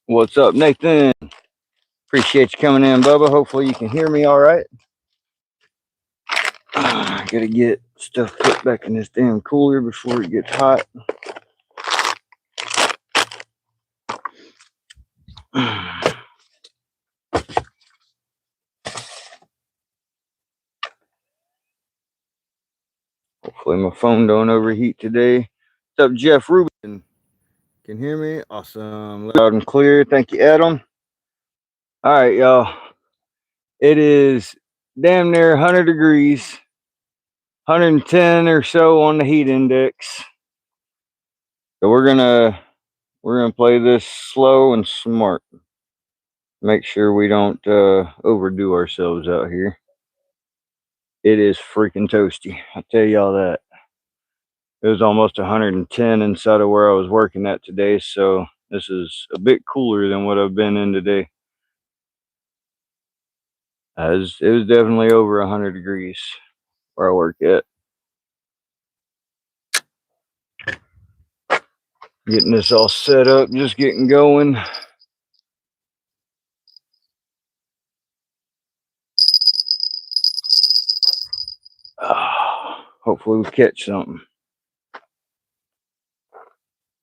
What's up, Nathan? Appreciate you coming in, Bubba. Hopefully you can hear me all right. Gotta get stuff put back in this damn cooler before it gets hot. Hopefully my phone don't overheat today. What's up, Jeff Rubin? Can hear me? Awesome. Loud and clear. Thank you, Adam. All right, y'all. It is damn near 100 degrees, 110 or so on the heat index. So we're gonna play this slow and smart. Make sure we don't overdo ourselves out here. It is freaking toasty. I tell y'all that. It was almost 110 inside of where I was working at today, so this is a bit cooler than what I've been in today. It was definitely over 100 degrees where I work at. Getting this all set up, just getting going. Hopefully we catch something.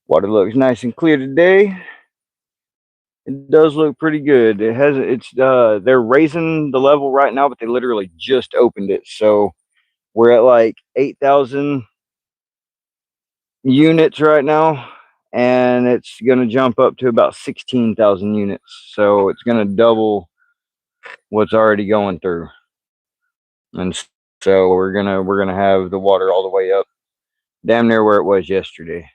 Water looks nice and clear today. It does look pretty good. They're raising the level right now, but they literally just opened it. So we're at like 8,000 units right now, and it's going to jump up to about 16,000 units. So it's going to double what's already going through. And so we're going to have the water all the way up damn near where it was yesterday.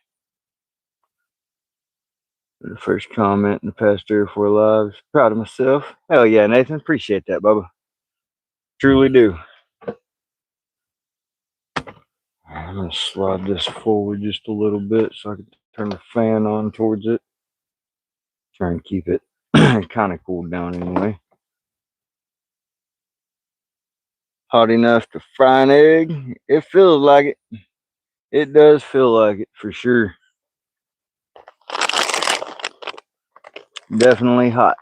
The first comment in the past 3 or 4 lives. Proud of myself. Hell yeah, Nathan. Appreciate that, Bubba. Truly do. I'm going to slide this forward just a little bit so I can turn the fan on towards it. Try and keep it kind of cooled down anyway. Hot enough to fry an egg. It feels like it. It does feel like it for sure. Definitely hot.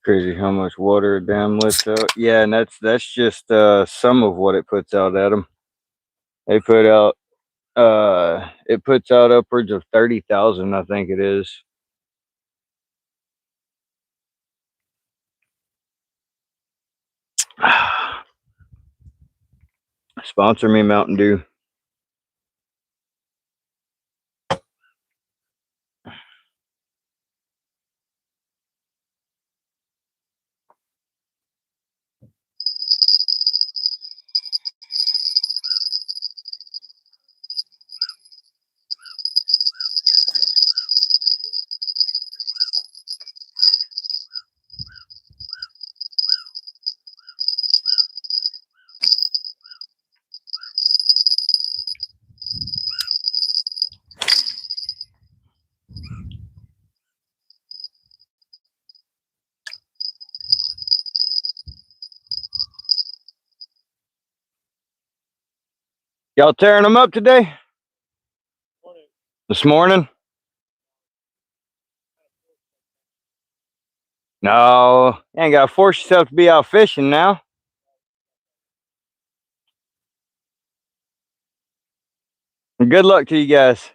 Crazy how much water a dam lets out. Yeah, and that's just some of what it puts out, Adam. They put out it puts out upwards of 30,000, I think it is. Sponsor me, Mountain Dew. Y'all tearing them up today? This morning? No, you ain't gotta force yourself to be out fishing now. And good luck to you guys.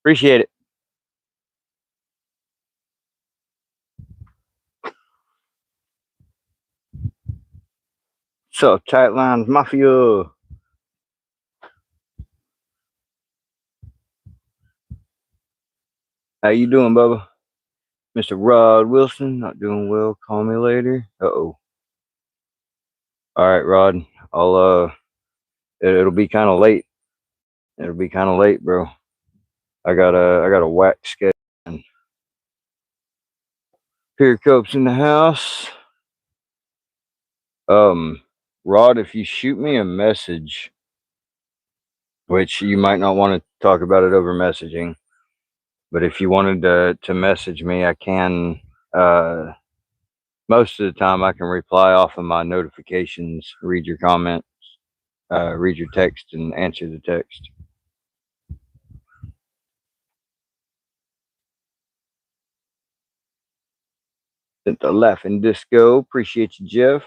Appreciate it. What's up, Tight Lines Mafia? How you doing, Bubba? Mr. Rod Wilson, not doing well. Call me later. Uh-oh. All right, Rod. It'll be kind of late. It'll be kind of late, bro. I got a whack schedule. Peer Cope's in the house. Rod, if you shoot me a message, which you might not want to talk about it over messaging, But if you wanted to message me, I can. Most of the time, I can reply off of my notifications, read your comments, read your text, and answer the text. The Laughing Disco, appreciate you, Jeff.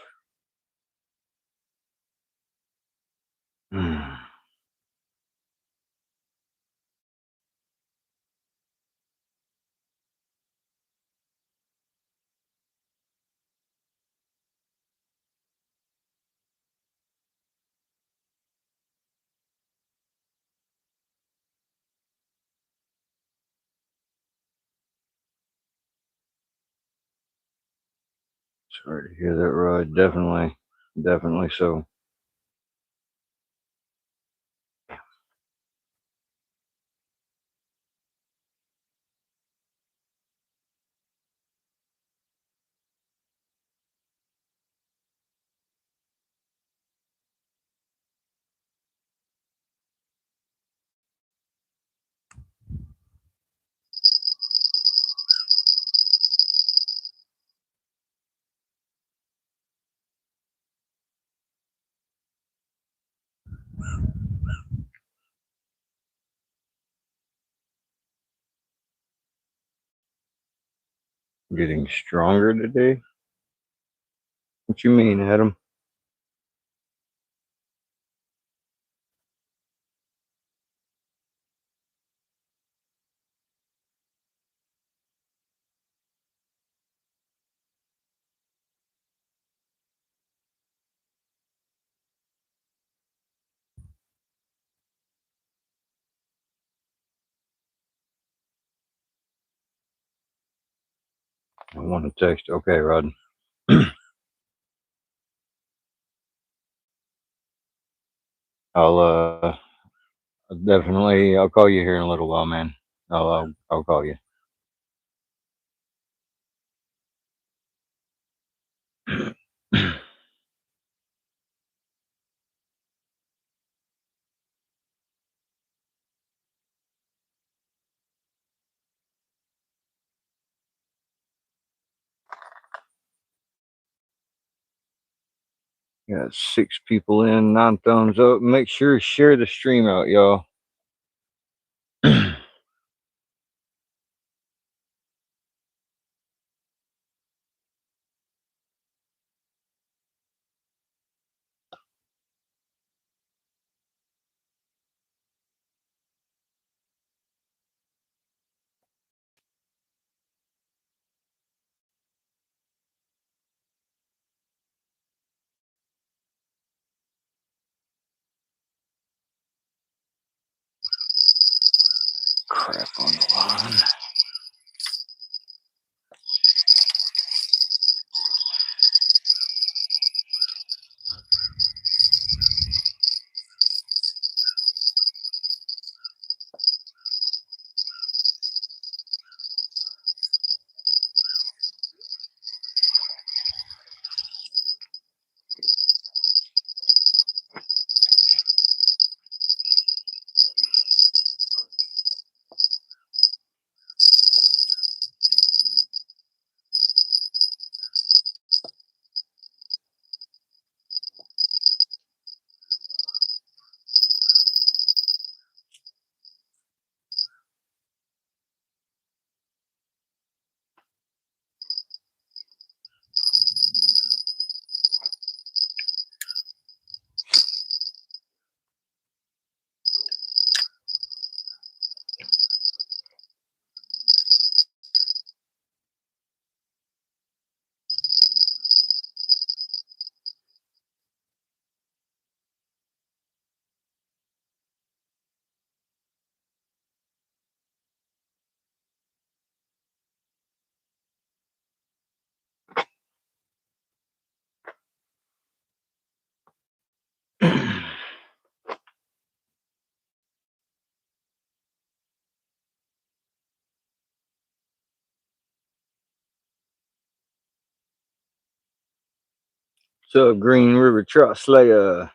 Sorry to hear that, Rod. Definitely so. Getting stronger today? What you mean, Adam? I want to text. Okay, Rod. I'll definitely. I'll call you here in a little while, man. I'll call you. Got 6 people in, 9 thumbs up. Make sure to share the stream out, y'all. Crap on the line. What's up, Green River Trout Slayer?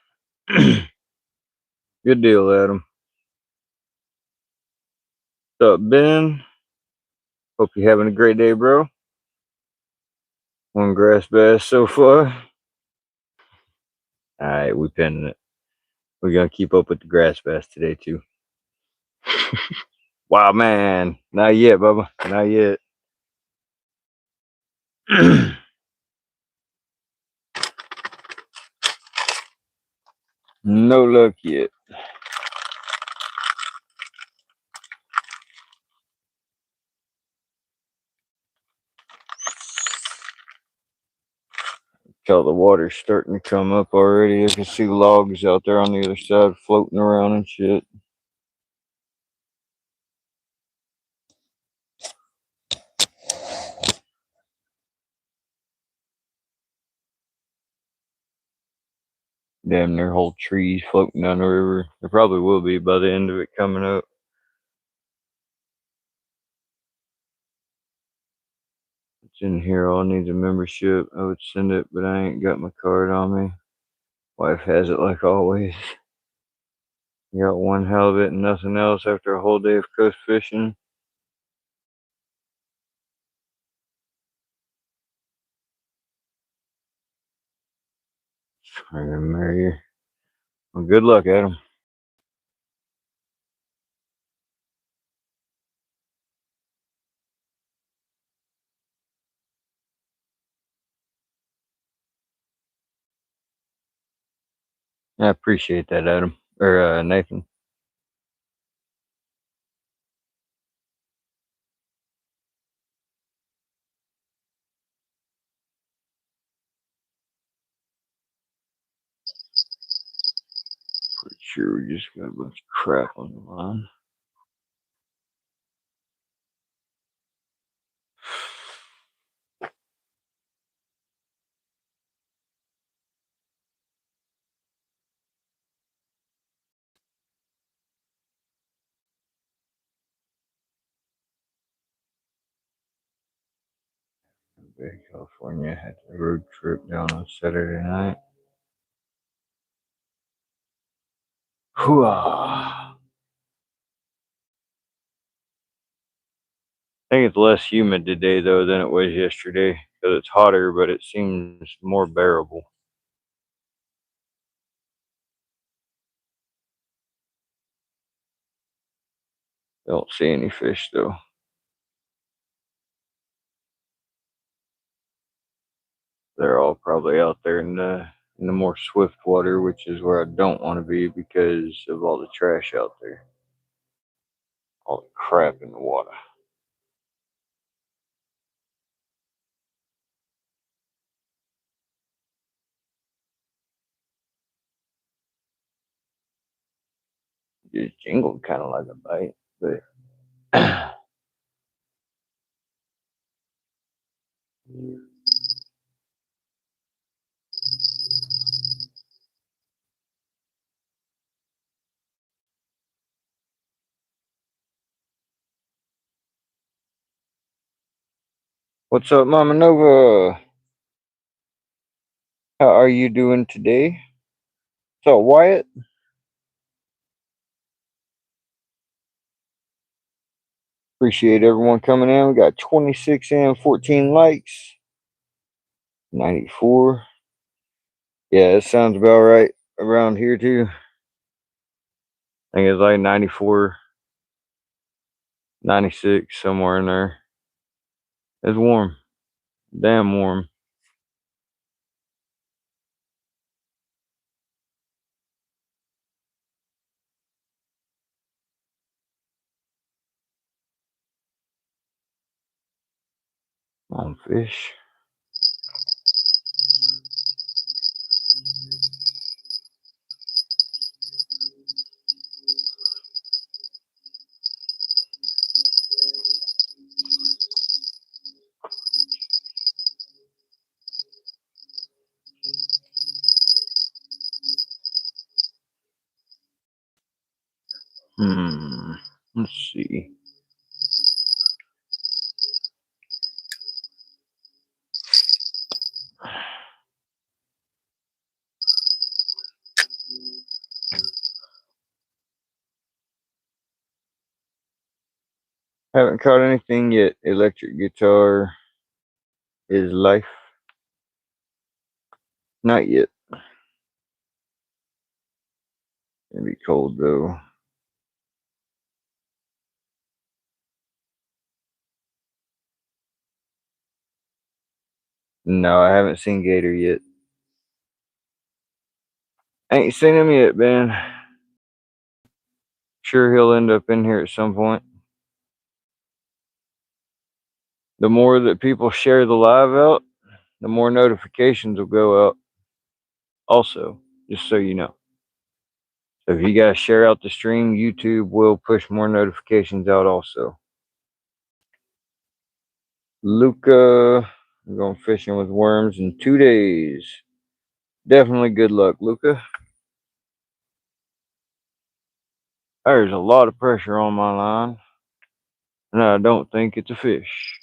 Good deal, Adam. What's up, Ben? Hope you're having a great day, bro. One grass bass so far. All right, we pinning it. We're gonna keep up with the grass bass today too. Wow, man, not yet, Bubba, not yet. No luck yet. Tell the water's starting to come up already. I can see logs out there on the other side floating around and shit. Damn near whole trees floating down the river. There probably will be by the end of it coming up. It's in here. All needs a membership. I would send it, but I ain't got my card on me. Wife has it like always. You got one halibut and nothing else after a whole day of coast fishing. I'm gonna marry you. Well, good luck, Adam. I appreciate that, Adam. Or Nathan. Pretty sure we just got a bunch of crap on the line. Bay, California. Had a road trip down on Saturday night. Hooah. I think it's less humid today though than it was yesterday because it's hotter, but it seems more bearable. Don't see any fish though. They're all probably out there in the more swift water, which is where I don't want to be because of all the trash out there, all the crap in the water. Just jingled kind of like a bite, but what's up, Mama Nova? How are you doing today? What's up, Wyatt? Appreciate everyone coming in. We got 26 and 14 likes. 94. Yeah, it sounds about right around here too. I think it's like 94, 96, somewhere in there. It's warm. Damn warm. On fish. Let's see. Haven't caught anything yet. Electric guitar is life. Not yet. It'll be cold though. No, I haven't seen Gator yet. Ain't seen him yet, man. Sure, he'll end up in here at some point. The more that people share the live out, the more notifications will go out. Also, just so you know. So if you guys share out the stream, YouTube will push more notifications out also. Luca, I'm going fishing with worms in 2 days. Definitely good luck, Luca. There's a lot of pressure on my line, and I don't think it's a fish.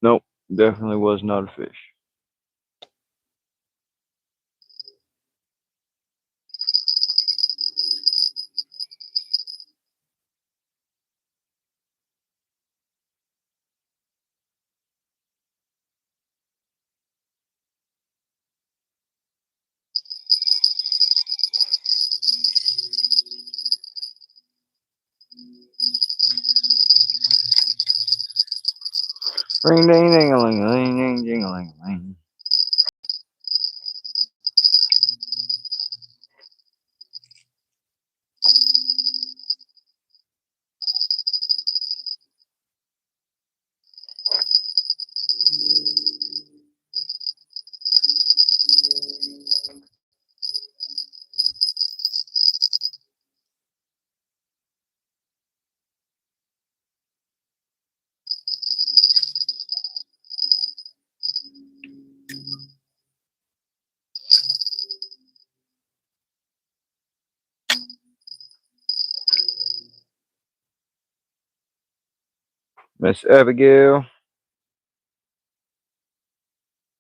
Nope, definitely was not a fish. Ring ding ding a ling ling ding ding a ling ling. Miss Abigail.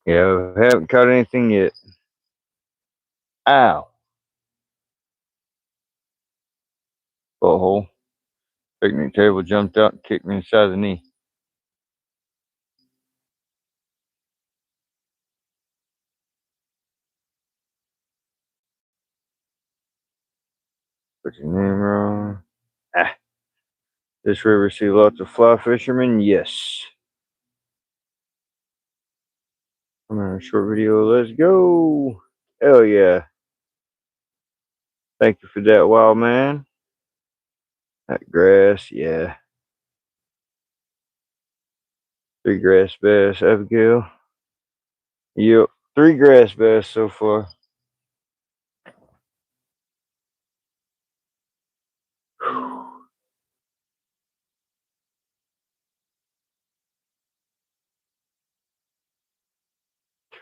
Yeah, haven't caught anything yet. Ow. Butthole. Picnic table jumped out and kicked me inside the knee. Put your name wrong. Ah. This river see lots of fly fishermen? Yes. I'm in a short video. Let's go. Hell yeah. Thank you for that, wild man. That grass, yeah. 3 grass bass, Abigail. Yep. 3 grass bass so far.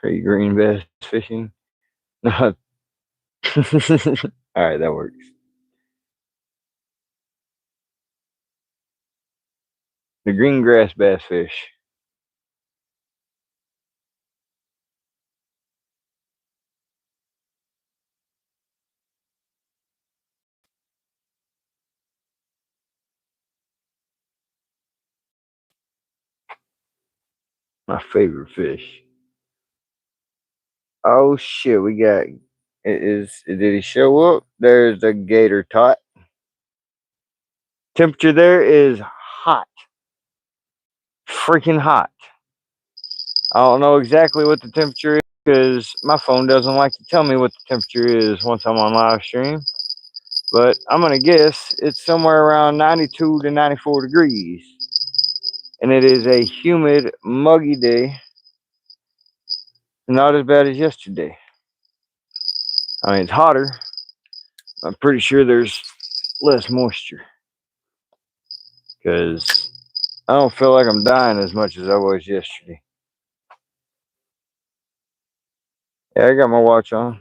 Three green bass fishing. All right, that works. The green grass bass fish. My favorite fish. Oh shit, we got did he show up? There's a gator tot. Temperature there is hot. Freaking hot. I don't know exactly what the temperature is because my phone doesn't like to tell me what the temperature is once I'm on live stream. But I'm gonna guess it's somewhere around 92 to 94 degrees. And it is a humid, muggy day. Not as bad as yesterday. I mean, it's hotter. I'm pretty sure there's less moisture. Because I don't feel like I'm dying as much as I was yesterday. Yeah, I got my watch on.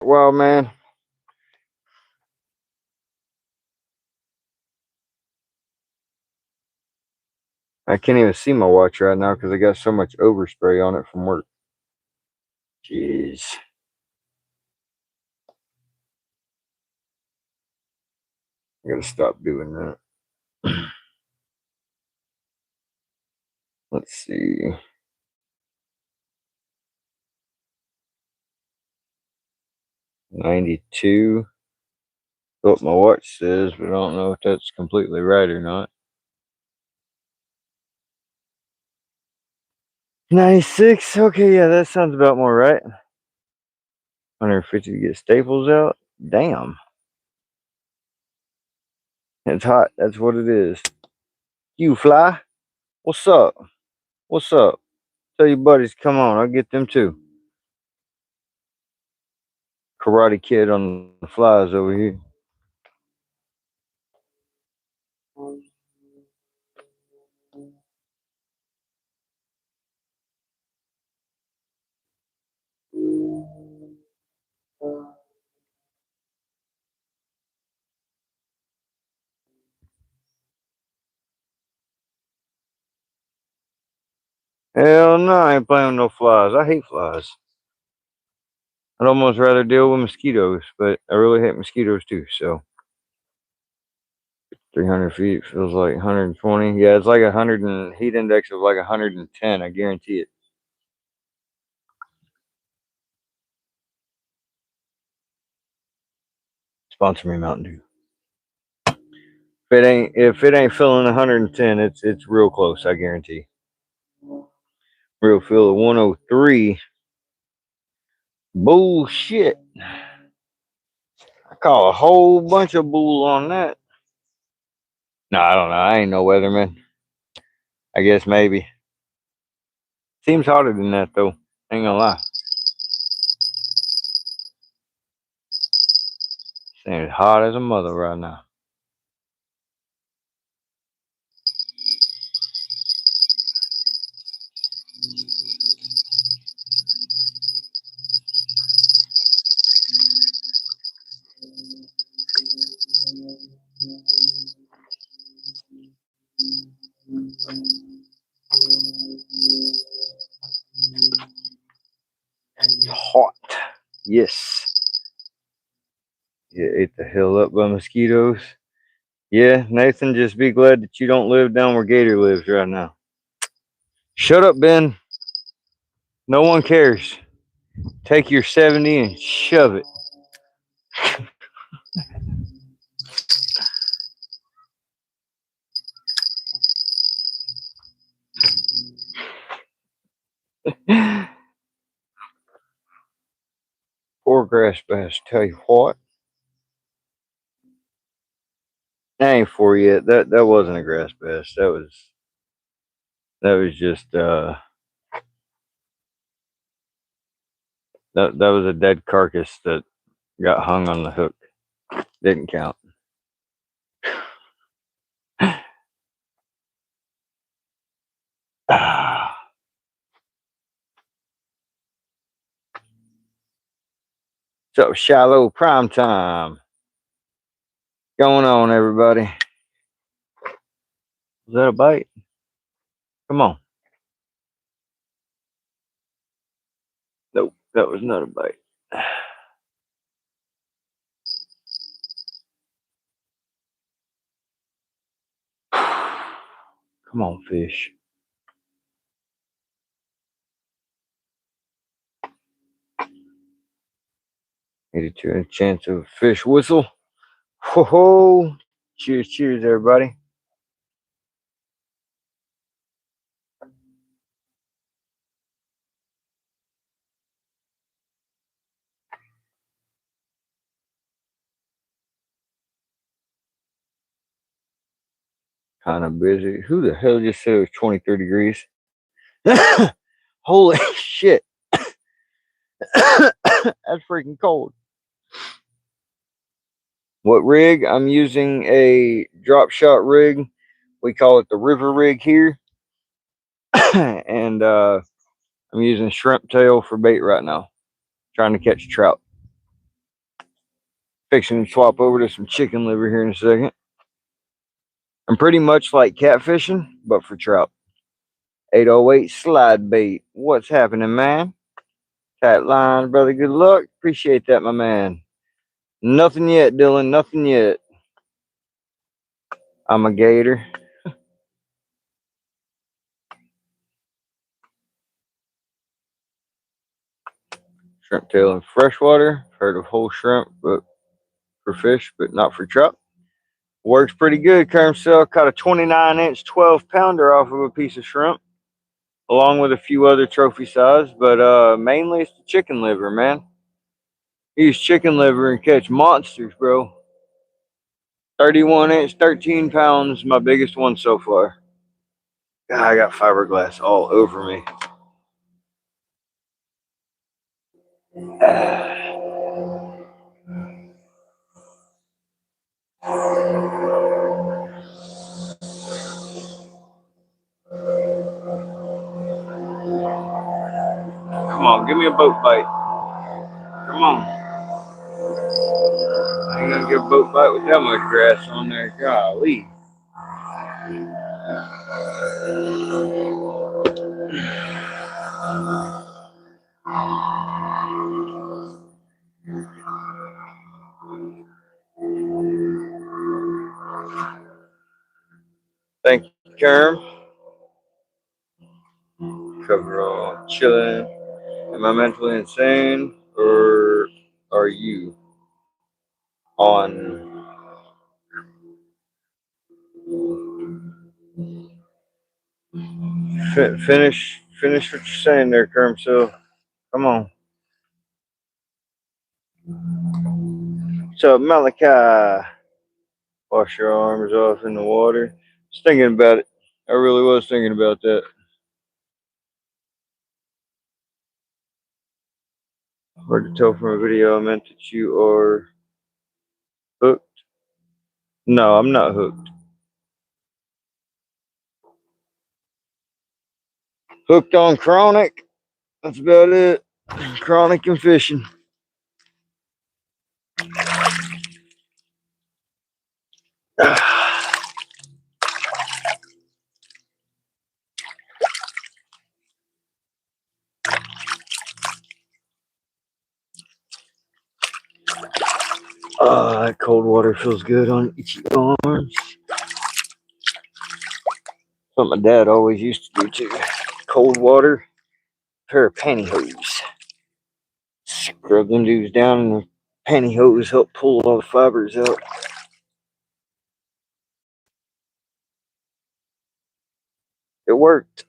Well, man. I can't even see my watch right now because I got so much overspray on it from work. Jeez. I gotta stop doing that. Let's see. $92. What my watch says, but I don't know if that's completely right or not. 96. Okay, yeah, that sounds about more right. 150 to get staples out. Damn. It's hot. That's what it is. You fly? What's up? What's up? Tell your buddies, come on, I'll get them too. Karate Kid on the flies over here. Hell no, I ain't playing with no flies. I hate flies. I'd almost rather deal with mosquitoes, but I really hate mosquitoes too, so 300 feet feels like 120. Yeah, it's like 100 and heat index of like 110. I guarantee it. Sponsor me, Mountain Dew. If it ain't feeling 110, it's real close. I guarantee. Real feel of 103. Bullshit. I call a whole bunch of bull on that. No, I don't know. I ain't no weatherman. I guess maybe. Seems hotter than that though. Ain't gonna lie. It's hot as a mother right now. Hot. Yes. You ate the hell up by mosquitoes. Yeah, Nathan, just be glad that you don't live down where Gator lives right now. Shut up, Ben. No one cares. Take your 70 and shove it. Poor grass bass. Tell you what. That ain't for you. That wasn't a grass bass. That was just that was a dead carcass that got hung on the hook. Didn't count. So Shallow prime time. Going on, everybody. Is that a bite? Come on. Nope, that was not a bite. Come on, fish. 82 chance of a fish whistle. Ho ho! Cheers, cheers, everybody. Kind of busy. Who the hell just said it was 23 degrees? Holy shit! That's freaking cold. What rig? I'm using a drop shot rig. We call it the river rig here. And I'm using shrimp tail for bait right now. Trying to catch trout. Fixing to swap over to some chicken liver here in a second. I'm pretty much like catfishing, but for trout. 808 slide bait. What's happening, man? Tight line, brother. Good luck. Appreciate that, my man. Nothing yet, Dylan. Nothing yet. I'm a gator. Shrimp tail in freshwater. Heard of whole shrimp, but for fish, but not for trout. Works pretty good. Kerm cell caught a 29-inch 12-pounder off of a piece of shrimp, along with a few other trophy size, but mainly it's the chicken liver, man. Use chicken liver and catch monsters, bro. 31-inch, 13 pounds, my biggest one so far. God, I got fiberglass all over me. Come on, give me a boat bite. Come on. I ain't gonna get a boat bite with that much grass on there. Golly. Thank you, Kerm. Cover all chilling. Am I mentally insane or are you on? Finish what you're saying there, Kerm. So, come on. What's up, Malachi? Wash your arms off in the water. Just thinking about it. I really was thinking about that. Hard to tell from a video. I meant that you are hooked. No, I'm not hooked. Hooked on chronic. That's about it. Chronic and fishing. That cold water feels good on itchy arms. Something my dad always used to do too. Cold water, pair of pantyhose. Scrub them dudes down in the pantyhose, help pull all the fibers out. It worked.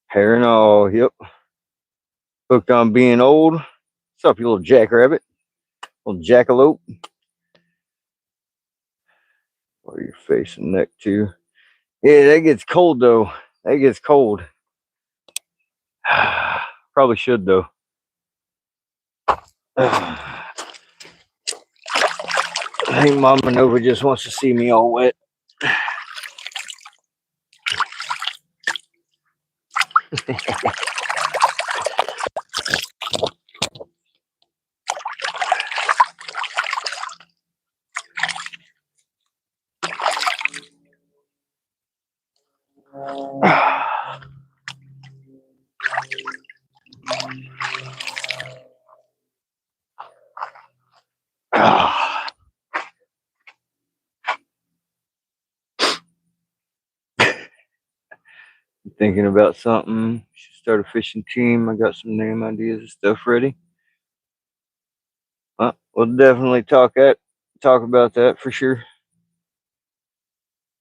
Hair and all, yep. Hooked on being old. What's up, you little jackrabbit? Little jackalope. Or your face and neck too. Yeah, that gets cold though. That gets cold. Probably should though. I think Mama Nova just wants to see me all wet. Thinking about something. Should start a fishing team. I got some name ideas and stuff ready. We'll definitely talk about that for sure.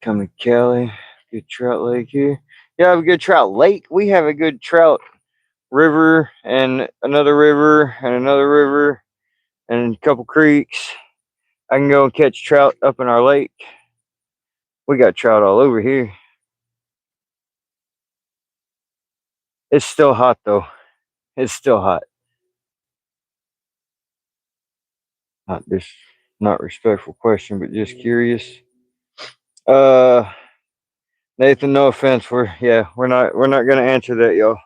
Come to Cali. Good trout lake here. Yeah, I have a good trout lake. We have a good trout river and another river and another river and a couple creeks. I can go and catch trout up in our lake. We got trout all over here. It's still hot though. It's still hot. Not respectful question, but just curious. Nathan, no offense. We're not gonna answer that, y'all.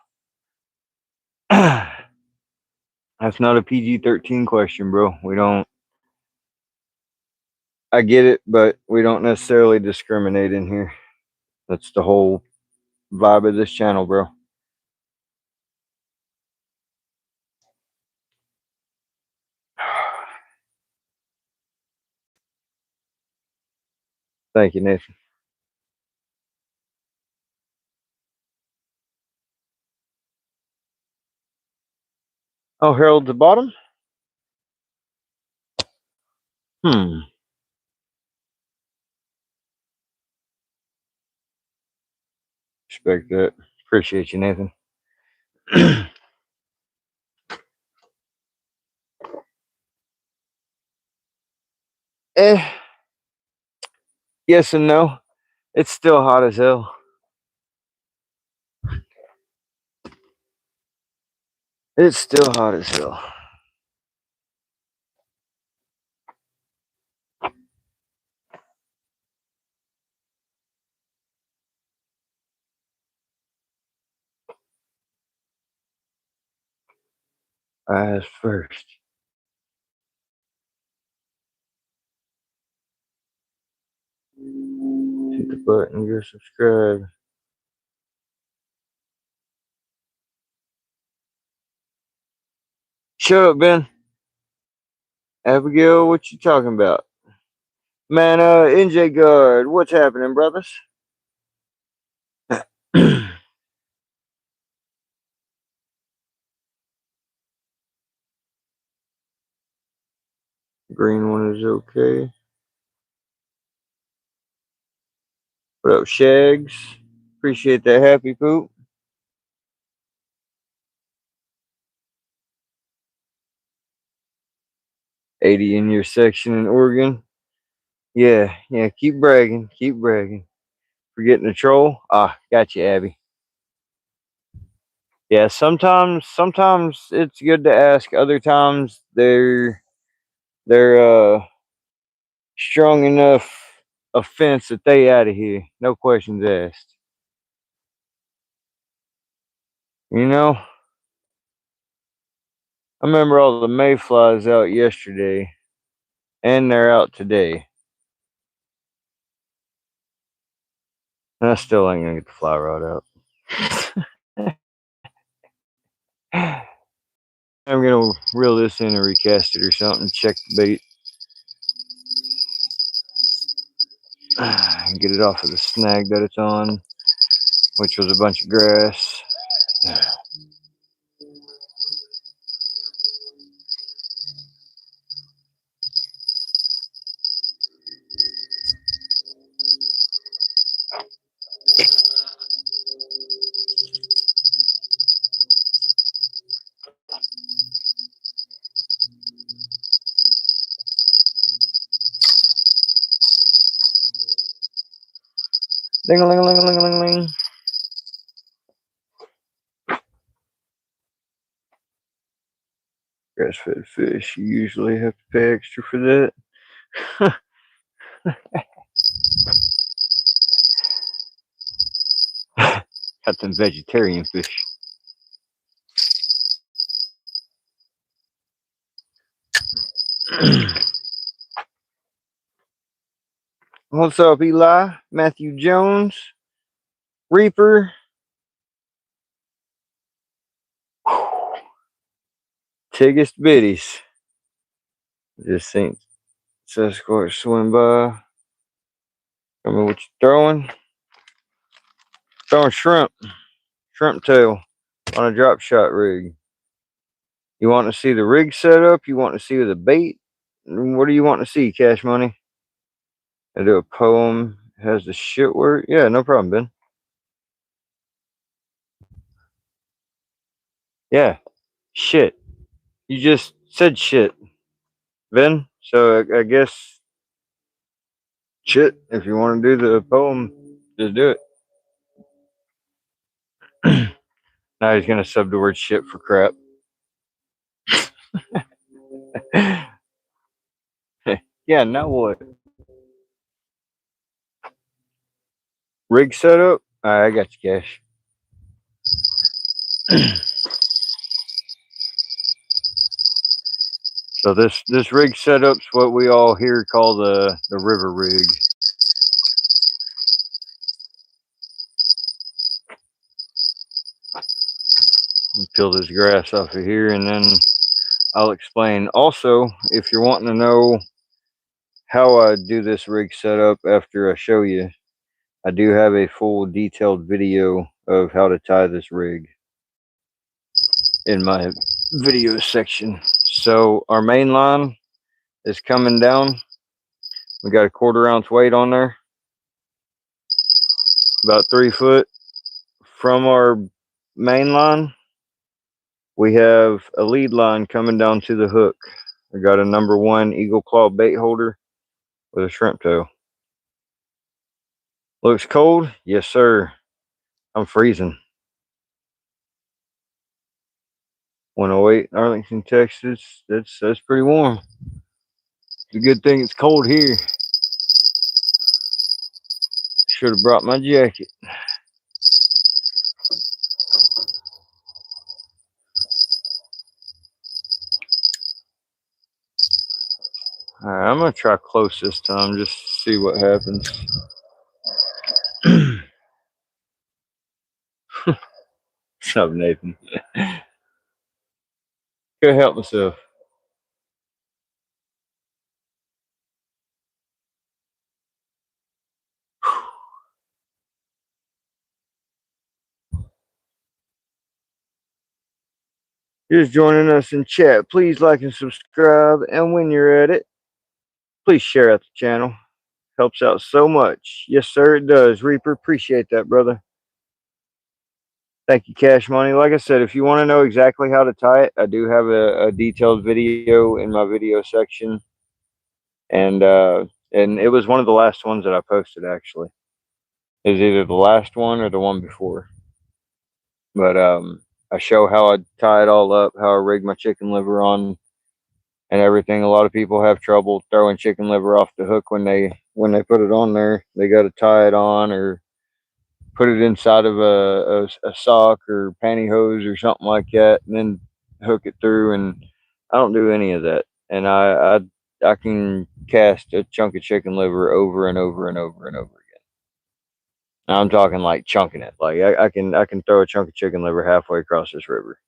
That's not a PG-13 question, bro. We don't. I get it, but we don't necessarily discriminate in here. That's the whole vibe of this channel, bro. Thank you, Nathan. Oh, Harold's the bottom? Respect that. Appreciate you, Nathan. Yes and no. It's still hot as hell. It's still hot as hell. I asked first. Hit the button, go subscribe. Shut up, Ben. Abigail, what you talking about? Man, NJ Guard, what's happening, brothers? Green one is okay. What up, Shags? Appreciate that happy poop. 80 in your section in Oregon. Yeah, keep bragging. Forgetting the troll? Ah, got you, Abby. Yeah, sometimes it's good to ask. Other times they're strong enough offense that they out of here. No questions asked. You know? I remember all the mayflies out yesterday. And they're out today. And I still ain't gonna get the fly rod out. I'm gonna reel this in and recast it or something. Check the bait. Get it off of the snag that it's on, which was a bunch of grass. Ding-a-ling-a-ling-a-ling-a-ling. Grass-fed fish. You usually have to pay extra for that. Got them vegetarian fish. What's up, Eli? Matthew Jones? Reaper? Tiggest biddies. Just think Sasquatch swim by. I mean, what you throwing? Throwing shrimp tail on a drop shot rig. You want to see the rig set up? You want to see the bait? What do you want to see, Cash Money? I do a poem. Has the shit word? Yeah, no problem, Ben. Yeah, shit. You just said shit, Ben. So I guess Shit, if you want to do the poem, just do it. Now he's gonna sub the word shit for crap. Yeah, now what? Rig setup? Alright, I got you, Cash. So this rig setup's what we all here call the river rig. Peel this grass off of here, and then I'll explain. Also, if you're wanting to know how I do this rig setup after I show you, I do have a full detailed video of how to tie this rig in my video section. So our main line is coming down. We got a 1/4 ounce weight on there, about 3 foot from our main line. We have a lead line coming down to the hook. I got a number 1 Eagle Claw bait holder with a shrimp tail. Looks cold? Yes, sir. I'm freezing. 108 Arlington, Texas. That's pretty warm. It's a good thing it's cold here. Should have brought my jacket. Alright, I'm gonna try close this time just to see what happens. What's up, Nathan? Could help myself. Just joining us in chat. Please like and subscribe, and when you're at it, please share out the channel. Helps out so much. Yes, sir, it does. Reaper, appreciate that, brother. Thank you, Cash Money. Like I said, if you want to know exactly how to tie it, I do have a detailed video in my video section, and it was one of the last ones that I posted. Actually, it was either the last one or the one before. But I show how I tie it all up, how I rig my chicken liver on, and everything. A lot of people have trouble throwing chicken liver off the hook when they put it on there. They got to tie it on or put it inside of a sock or pantyhose or something like that, and then hook it through. And I don't do any of that. And I can cast a chunk of chicken liver over and over and over and over again. Now I'm talking like chunking it. Like I can throw a chunk of chicken liver halfway across this river.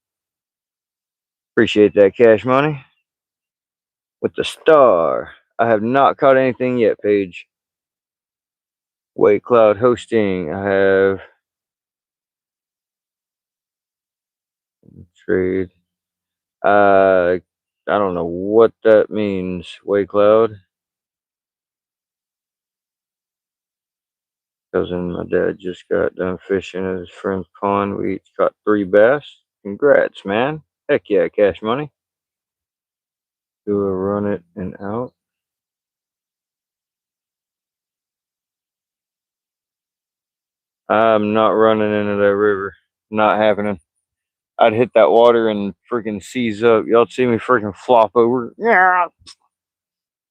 Appreciate that, Cash Money. With the star. I have not caught anything yet, Paige. White Cloud Hosting. I have trade. I don't know what that means, White Cloud. Cousin, my dad just got done fishing at his friend's pond. We each caught 3 bass. Congrats, man. Heck yeah, Cash Money. Do a run it and out. I'm not running into that river. Not happening. I'd hit that water and freaking seize up. Y'all see me freaking flop over. Yeah.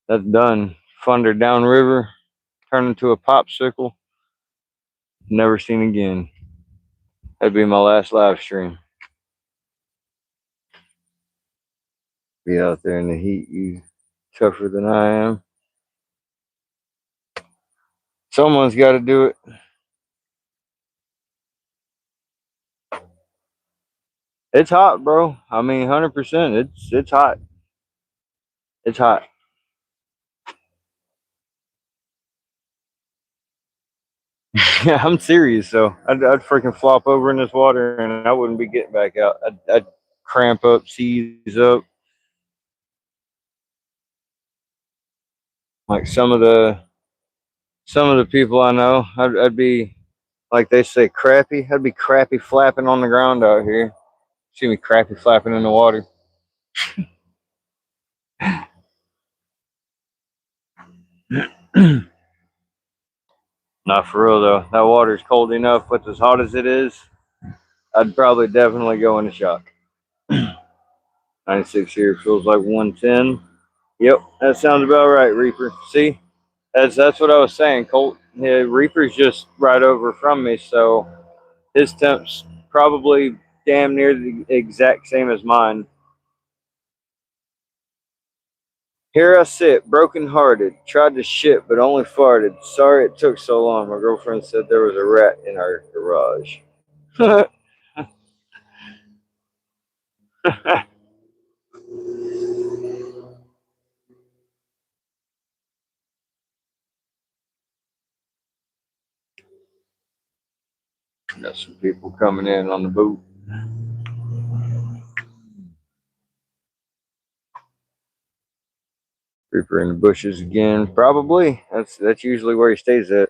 That's done. Thunder downriver. Turn into a popsicle. Never seen again. That'd be my last live stream. Be out there in the heat. You tougher than I am. Someone's got to do it. It's hot, bro. I mean, 100%. It's hot. It's hot. Yeah, I'm serious. So I'd freaking flop over in this water, and I wouldn't be getting back out. I'd cramp up, seize up. Like some of the people I know, I'd be like they say crappy. I'd be crappy flapping on the ground out here. See me crappy flapping in the water. Not for real though. That water's cold enough, but as hot as it is, I'd probably definitely go into shock. 96 here feels like 110. Yep, that sounds about right, Reaper. See, that's what I was saying. Colt, yeah, Reaper's just right over from me, so his temp's probably damn near the exact same as mine. Here I sit, broken hearted. Tried to shit, but only farted. Sorry it took so long. My girlfriend said there was a rat in our garage. Got some people coming in on the boat. Reaper in the bushes again. Probably. That's usually where he stays at.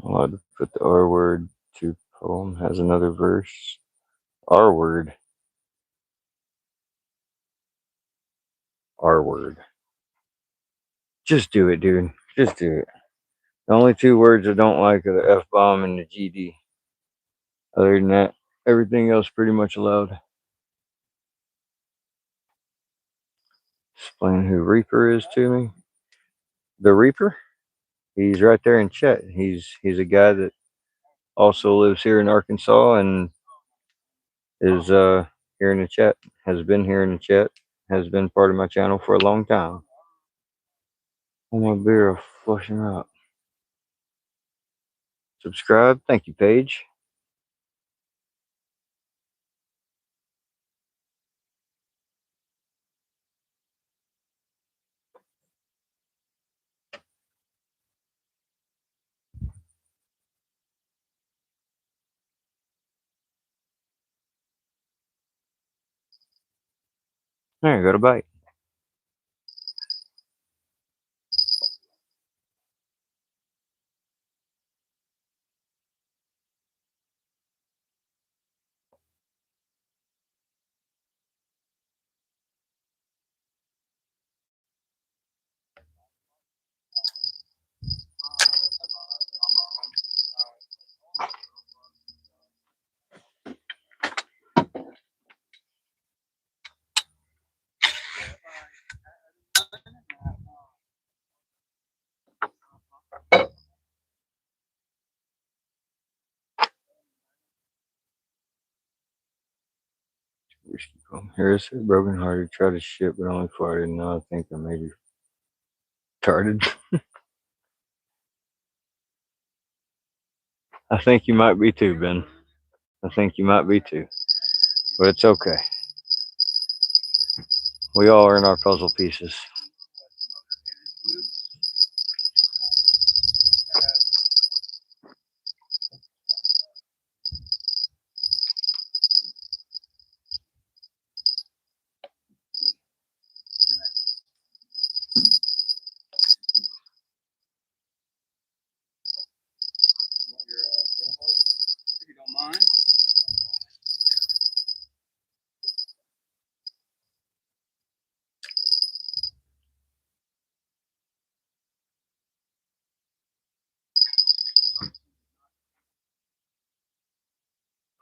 Allowed to put the R word to poem has another verse. R word. R word. Just do it, dude. Just do it. The only two words I don't like are the F bomb and the GD. Other than that, everything else pretty much allowed. Explain who Reaper is to me. The Reaper? He's right there in chat. He's a guy that also lives here in Arkansas and is here in the chat. Has been here in the chat. Has been part of my channel for a long time. Oh, my beer will flushing out. Subscribe. Thank you, Paige. There you go to bite. Here's a broken hearted, tried to shit, but only farted. Now I think I maybe retarded. I think you might be too, Ben. I think you might be too. But it's okay. We all are in our puzzle pieces. If you don't mind.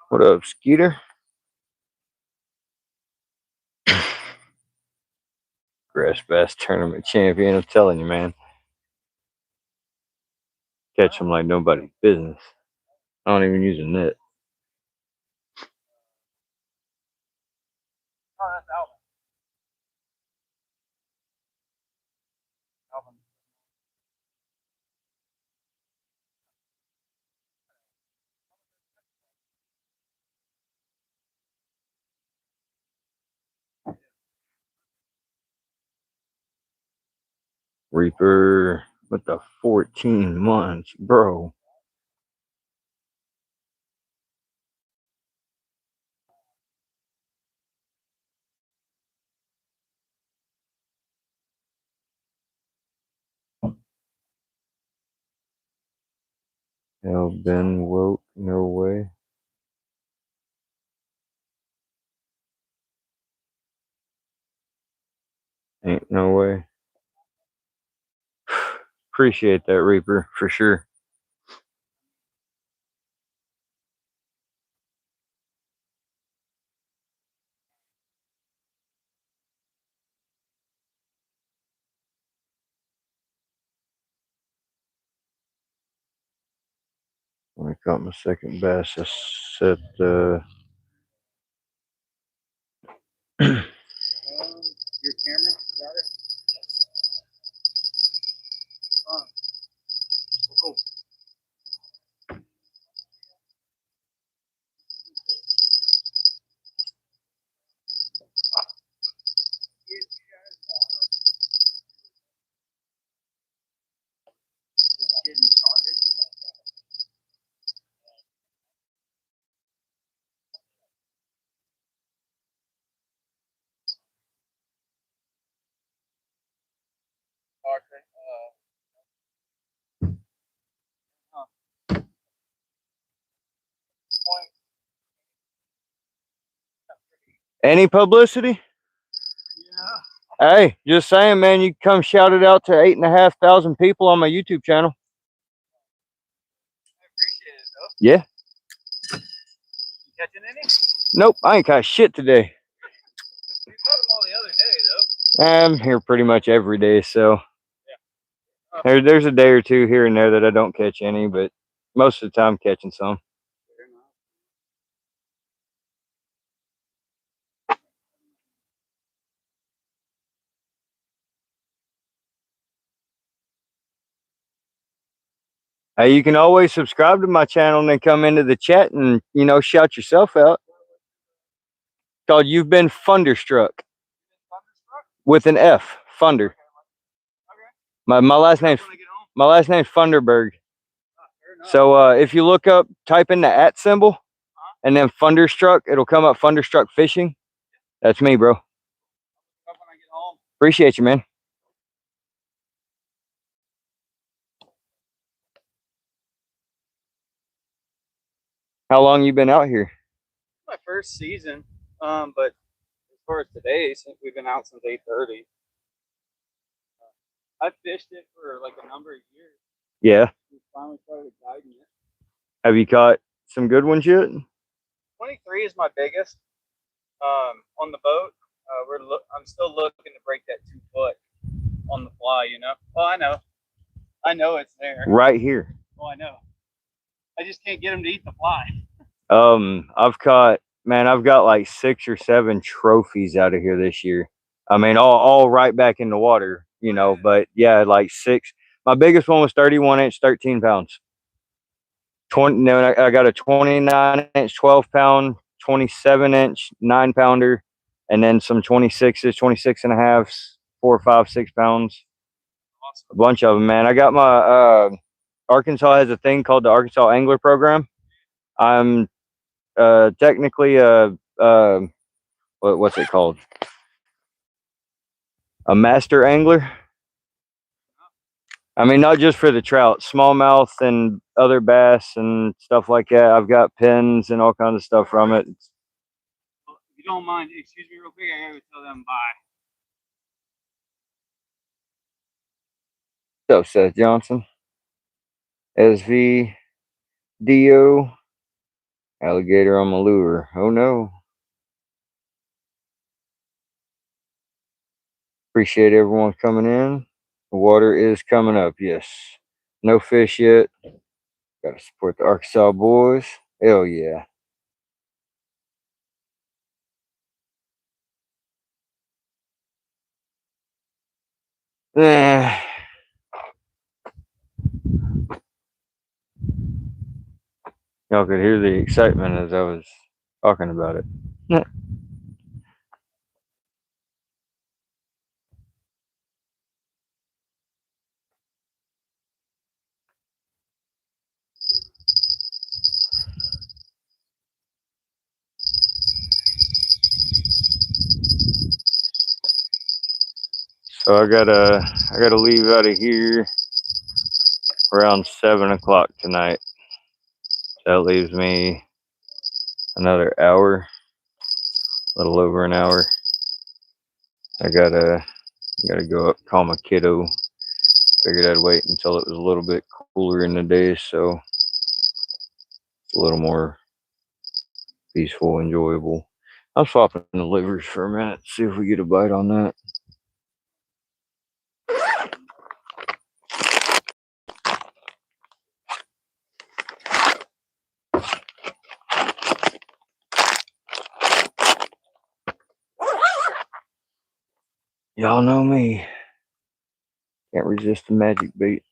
What up, Skeeter? Grass Bass Tournament champion. I'm telling you, man. Catch them like nobody's business. I don't even use a net. Oh, that's Alvin. Alvin. Reaper with the 14 months, bro. Hell, Ben woke, no way. Ain't no way. Appreciate that, Reaper, for sure. When I caught my second bass, I set Your camera, got it? Cool. Getting started. any publicity? Yeah. Hey, just saying, man, you come shout it out to 8,500 people on my YouTube channel. I appreciate it, though. Yeah. You catching any? Nope, I ain't caught shit today. You caught them all the other day, though. I'm here pretty much every day, so Yeah. there's a day or two here and there that I don't catch any, but most of the time catching some. Fair enough. Hey, you can always subscribe to my channel and then come into the chat and, you know, shout yourself out. Called You've Been Funderstruck Thunderstruck? with an F, Funder. Okay. My last name's When I get home? Funderberg. Fair enough. So if you look up, type in the @ symbol and then Funderstruck, it'll come up Funderstruck Fishing. That's me, bro. When I get home. Appreciate you, man. How long you been out here? My first season, but as far as today, since we've been out since 8:30. I fished it for like a number of years. Yeah. We finally started guiding it. Have you caught some good ones yet? 23 is my biggest. On the boat, I'm still looking to break that 2 foot on the fly. You know. Well, I know it's there. Right here. Oh, I know. I just can't get them to eat the fly. I've got like 6 or 7 trophies out of here this year. I mean, all right back in the water, you know, but yeah, like 6. My biggest one was 31 inch, 13 pounds. I got a 29 inch, 12 pound, 27 inch, 9 pounder, and then some 26s, 26 and a halves, 4, 5, 6 pounds. Awesome. A bunch of them, man. I got my, Arkansas has a thing called the Arkansas Angler Program. I'm technically what's it called? A master angler. I mean, not just for the trout, smallmouth and other bass and stuff like that. I've got pins and all kinds of stuff from it. Well, if you don't mind, excuse me real quick. I gotta tell them bye. What's up, Seth Johnson? SV Dio. Alligator on my lure. Oh no. Appreciate everyone coming in. The water is coming up, yes. No fish yet. Gotta support the Arkansas boys. Hell yeah. Y'all could hear the excitement as I was talking about it. So I gotta leave out of here around 7 o'clock tonight. That leaves me another hour, a little over an hour. I gotta go up, call my kiddo. Figured I'd wait until it was a little bit cooler in the day, so it's a little more peaceful, enjoyable. I'm swapping the livers for a minute, see if we get a bite on that. Y'all know me. Can't resist the magic bait.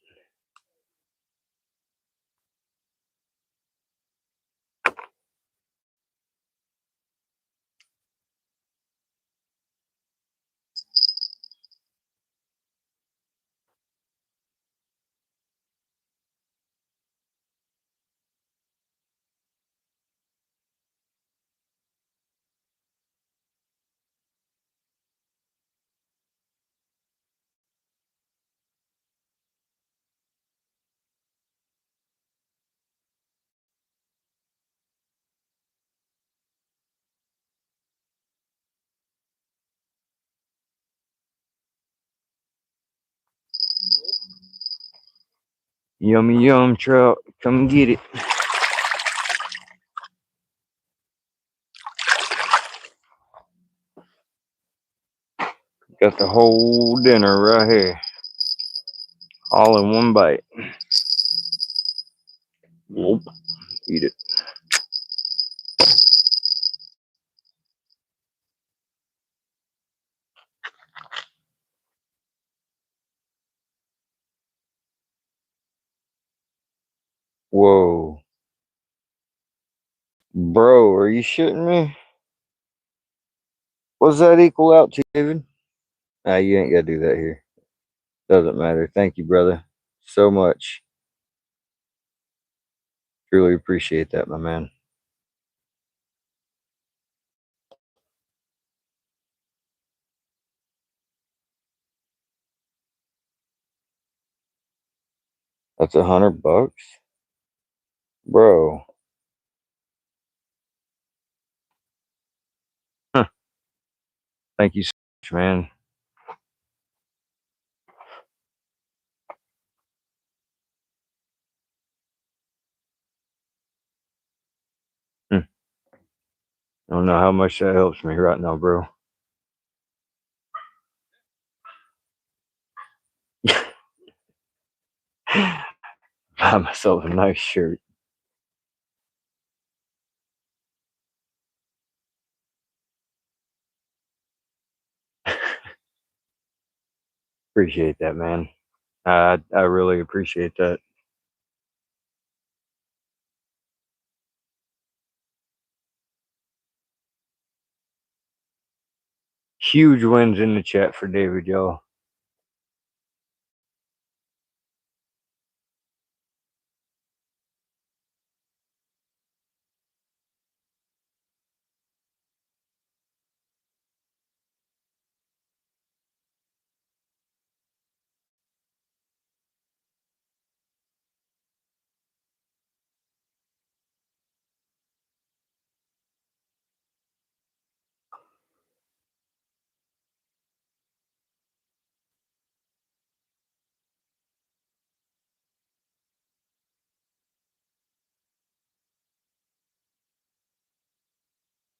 Yummy yum trout. Come get it. Got the whole dinner right here. All in one bite. Whoop. Eat it. Whoa. Bro, are you shitting me? What's that equal out to, David? Ah, you ain't got to do that here. Doesn't matter. Thank you, brother. So much. Truly appreciate that, my man. That's $100? Bro. Huh. Thank you so much, man. I don't know how much that helps me right now, bro. Buy myself a nice shirt. Appreciate that, man. I really appreciate that. Huge wins in the chat for David, y'all.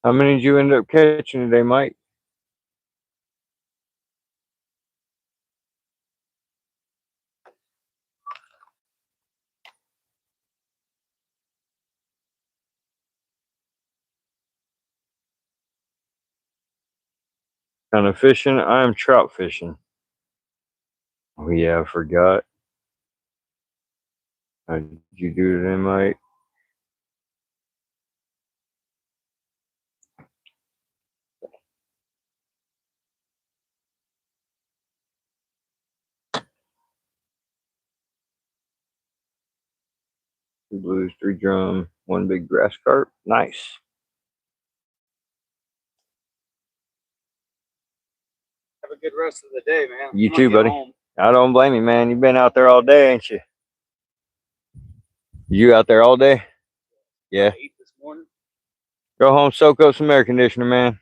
How many did you end up catching today, Mike? Kind of fishing? I am trout fishing. Oh, yeah, I forgot. How did you do today, Mike? Two blues, 3 drum, 1 big grass carp. Nice. Have a good rest of the day, man. You too, buddy. Home. I don't blame you, man. You've been out there all day, ain't you? You out there all day? Yeah. 8 this morning. Go home, soak up some air conditioner, man.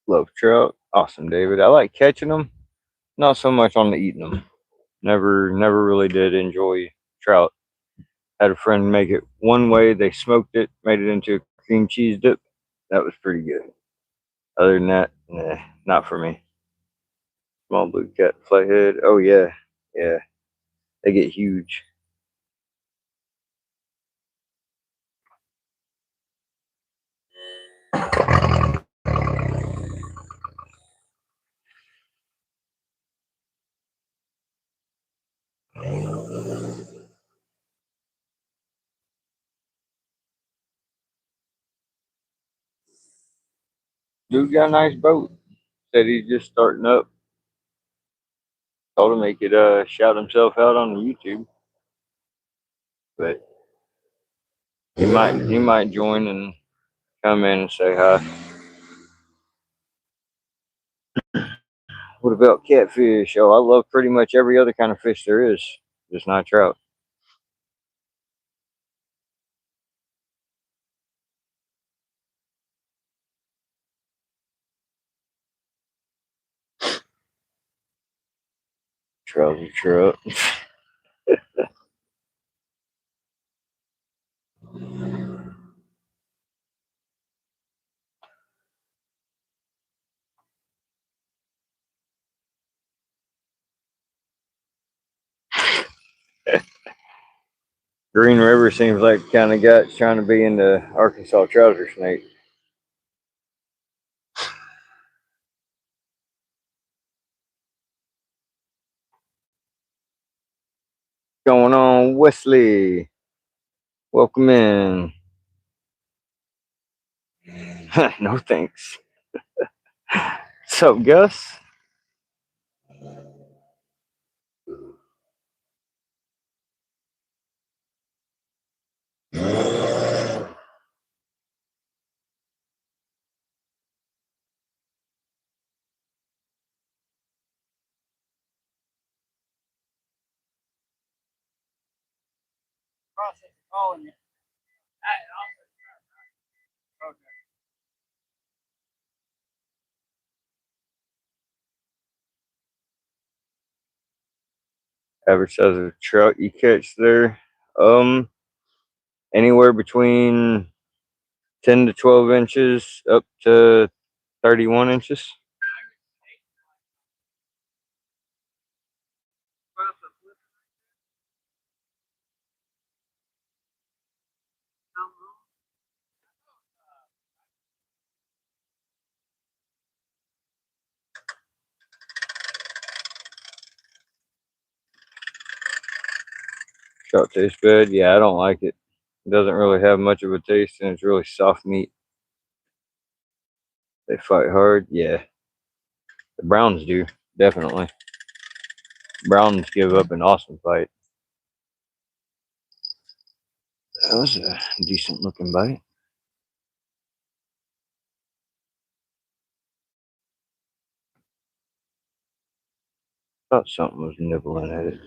Love trout. Awesome, David. I like catching them, not so much on the eating them. Never really did enjoy trout. Had a friend make it one way. They smoked it, made it into a cream cheese dip. That was pretty good. Other than that, nah, not for me. Small blue cat flathead. Oh yeah, yeah. They get huge. Dude got a nice boat. Said he's just starting up. Told him he could shout himself out on YouTube, but he might join and come in and say hi. What about catfish? Oh, I love pretty much every other kind of fish there is, just not trout. Trout's a trout. Green River seems like the kind of guy that's trying to be in the Arkansas trouser snake. Going on, Wesley? Welcome in. No thanks. What's up, Gus? Process of calling you. Okay. Average size of trout you catch there. Anywhere between 10 to 12 inches up to 31 inches. Trout tastes bad. Yeah, I don't like it. It doesn't really have much of a taste, and it's really soft meat. They fight hard. Yeah, the Browns do, definitely. Browns give up an awesome fight. That was a decent looking bite. Thought something was nibbling at it.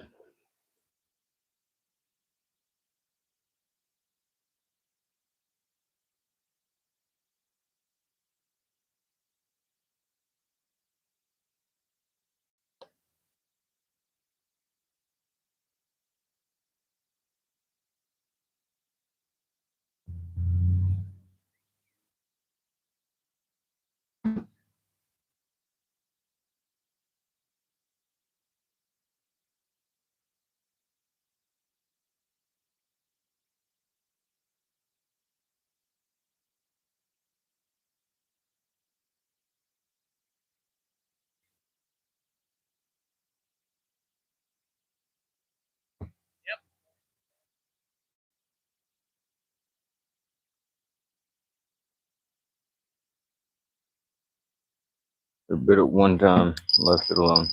A bit at one time, left it alone.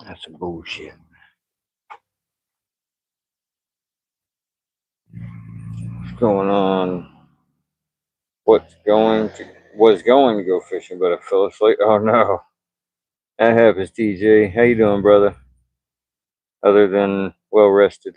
That's some bullshit. What's going on? Was going to go fishing, but I fell asleep. Oh no, that happens, TJ. How you doing, brother? Other than well rested.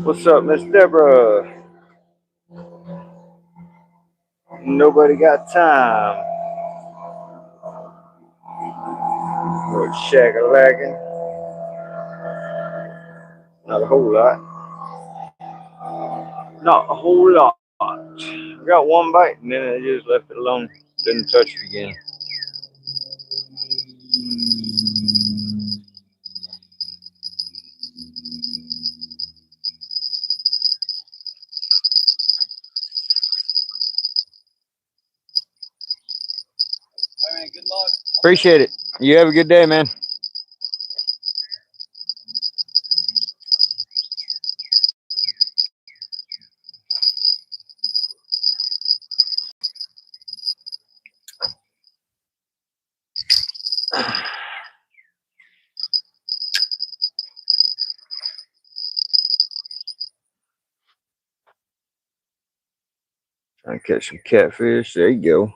What's up, Miss Deborah? Nobody got time. What shack-a-lacking? Not a whole lot. Not a whole lot. I got one bite and then I just left it alone. Didn't touch it again. All right, man. Good luck. Appreciate it. You have a good day, man. Trying to catch some catfish. There you go.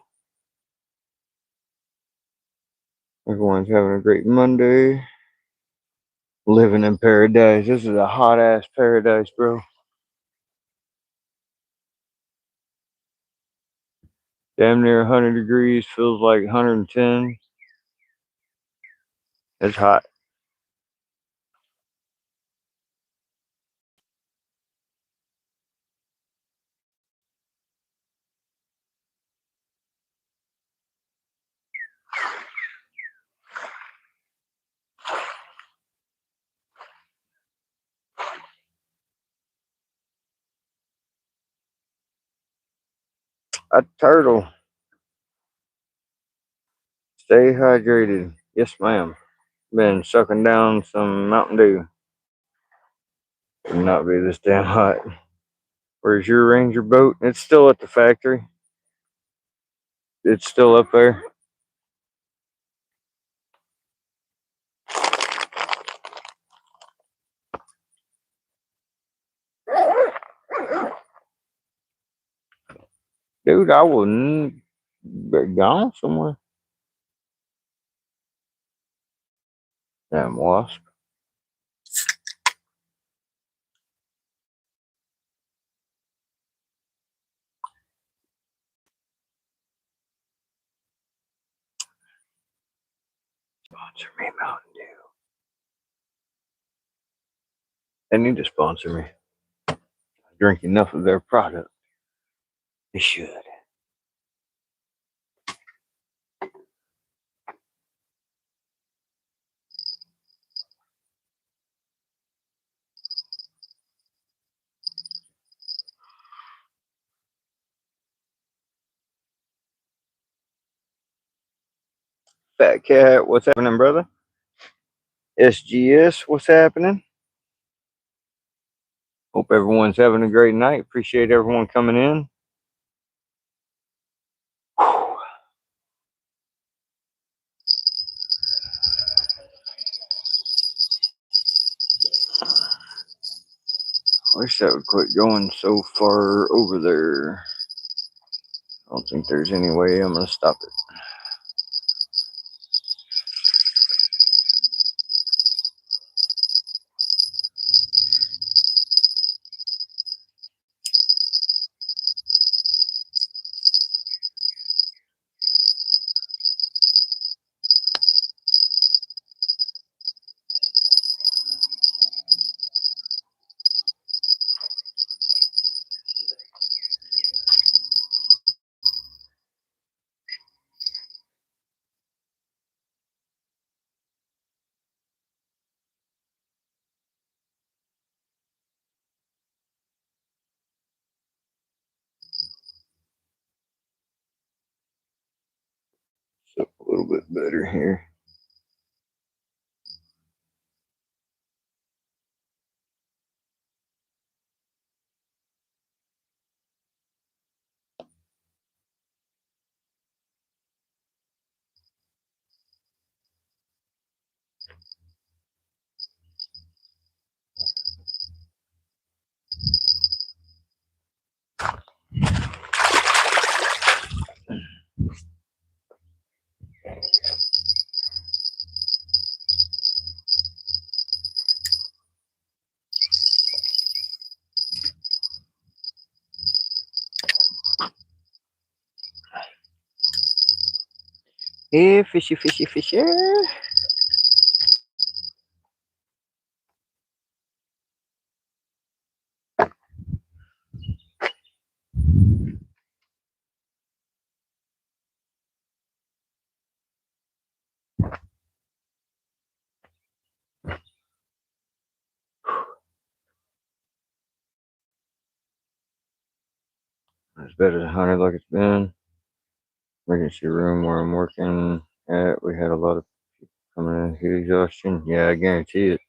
Everyone's having a great Monday. Living in paradise. This is a hot ass paradise, bro. Damn near 100 degrees. Feels like 110. It's hot. A turtle. Stay hydrated. Yes, ma'am. Been sucking down some Mountain Dew. Would not be this damn hot. Where's your Ranger boat? It's still at the factory. It's still up there. Dude, I wouldn't be gone somewhere. Damn wasp. Sponsor me, Mountain Dew. They need to sponsor me. I drink enough of their product. They should. Fat Cat, what's happening, brother? SGS, what's happening? Hope everyone's having a great night. Appreciate everyone coming in. Wish that would quit going so far over there. I don't think there's any way I'm gonna stop it. little bit better here. Yeah, fishy, fishy, fishy. It's better than 100 like it's been. Emergency room where I'm working at, we had a lot of people coming in here exhaustion. Yeah, I guarantee it.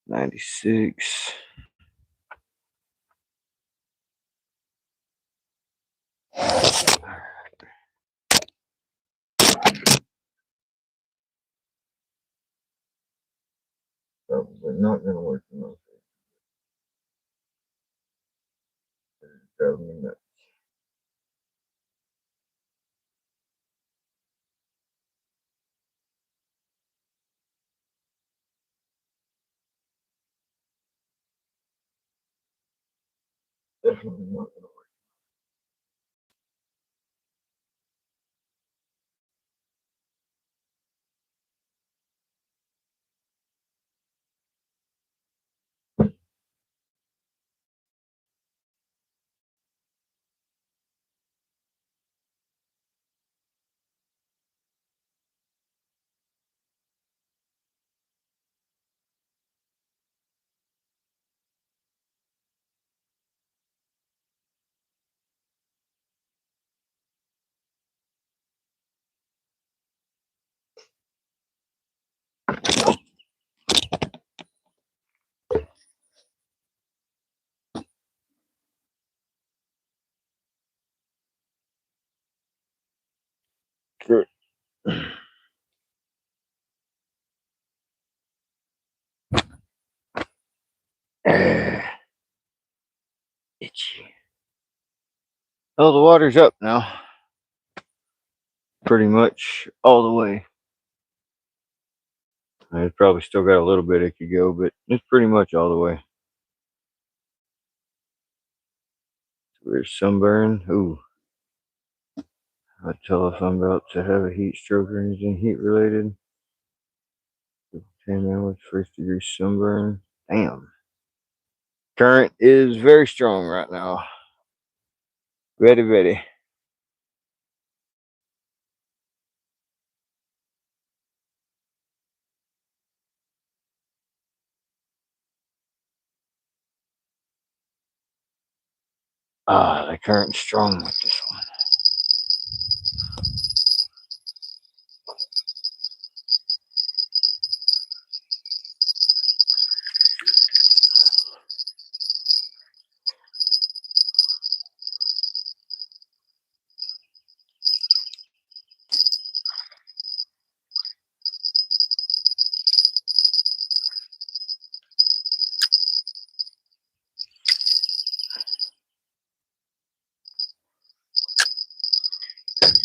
$96. Probably not gonna work in those days. Driving me nuts. Definitely not gonna work. Good. Itchy. Oh, the water's up now. Pretty much all the way. It's probably still got a little bit it could go, but it's pretty much all the way. There's sunburn. Ooh. I tell if I'm about to have a heat stroke or anything heat related. 10 hours, first degree sunburn. Damn. Current is very strong right now. Very, very. Ah, the current's strong with this one.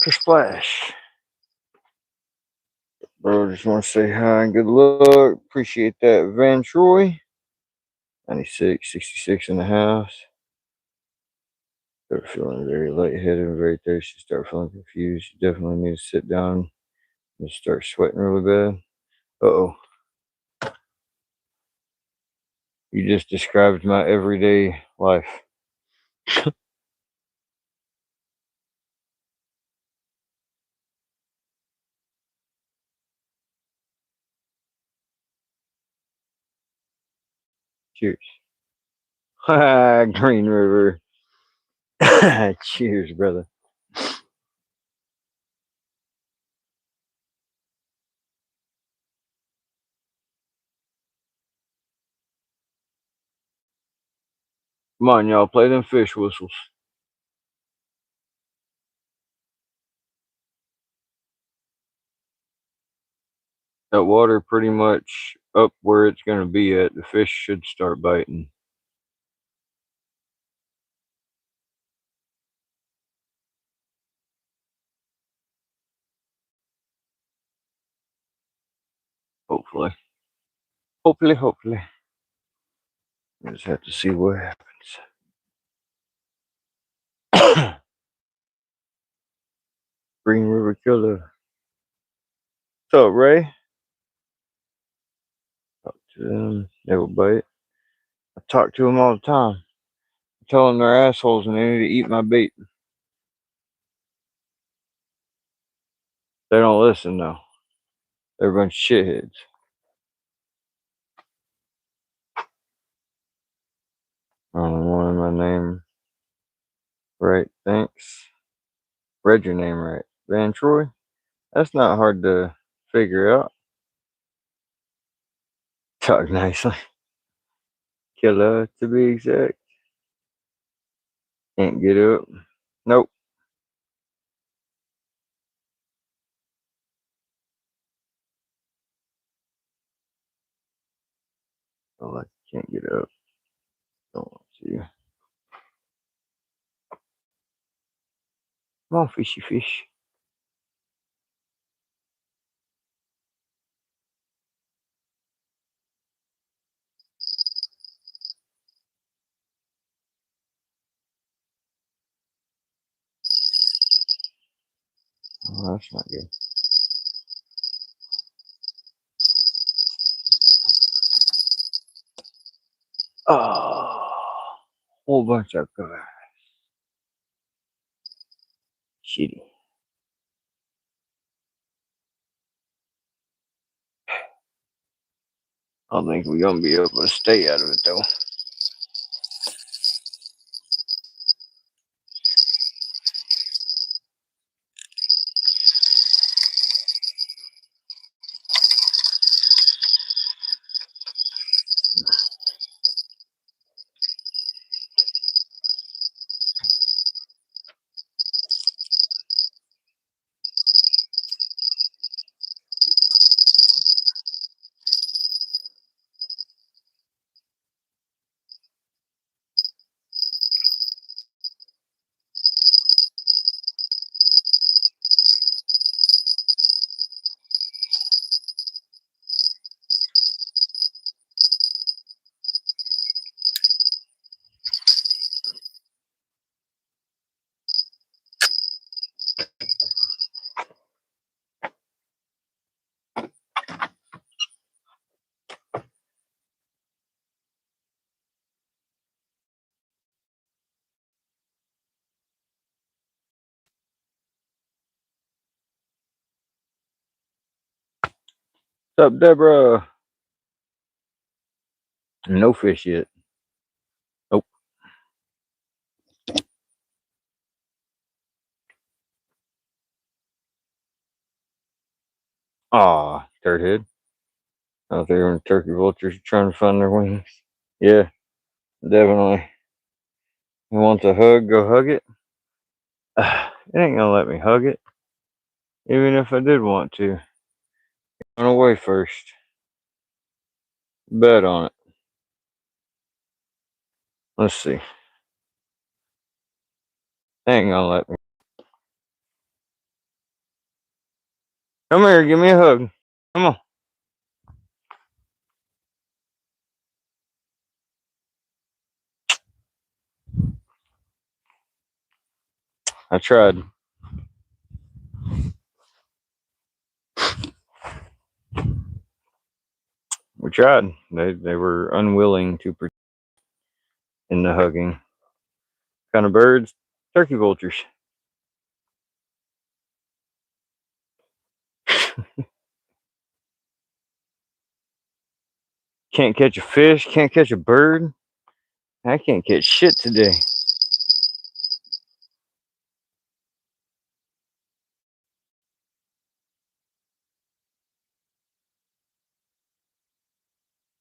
Splash. Bro, just want to say hi and good luck. Appreciate that, Van Troy. 96, 66 and a half. Start feeling very lightheaded and very thirsty. Start feeling confused. You definitely need to sit down and start sweating really bad. Uh-oh. You just described my everyday life. Cheers. Green River. Cheers, brother. Come on, y'all, play them fish whistles. That water pretty much up where it's going to be at. The fish should start biting. Hopefully. Hopefully. I just have to see what happens. Green River Killer. What's up, Ray? Talk to them. They will bite. I talk to them all the time. I tell them they're assholes and they need to eat my bait. They don't listen, though. They're a bunch of shitheads. I don't know why my name right. Thanks. Read your name right. Van Troy? That's not hard to figure out. Talk nicely. Killer, to be exact. Can't get up. Nope. Oh, I can't get up. Don't want to. Come on, fishy fish. Oh, that's not good. Oh, whole bunch of grass. Shitty. I don't think we're gonna be able to stay out of it though. What's up, Deborah? No fish yet. Nope. Aw, third head. Out there when turkey vultures are trying to find their wings. Yeah, definitely. You want a hug? Go hug it. It ain't gonna let me hug it. Even if I did want to. Run away first. Bet on it. Let's see. They ain't gonna let me. Come here, give me a hug. Come on. I tried. We tried. They were unwilling to participate in the hugging. What kind of birds? Turkey vultures. Can't catch a fish, can't catch a bird. I can't catch shit today.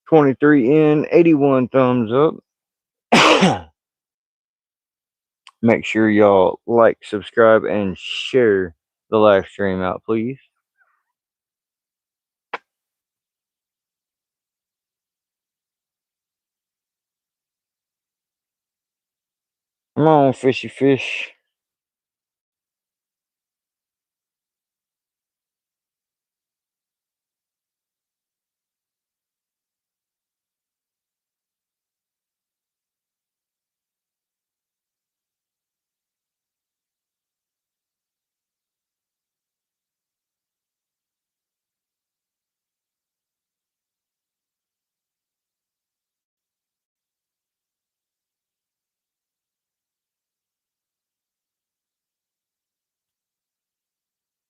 23 in, 81 thumbs up. Make sure y'all like, subscribe, and share the live stream out, please. Come on, fishy fish.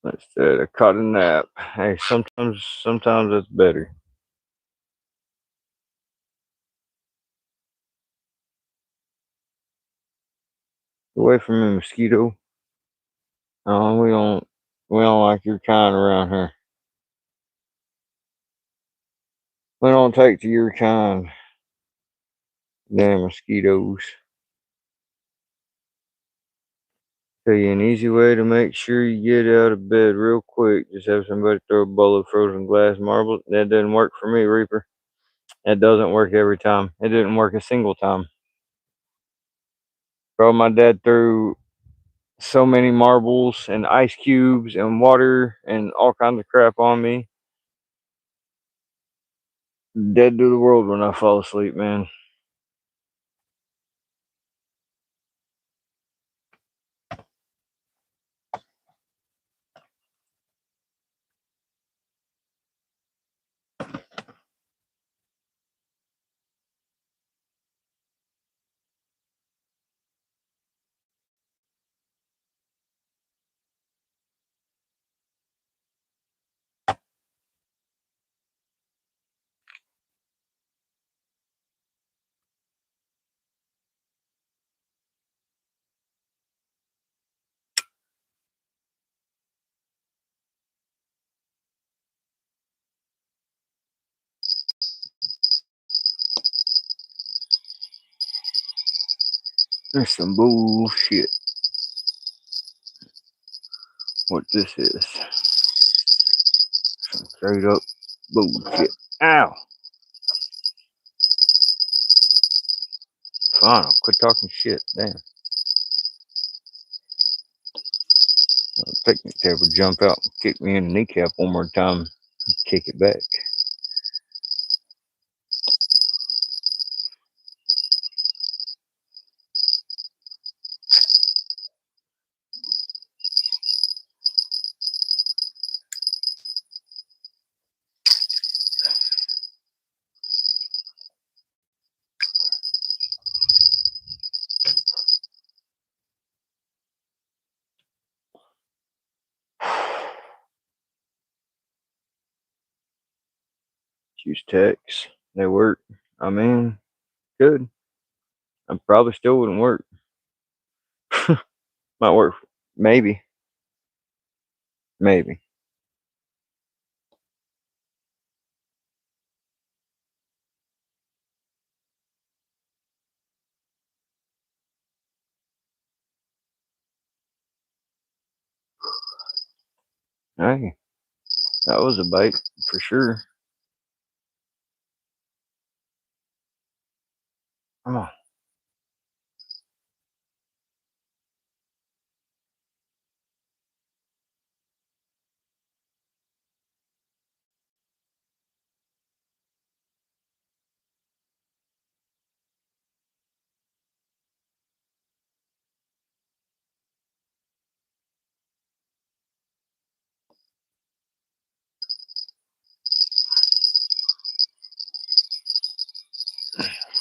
Instead, I caught a nap. Hey, sometimes it's better. Away from me, mosquito. Oh, we don't like your kind around here. We don't take to your kind. Damn mosquitoes. Tell you an easy way to make sure you get out of bed real quick. Just have somebody throw a bowl of frozen glass marbles. That doesn't work for me, Reaper. That doesn't work every time. It didn't work a single time. Bro, my dad threw so many marbles and ice cubes and water and all kinds of crap on me. Dead to the world when I fall asleep, man. There's some bullshit. What this is. Some straight up bullshit. Ow! Fine, I'll quit talking shit. Damn. The picnic table would jump out and kick me in the kneecap one more time and kick it back. Use text. They work. I mean, good. I probably still wouldn't work. Might work. Maybe. Maybe. Hey, that was a bite for sure. Come on.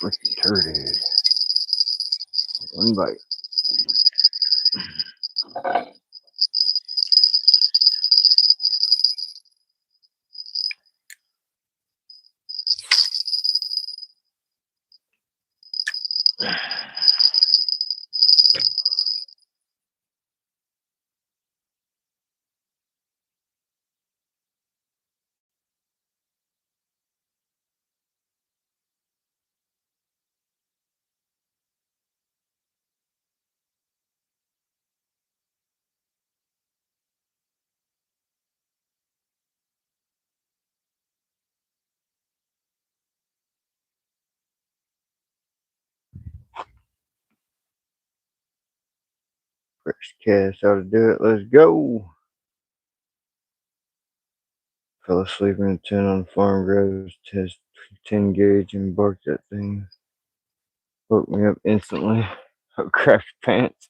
Freaking turd. One bite. Fresh cast, how to do it. Let's go. Fell asleep in a tent on the farm, grabbed his test 10 gauge and barked that thing. Woke me up instantly. I crapped pants.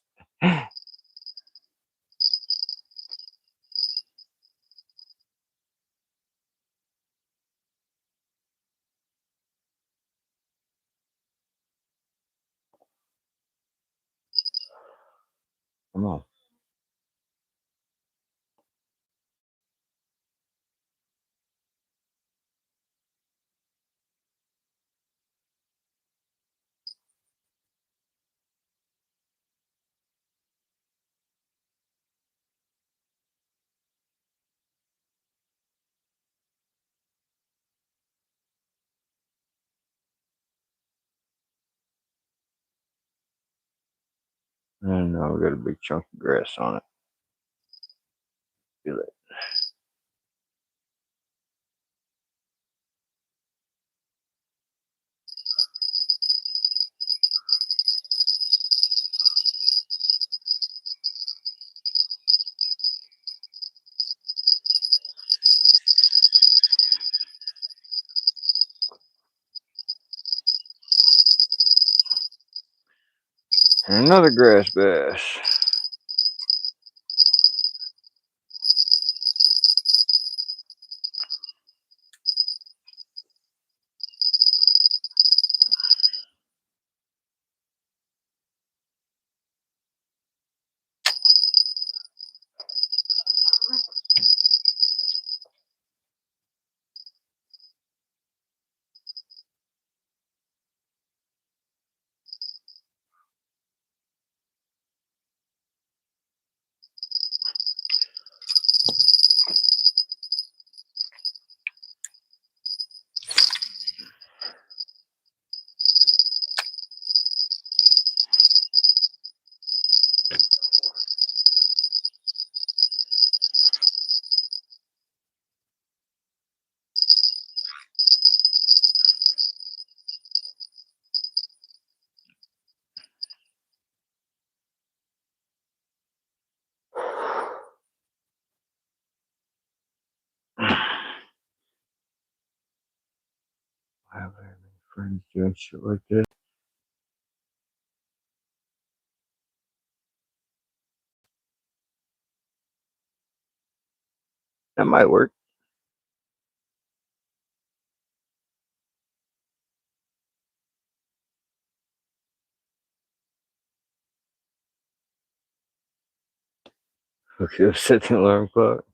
Come on. And now we got a big chunk of grass on it. Feel it. And another grass bass. I have any friends doing shit like this. That might work. Okay, set the alarm clock.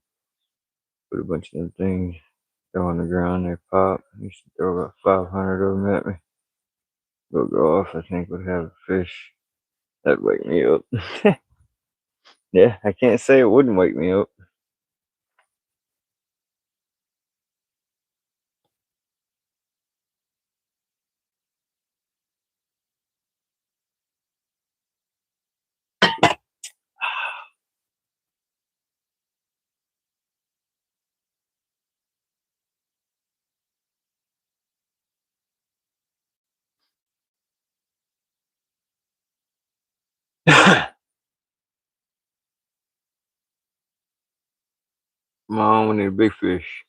Put a bunch of them things go on the ground, they pop. I used to throw about 500 of them at me. Go off, I think would have a fish. That'd wake me up. Yeah, I can't say it wouldn't wake me up. Mom, we need a big fish.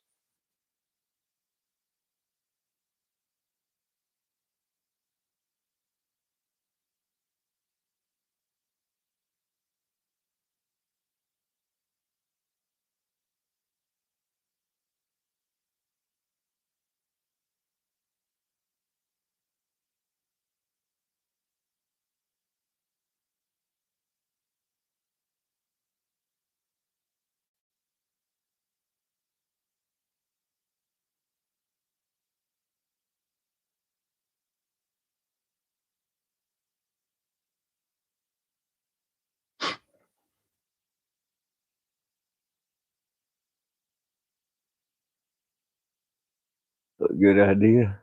A good idea.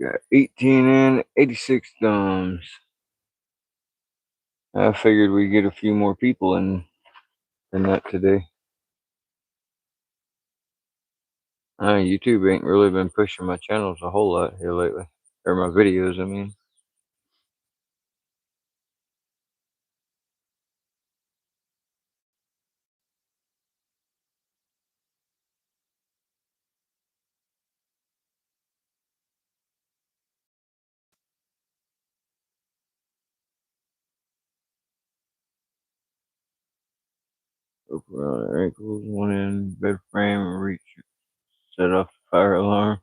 Got 18 and 86 thumbs. I figured we'd get a few more people in than that today. YouTube ain't really been pushing my channels a whole lot here lately. Or my videos, I mean. Rope around their ankles, one end, bed frame, and reach. Set off the fire alarm.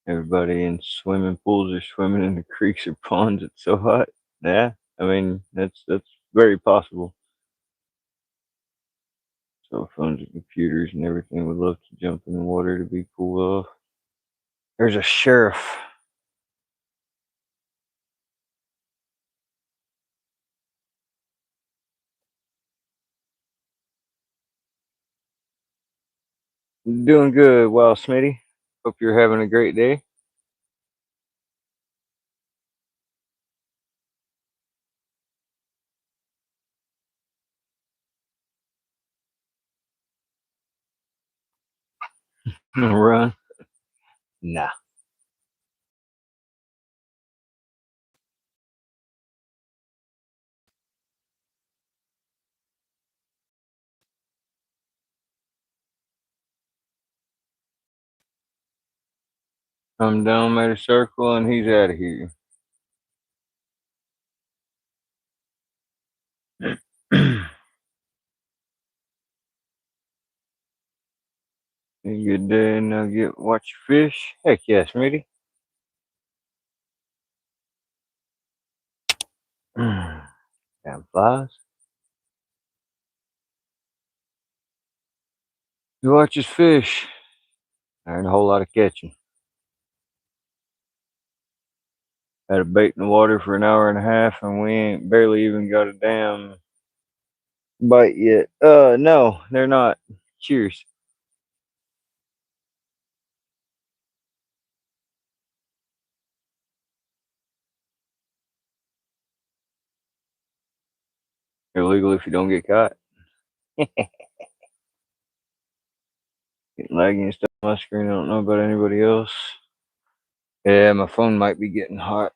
Everybody in swimming pools or swimming in the creeks or ponds. It's so hot. Yeah, I mean that's very possible. Cell phones and computers and everything would love to jump in the water to be cooled off. There's a sheriff. Doing good, Wild Smitty. Hope you're having a great day. Run? Nah. I'm down, made a circle, and he's out of here. A good day, now watch your fish. Heck yes, Smitty. Damn flies. He watches fish. There ain't a whole lot of catching. Had a bait in the water for an hour and a half, and we ain't barely even got a damn bite yet. No, they're not. Cheers. Illegal if you don't get caught. Getting laggy and stuff on my screen. I don't know about anybody else. Yeah, my phone might be getting hot.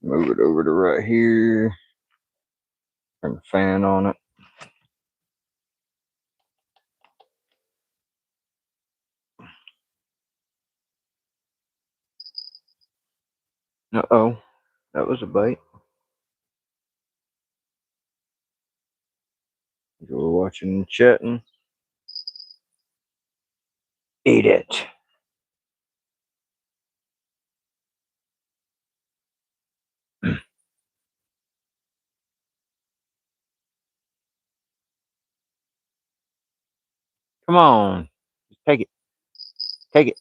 Move it over to right here. Turn the fan on it. Uh-oh. That was a bite. We're watching and chatting. Eat it. Come on. Just take it. Take it.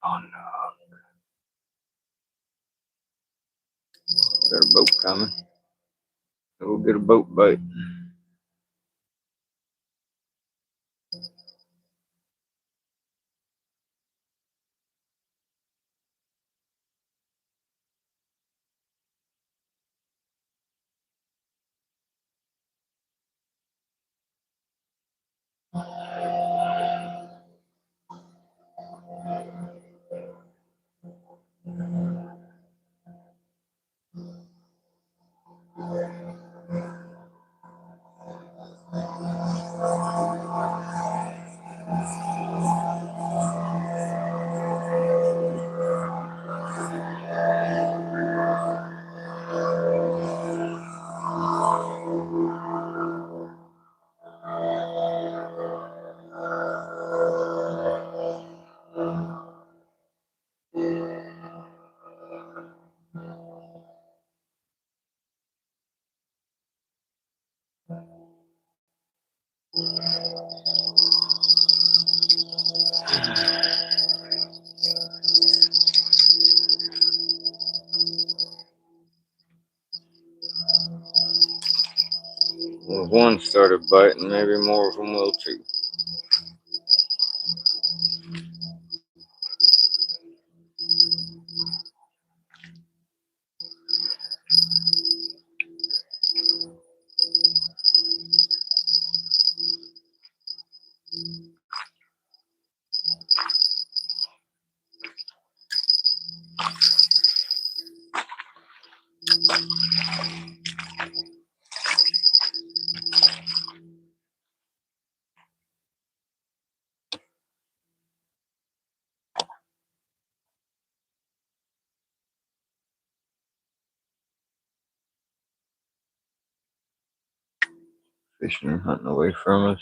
Oh no. Got a boat coming. We'll get a boat bite. Well, if one started biting, maybe more of them will too. Fishing and hunting away from us.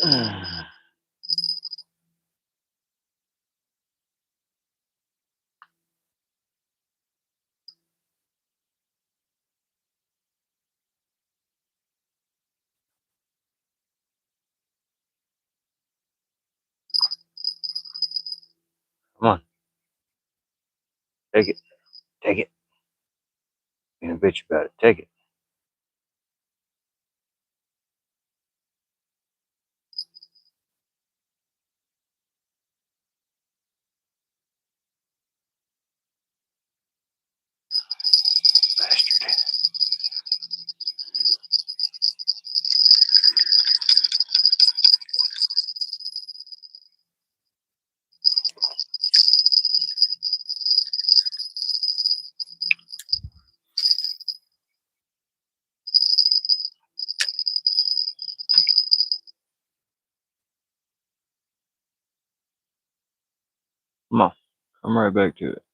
Come on. Take it. Take it. Ain't a bitch about it. Take it. Bastard. Come on. I'm right back to it.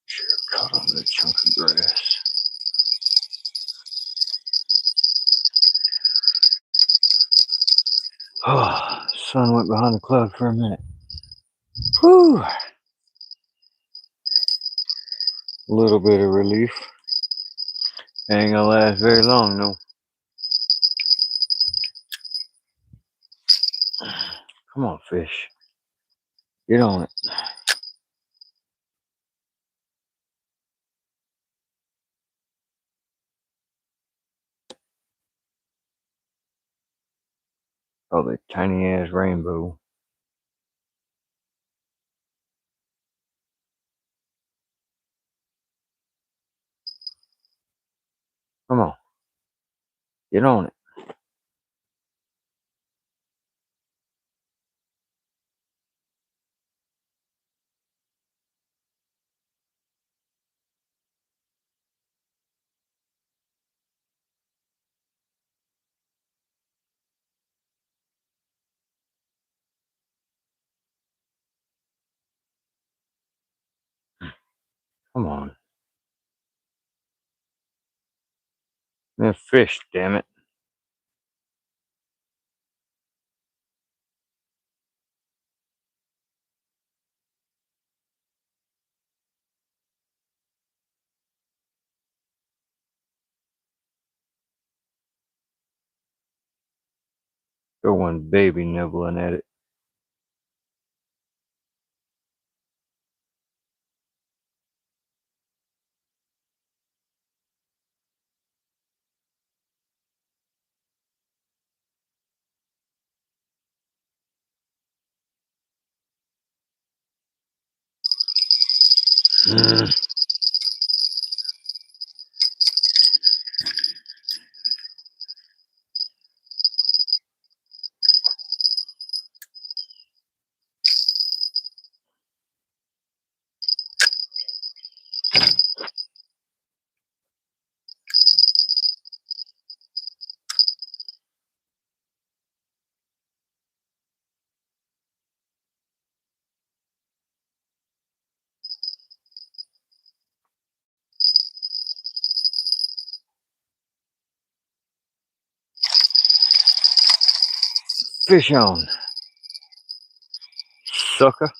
Sure, caught on the chunk of grass. Oh, sun went behind the cloud for a minute. Whew. A little bit of relief. Ain't gonna last very long, though. Come on, fish. Get on it. Oh, that tiny ass rainbow. Come on. Get on it. Come on. Man, fish, damn it. Go one baby nibbling at it. Mm. Fish on. Sucker.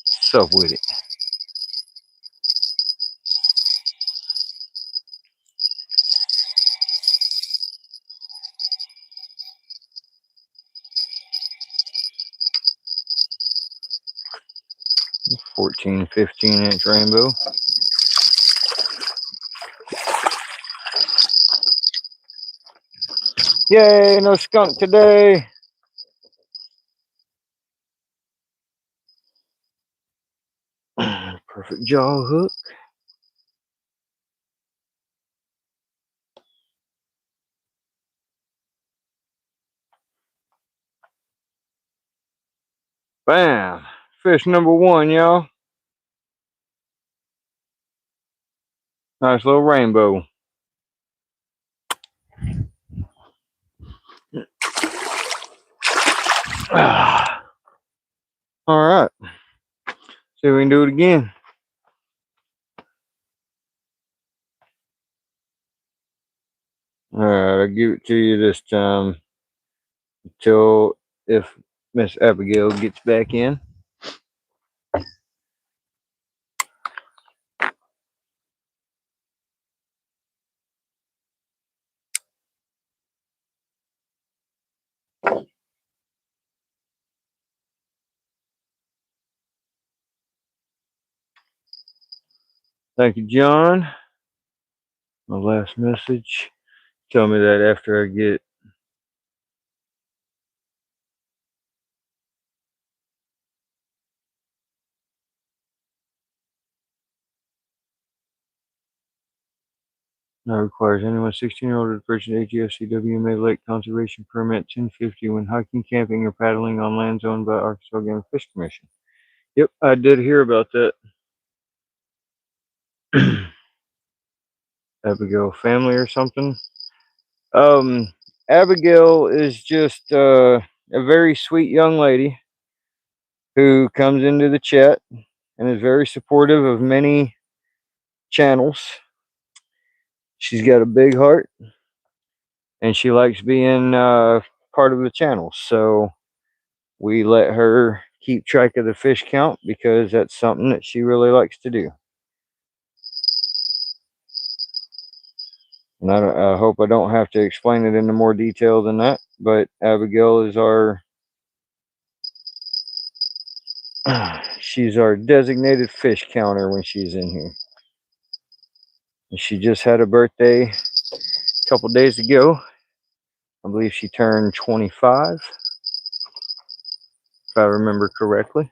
Sup with it. $14, $15 rainbow. Yay, no skunk today. Perfect jaw hook. Bam. Fish number one, y'all. Nice little rainbow. All right. See if we can do it again. All right, I'll give it to you this time until if Miss Abigail gets back in. Thank you, John. My last message. Tell me that after I get now requires anyone 16-year-old to purchase an AGFCWMA Lake Conservation Permit 1050 when hiking, camping, or paddling on lands owned by Arkansas Game and Fish Commission. Yep, I did hear about that. Abigail family or something. Abigail is just a very sweet young lady who comes into the chat and is very supportive of many channels. She's got a big heart and she likes being part of the channel. So we let her keep track of the fish count because that's something that she really likes to do. And I hope I don't have to explain it into more detail than that, but Abigail is she's our designated fish counter when she's in here. And she just had a birthday a couple days ago. I believe she turned 25, if I remember correctly.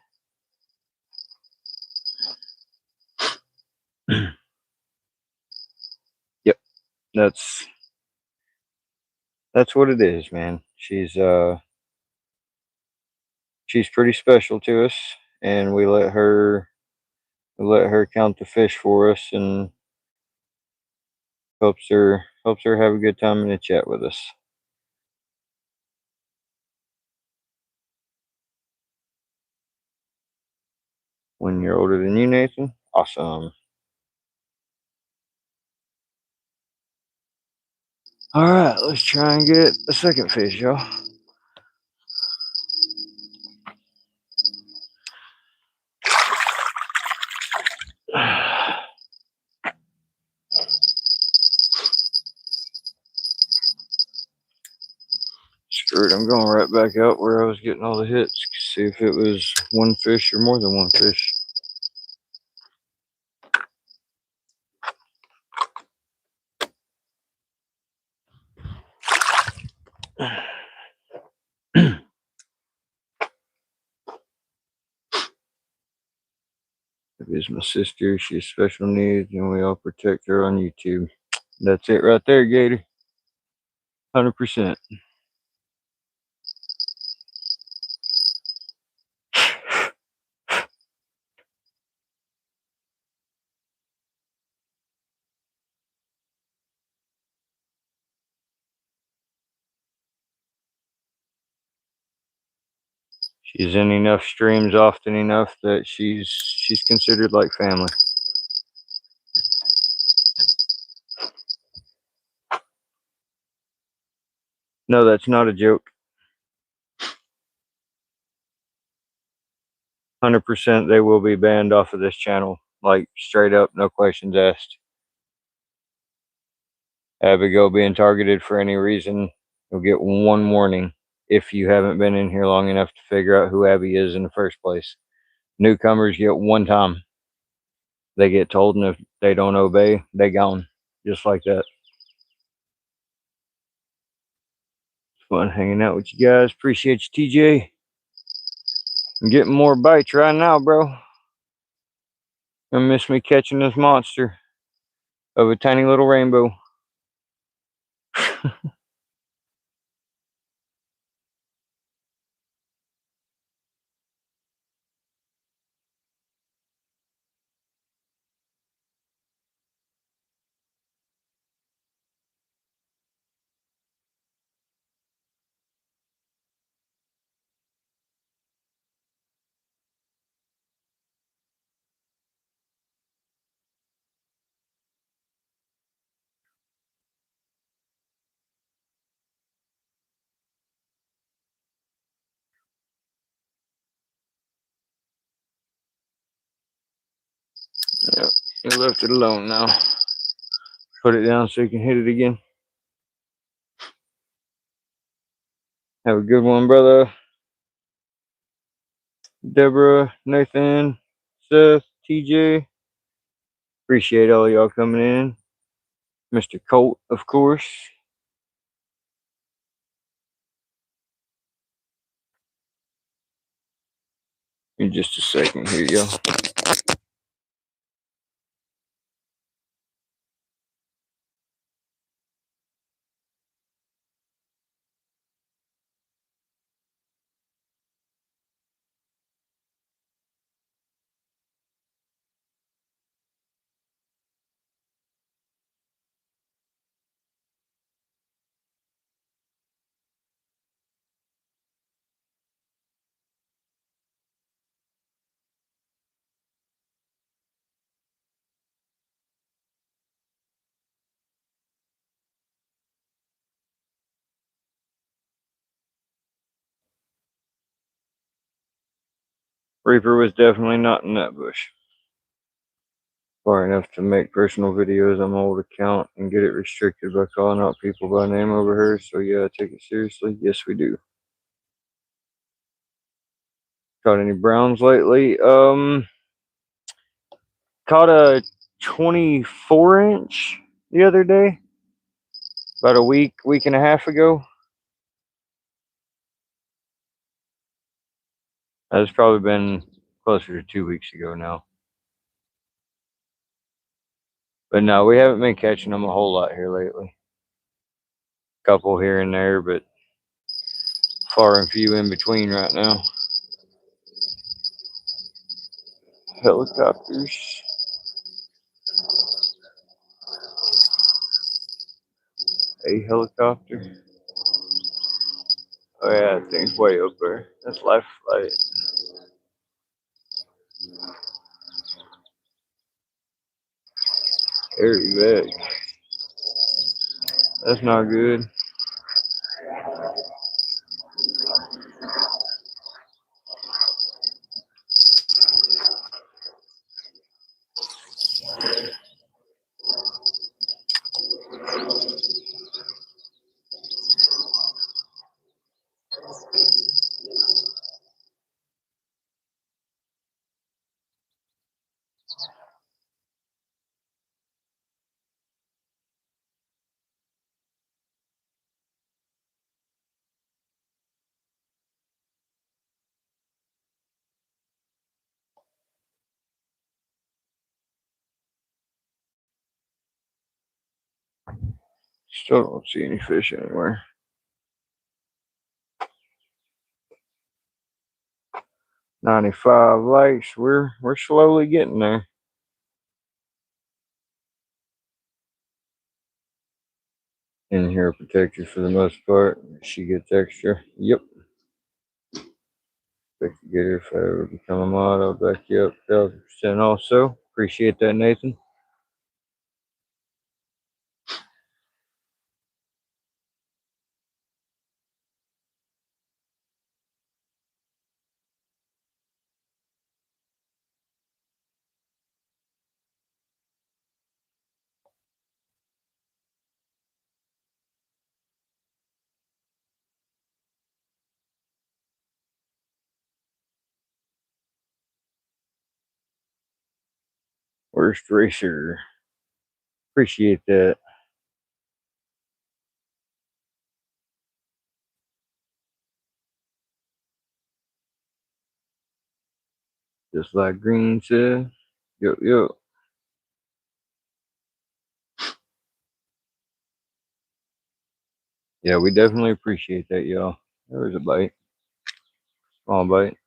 Yep, that's what it is, man. She's pretty special to us, and we let her count the fish for us, and helps her have a good time in the chat with us. When you're older than you, Nathan, awesome. All right, let's try and get a second fish, y'all. Screw it, I'm going right back out where I was getting all the hits. See if it was one fish or more than one fish. is my sister. She has special needs, and we all protect her on YouTube. That's it right there, Gator. 100%. She's in enough streams often enough that she's considered like family. No, that's not a joke. 100% they will be banned off of this channel. Like, straight up, no questions asked. Abigail being targeted for any reason, you'll get one warning if you haven't been in here long enough to figure out who Abby is in the first place. Newcomers get one time. They get told, and if they don't obey, they gone. Just like that. It's fun hanging out with you guys. Appreciate you, TJ. I'm getting more bites right now, bro. I miss me catching this monster of a tiny little rainbow. Yep, you left it alone now. Put it down so you can hit it again. Have a good one, brother. Deborah, Nathan, Seth, TJ. Appreciate all y'all coming in. Mr. Colt, of course. In just a second here, y'all. Reaper was definitely not in that bush. Far enough to make personal videos on my old account and get it restricted by calling out people by name over her. So yeah, take it seriously. Yes, we do. Caught any browns lately? Caught a 24-inch the other day. About a week and a half ago. That's probably been closer to 2 weeks ago now. But no, we haven't been catching them a whole lot here lately. Couple here and there, but far and few in between right now. Helicopters. A helicopter. Oh yeah, that thing's way up there. That's life flight. Airy back. That's not good. Still don't see any fish anywhere. $95 likes. We're slowly getting there. In here protected for the most part. She gets extra. Yep. Expect to get her if I ever become a mod. I'll back you up 1000% also. Appreciate that, Nathan. Worst racer. Appreciate that. Just like Green said. Yep, yep. Yeah, we definitely appreciate that, y'all. There was a bite. Small bite.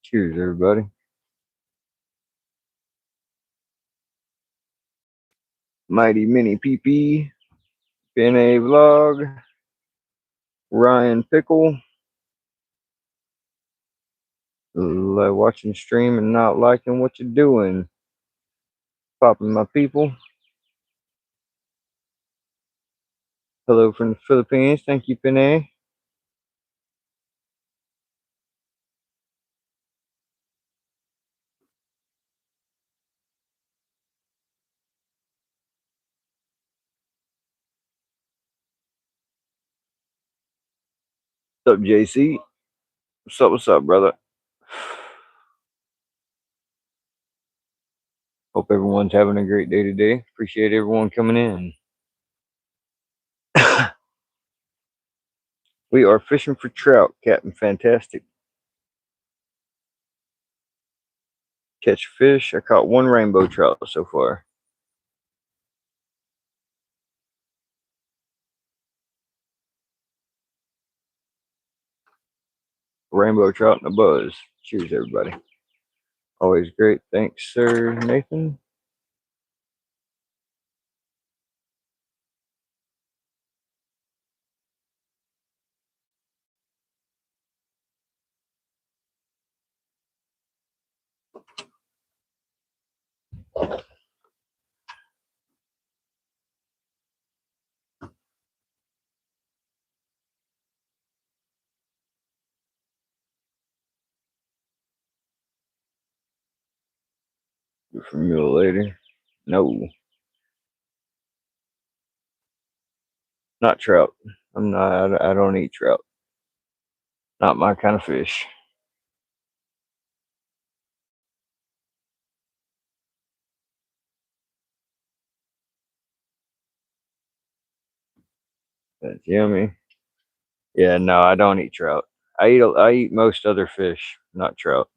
Cheers, everybody. Mighty Mini PP. Ben A Vlog. Ryan Pickle. Watching stream and not liking what you're doing. Popping my people. Hello from the Philippines. Thank you, Pinay. What's up, JC? What's up, brother? Hope everyone's having a great day today. Appreciate everyone coming in. We are fishing for trout, Captain Fantastic. Catch fish. I caught one rainbow trout so far. Rainbow trout and a buzz. Cheers, everybody. Always great. Thanks, sir, Nathan. Good for mule later. No, not trout. I'm not. I don't eat trout. Not my kind of fish. That's yummy. Yeah, no, I don't eat trout. I eat most other fish, not trout.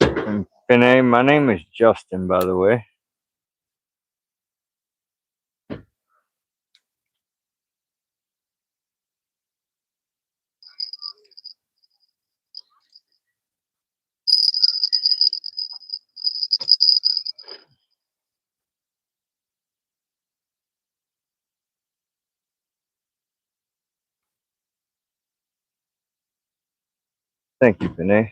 And Pinay, my name is Justin, by the way. Thank you, Pinay.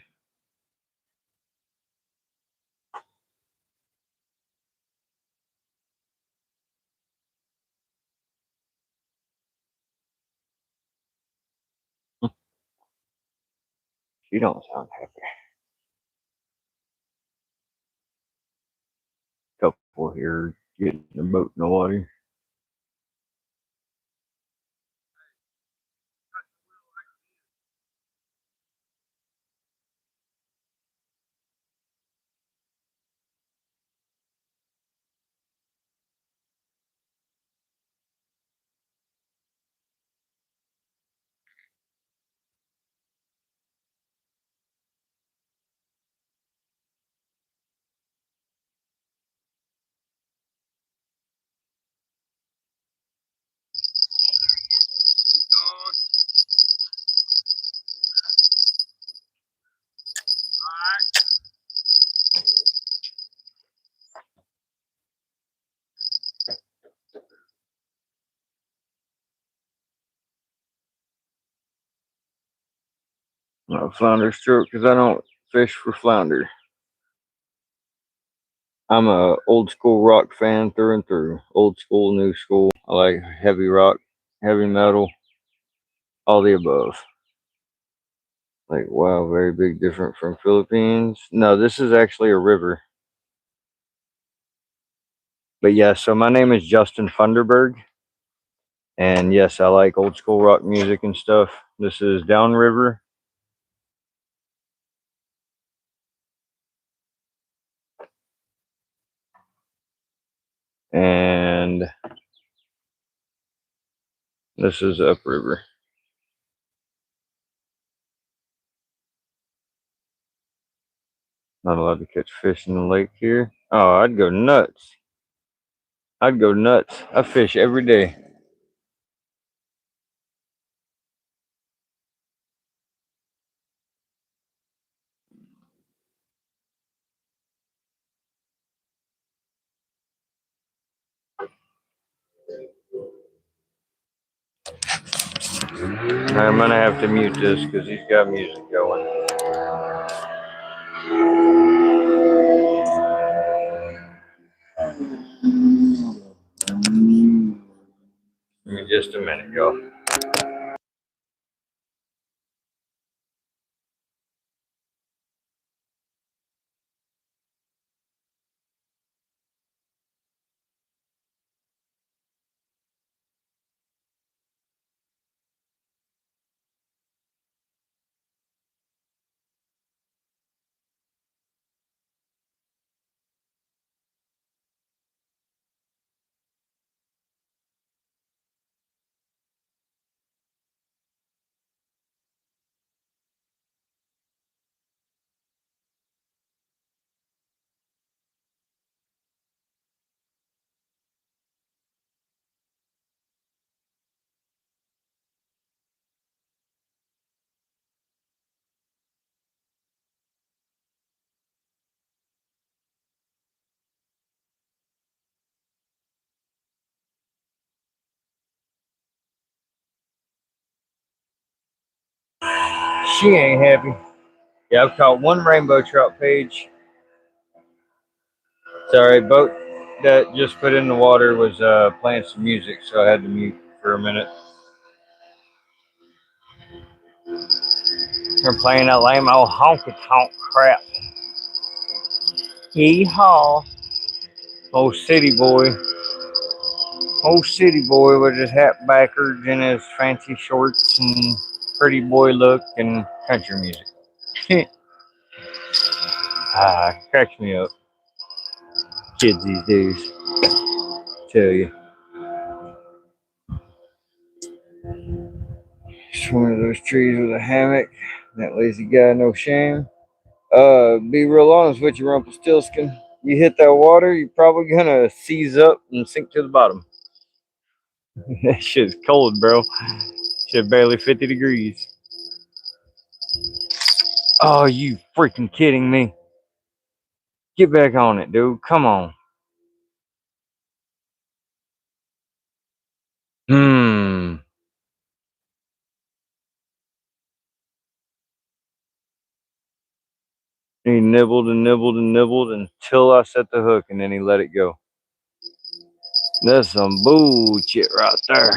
You don't sound happy. Couple here getting the boat in the water. Flounder stroke because I don't fish for flounder. I'm a old school rock fan through and through. Old school, new school. I like heavy rock, heavy metal, all the above. Like, wow, very big different from Philippines. No, this is actually a river. But yeah, so my name is Justin Funderburg. And yes, I like old school rock music and stuff. This is Downriver. And this is Upriver. Not allowed to catch fish in the lake here. Oh, I'd go nuts. I'd go nuts. I fish every day. I'm gonna have to mute this because he's got music going. Give me just a minute, y'all. She ain't happy. Yeah, I've caught one rainbow trout page. Sorry, boat that just put in the water was playing some music, so I had to mute for a minute. They're playing that lame old honky tonk crap. Yeehaw. Old city boy. Old city boy with his hat backwards and his fancy shorts and pretty boy look and country music. Cracks me up. Kids these days. Tell you. It's one of those trees with a hammock. That lazy guy, no shame. Be real honest with you, Rumpelstiltskin. You hit that water, you're probably gonna seize up and sink to the bottom. That shit's cold, bro. Shit barely 50 degrees. Oh, you freaking kidding me? Get back on it, dude. Come on. He nibbled and nibbled and nibbled until I set the hook, and then he let it go. That's some bullshit right there.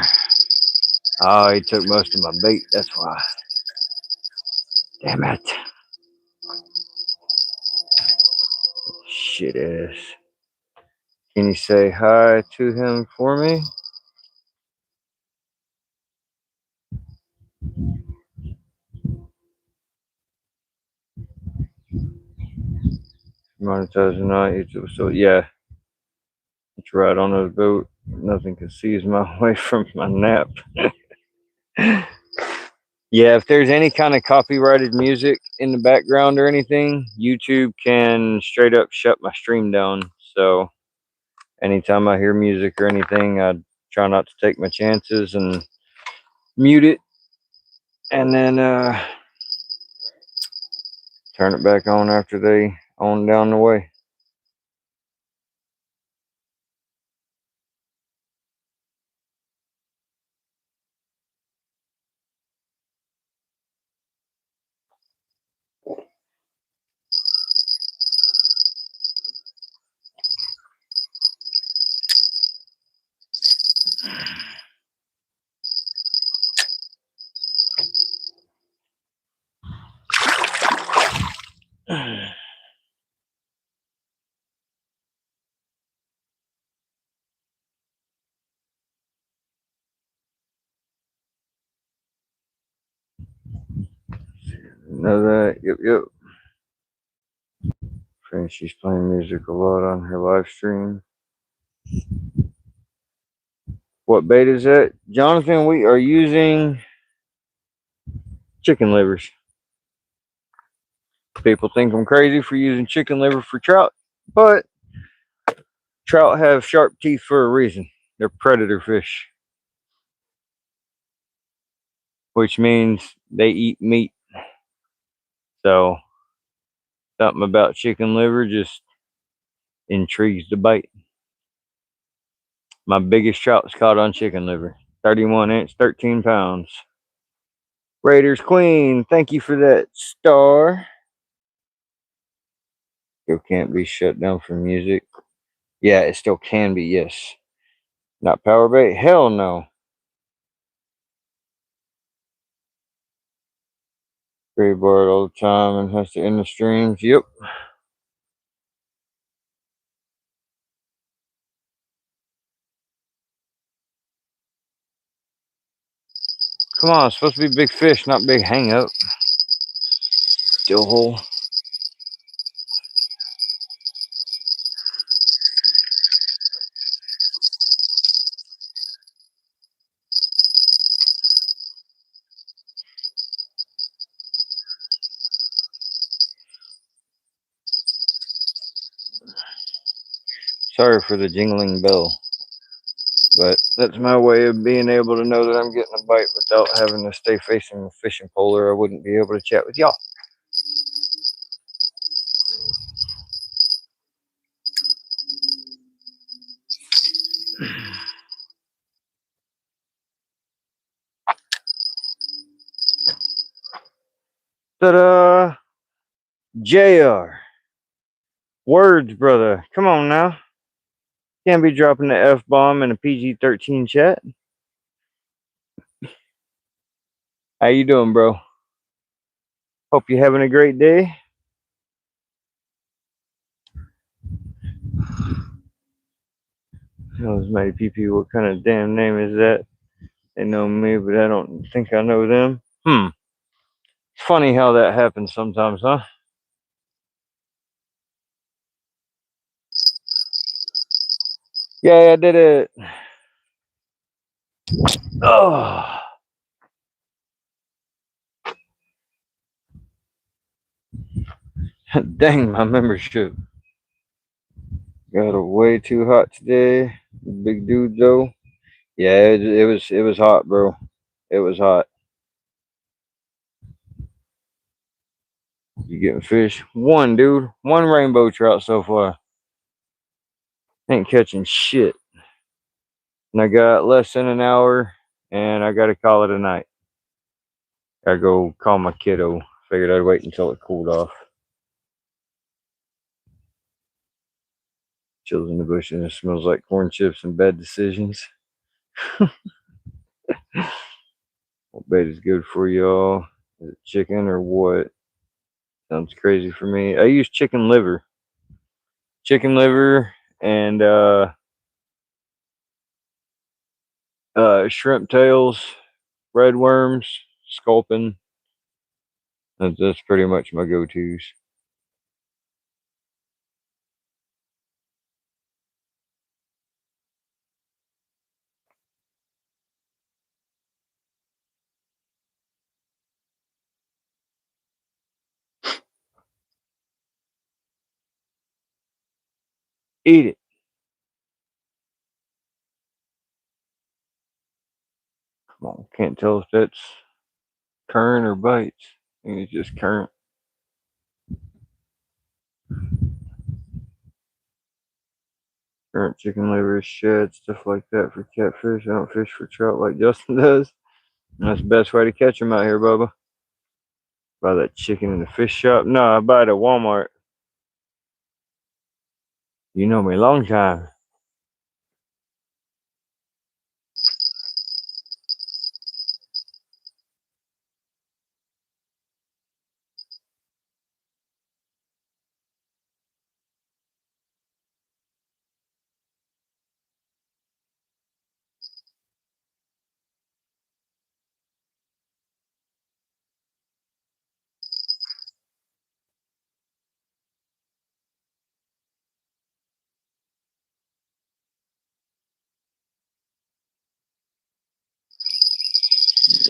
Oh, he took most of my bait. That's why. Damn it. Shit ass. Can you say hi to him for me? Monetizing on YouTube. So yeah, it's right on the boat. Nothing can seize my way from my nap. Yeah, if there's any kind of copyrighted music in the background or anything, YouTube can straight up shut my stream down. So anytime I hear music or anything, I try not to take my chances and mute it, and then turn it back on after they on down the way. Know that? Yep. She's playing music a lot on her live stream. What bait is that? Jonathan, we are using chicken livers. People think I'm crazy for using chicken liver for trout, but trout have sharp teeth for a reason. They're predator fish, which means they eat meat. So something about chicken liver just intrigues the bite. My biggest trout was caught on chicken liver. 31 inch, 13 pounds. Raiders Queen, thank you for that star. Still can't be shut down for music. Yeah, it still can be, yes. Not power bait? Hell no. Gray bar all the time and has to end the streams. Yep. Come on, it's supposed to be big fish, not big hang up. Still hole. Sorry for the jingling bell, but that's my way of being able to know that I'm getting a bite without having to stay facing the fishing pole, or I wouldn't be able to chat with y'all. Ta-da! JR. Words, brother. Come on now. Can't be dropping the F-bomb in a PG-13 chat. How you doing, bro? Hope you're having a great day. Knows my PP. What kind of damn name is that? They know me, but I don't think I know them. Funny how that happens sometimes, huh? Yeah, I did it. Oh. Dang, my membership got way too hot today. Big dude though. Yeah, it was hot, bro. It was hot. You getting fish? One, dude. One rainbow trout so far. Ain't catching shit. And I got less than an hour, and I gotta call it a night. Gotta go call my kiddo. Figured I'd wait until it cooled off. Chills in the bush and it smells like corn chips and bad decisions. What bait is good for y'all? Is it chicken or what? Sounds crazy for me. I use chicken liver. Chicken liver and shrimp tails, red worms, sculpin. That's pretty much my go-tos. Eat it. Come on, can't tell if that's current or bites. I think it's just current. Current chicken liver, shad, stuff like that for catfish. I don't fish for trout like Justin does. And that's the best way to catch them out here, Bubba. Buy that chicken in the fish shop. No, I buy it at Walmart. You know me, long time.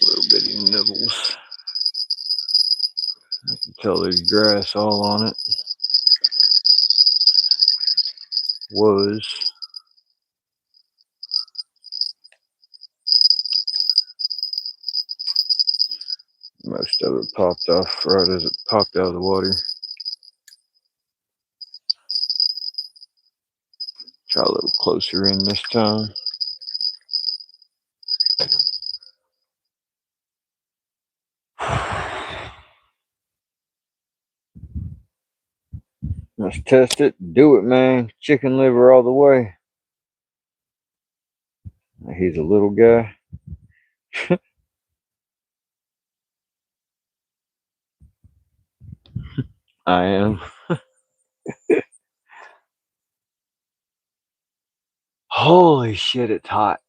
Little bitty nibbles. I can tell there's grass all on it. Was. Most of it popped off right as it popped out of the water. Try a little closer in this time. Let's test it. Do it, man. Chicken liver all the way. He's a little guy. I am. Holy shit, it's hot.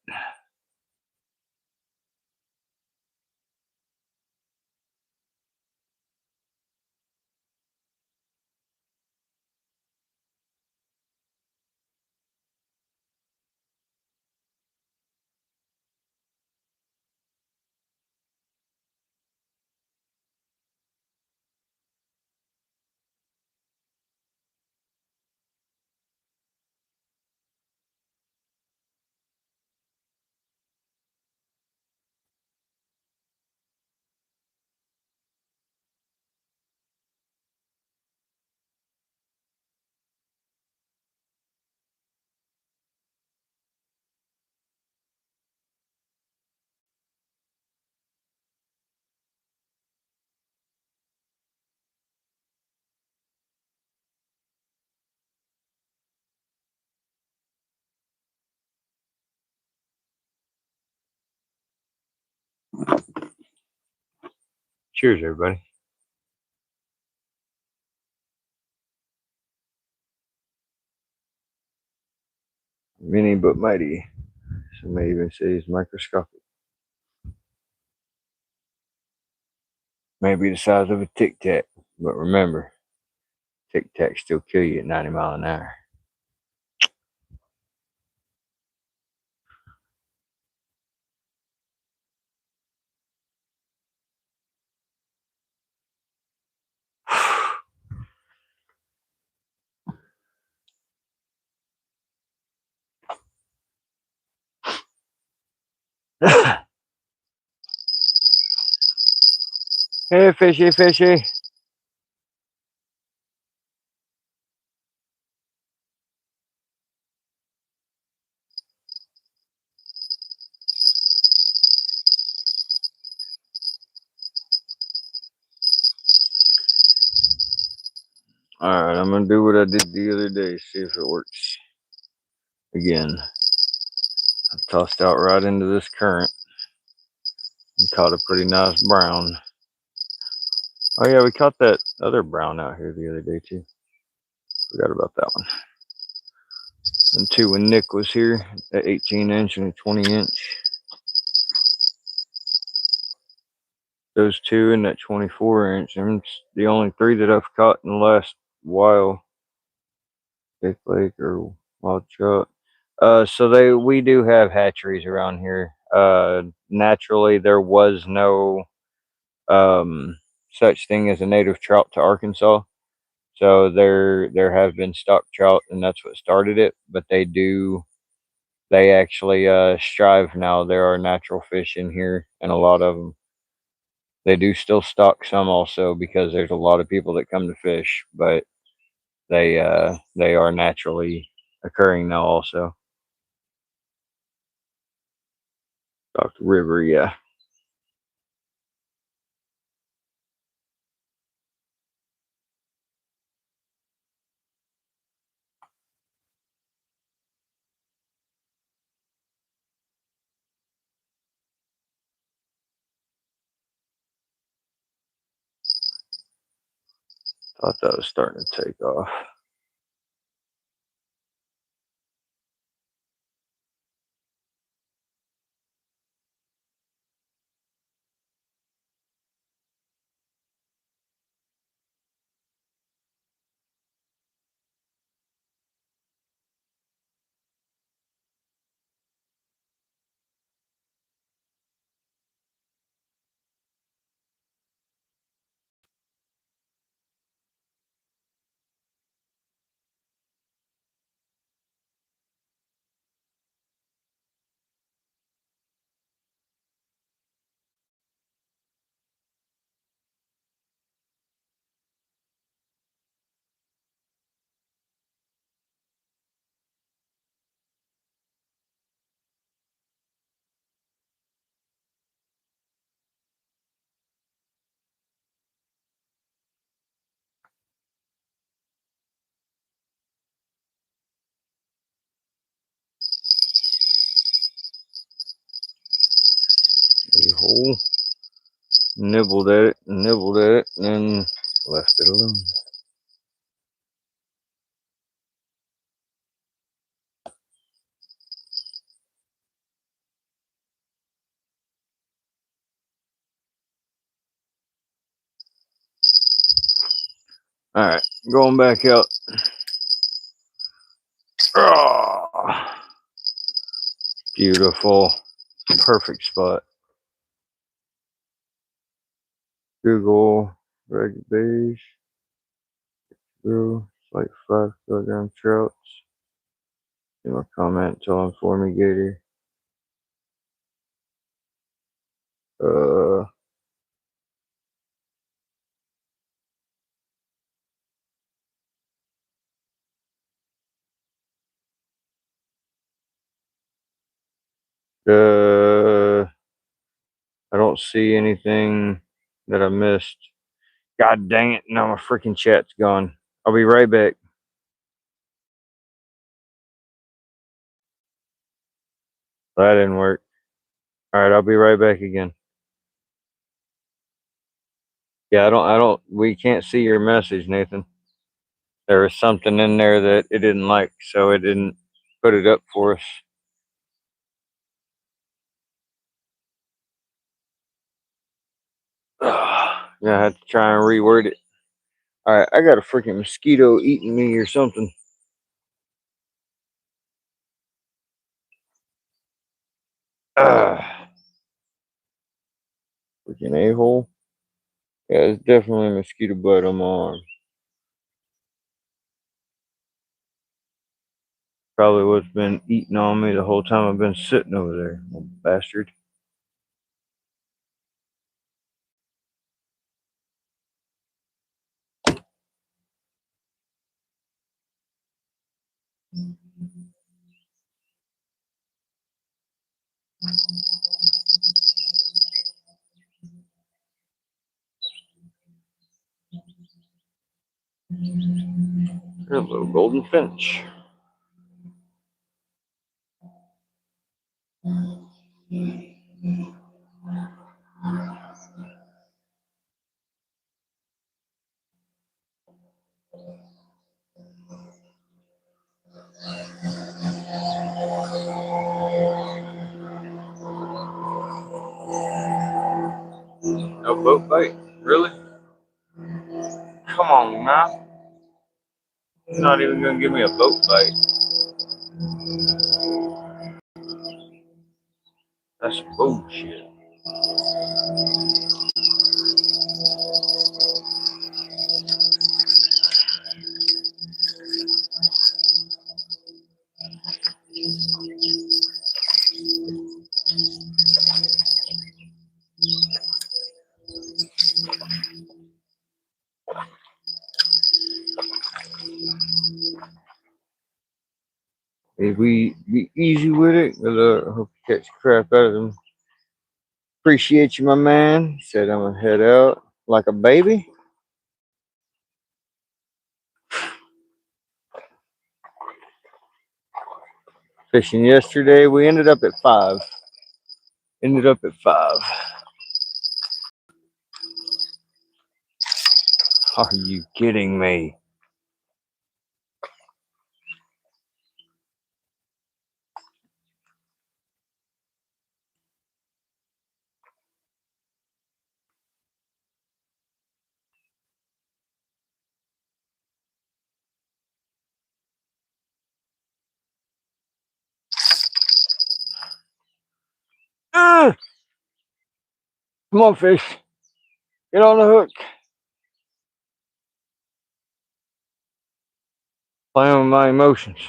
Cheers, everybody. Mini but mighty. Some may even say he's microscopic. Maybe the size of a Tic Tac, but remember, Tic Tacs still kill you at 90 miles an hour. Hey, fishy, fishy. Alright, I'm gonna do what I did the other day, see if it works. Again, I tossed out right into this current and caught a pretty nice brown. Oh yeah, we caught that other brown out here the other day too. Forgot about that one. And two when Nick was here, at 18-inch and a 20-inch. Those two and that 24-inch, and it's the only three that I've caught in the last while. Big Lake or Wild Trout. So we do have hatcheries around here. Naturally, there was no such thing as a native trout to Arkansas. So there have been stock trout, and that's what started it. But they actually strive now. There are natural fish in here, and a lot of them. They do still stock some also because there's a lot of people that come to fish, but they are naturally occurring now also. Stocked river, yeah. Thought that was starting to take off. A hole. Nibbled at it, and then left it alone. Alright, going back out. Oh, beautiful. Perfect spot. Google, Ragged Beige, Blue, like 5 kilogram trouts. Do my comment until I'm Formigator. I don't see anything that I missed. God dang it, now my freaking chat's gone. I'll be right back. That didn't work. Alright, I'll be right back again. Yeah, we can't see your message, Nathan. There was something in there that it didn't like, so it didn't put it up for us. Yeah, I had to try and reword it. All right, I got a freaking mosquito eating me or something. Freaking a-hole. Yeah, it's definitely a mosquito bite on my arm. Probably what's been eating on me the whole time I've been sitting over there, little bastard. Hello, golden finch. No boat bite? Really? Come on, man. You're not even gonna give me a boat bite. That's bullshit. If we be easy with it, I hope you catch the crap out of them. Appreciate you, my man. Said I'm gonna head out like a baby. Fishing yesterday. We ended up at 5. Ended up at 5. Are you kidding me? Ah! Come on, fish. Get on the hook. Playing with my emotions.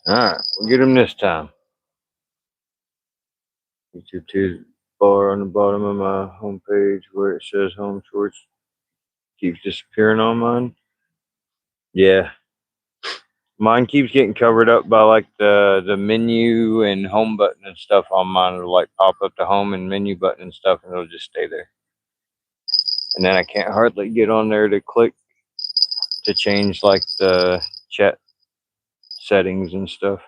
Alright, we'll get him this time. YouTube 2 bar on the bottom of my homepage where it says home shorts keeps disappearing on mine. Yeah. Mine keeps getting covered up by like the menu and home button and stuff on mine. It'll like pop up the home and menu button and stuff and it'll just stay there. And then I can't hardly get on there to click to change like the chat settings and stuff.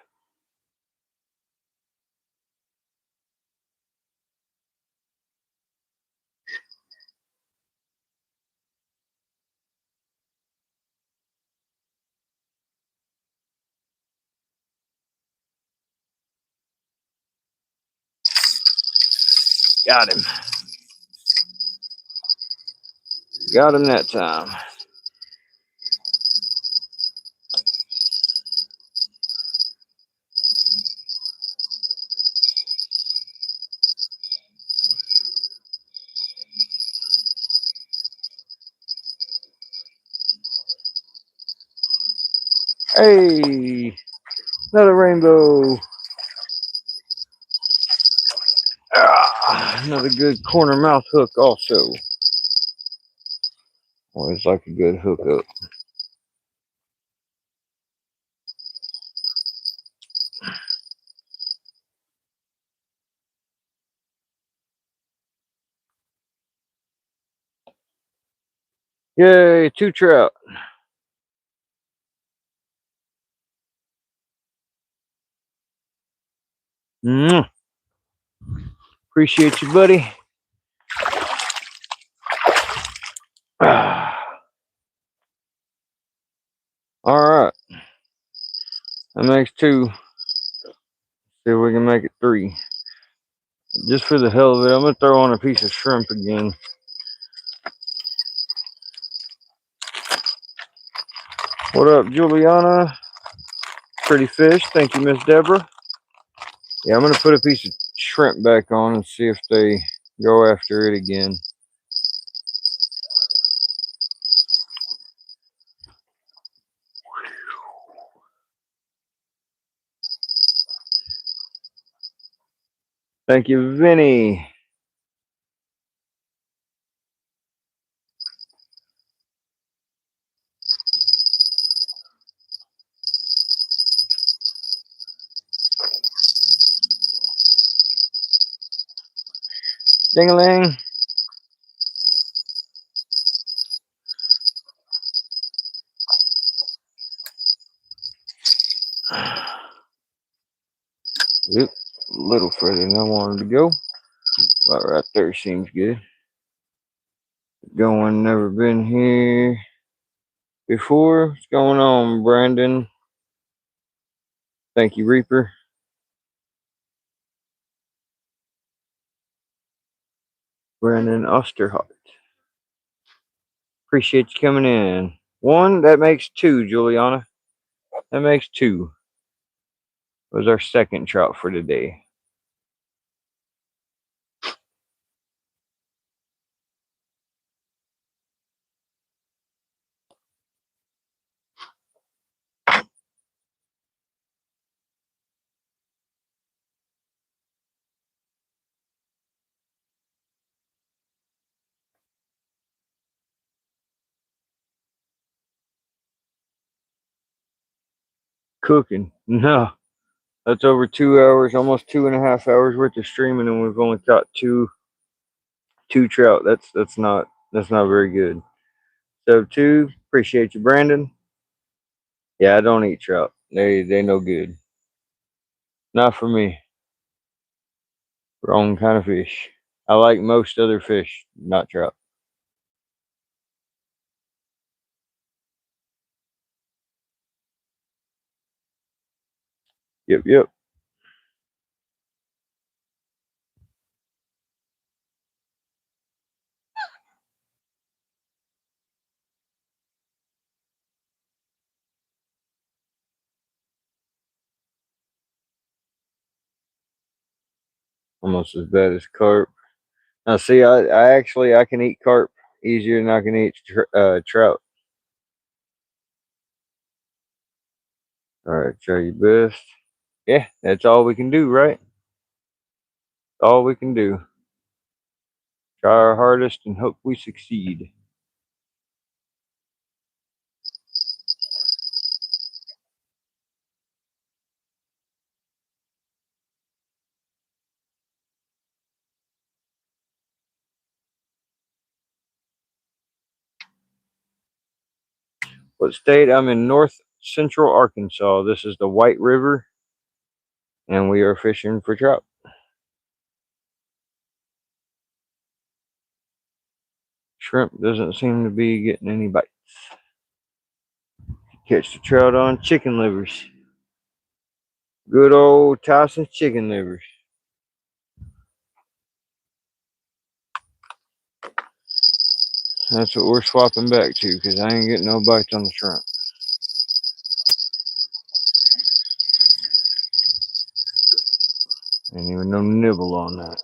Got him. Got him that time. Hey. Another rainbow. Another good corner mouth hook also. Always like a good hookup. Yay, 2 trout. Mwah. Appreciate you, buddy. Alright. That makes 2. See if we can make it 3. Just for the hell of it, I'm going to throw on a piece of shrimp again. What up, Juliana? Pretty fish. Thank you, Miss Deborah. Yeah, I'm going to put a piece of shrimp back on and see if they go after it again. Thank you, Vinny. Ding-a-ling. Oop, a little further than I wanted to go. About right there seems good. Going, never been here before. What's going on, Brandon? Thank you, Reaper. Brandon Osterhart. Appreciate you coming in. 1, that makes 2, Juliana. That makes 2. Was our second trout for today. Cooking. No. That's over 2 hours, almost 2.5 hours worth of streaming, and we've only caught two trout. That's not very good. So 2, appreciate you, Brandon. Yeah, I don't eat trout. They no good. Not for me. Wrong kind of fish. I like most other fish, not trout. Yep. Almost as bad as carp. Now, see, I can eat carp easier than I can eat trout. All right, try your best. Yeah, that's all we can do, right? All we can do. Try our hardest and hope we succeed. What state? I'm in north central Arkansas. This is the White River, and we are fishing for trout. Shrimp doesn't seem to be getting any bites. Catch the trout on chicken livers. Good old Tyson's chicken livers. That's what we're swapping back to, because I ain't getting no bites on the shrimp. Ain't even no nibble on that.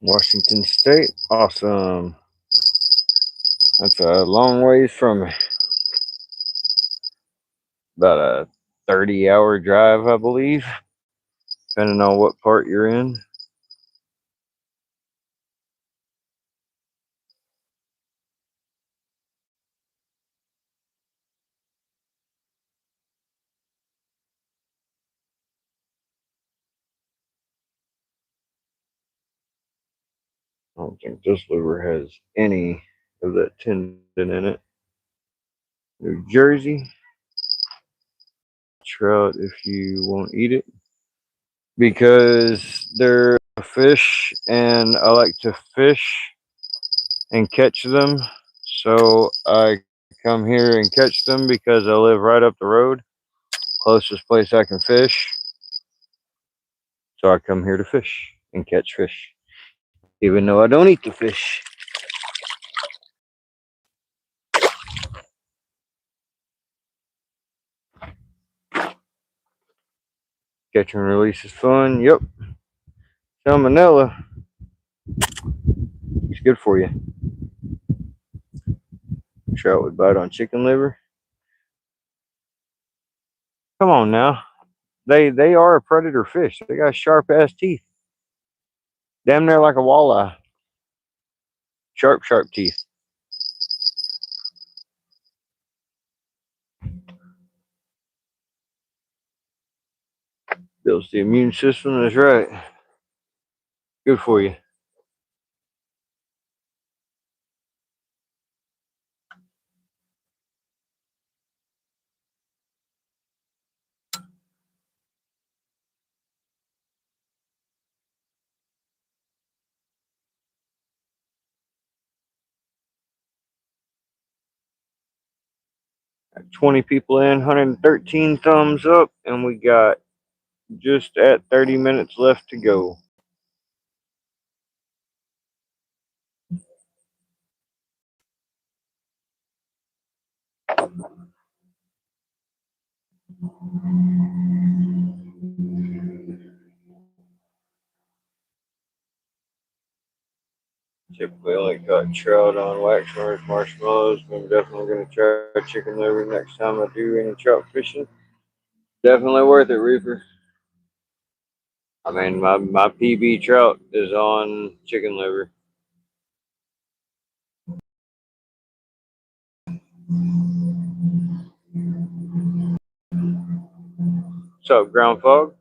Washington State, awesome. That's a long ways from me. About a 30-hour drive, I believe, depending on what part you're in. I don't think this lure has any of that tendon in it. New Jersey. Trout if you won't eat it. Because they're a fish and I like to fish and catch them. So I come here and catch them because I live right up the road. Closest place I can fish. So I come here to fish and catch fish. Even though I don't eat the fish. Catch and release is fun. Yep. Salmonella. It's good for you. Trout would bite on chicken liver. Come on now. They are a predator fish. They got sharp ass teeth. Damn near like a walleye. Sharp teeth. Builds the immune system. That's right. Good for you. Got 20 people in, 113 thumbs up, and we got just at 30 minutes left to go. Typically, I like caught trout on waxworms, marshmallows, but I'm definitely going to try chicken liver next time I do any trout fishing. Definitely worth it, Reaper. I mean, my PB trout is on chicken liver. What's up, Ground Fog?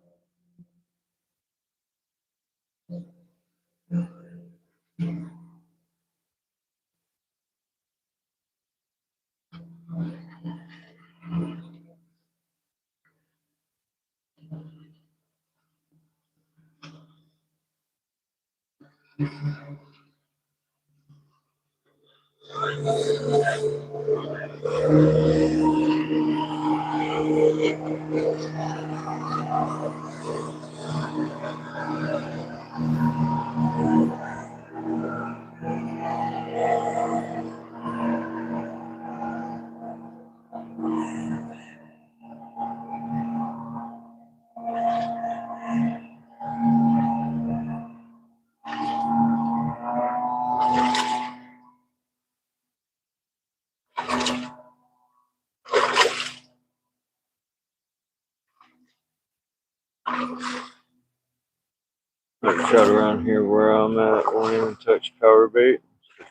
Trout around here where I'm at won't even touch power bait.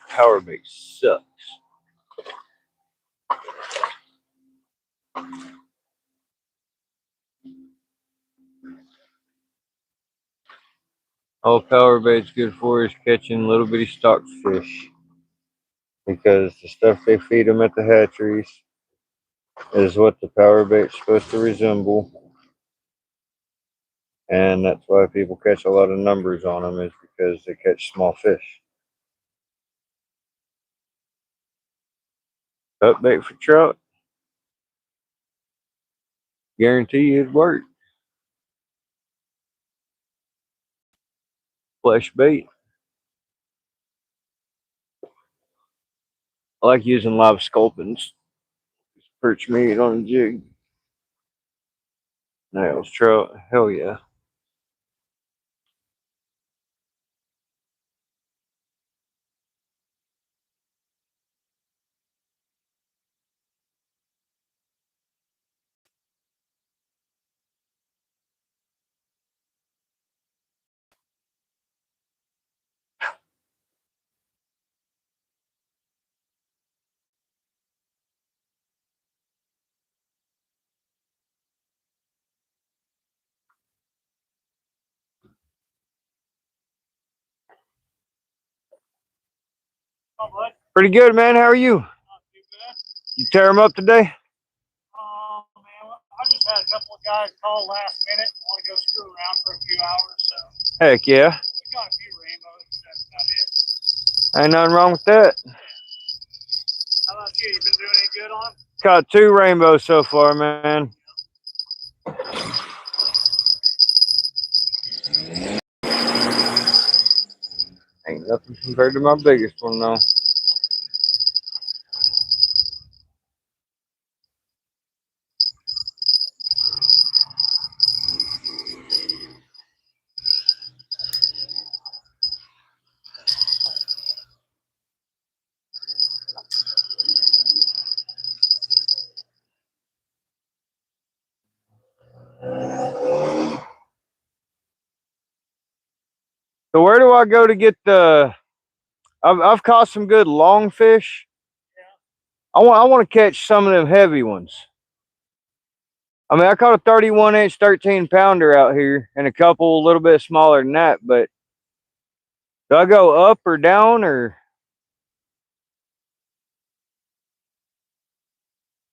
Power bait sucks. All power bait's good for is catching little bitty stockfish, because the stuff they feed them at the hatcheries is what the power bait's supposed to resemble, and that's why people catch a lot of numbers on them, is because they catch small fish. Upbait for trout, guarantee you it'd work. Flesh bait. I like using live sculpins. Perch meat on a jig. Nails, trout, hell yeah. Oh, bud. Pretty good, man. How are you? Not too bad. You tear them up today? Oh, man. Well, I just had a couple of guys call last minute and want to go screw around for a few hours. So Heck yeah. we got a few rainbows. That's about it. Ain't nothing wrong with that. How about you? You been doing any good on? Caught 2 rainbows so far, man. Ain't nothing compared to my biggest one, though. So where do I go to get the? I've caught some good long fish. Yeah. I want to catch some of them heavy ones. I mean, I caught a 31-inch 13-pounder out here, and a couple a little bit smaller than that. But do I go up or down or?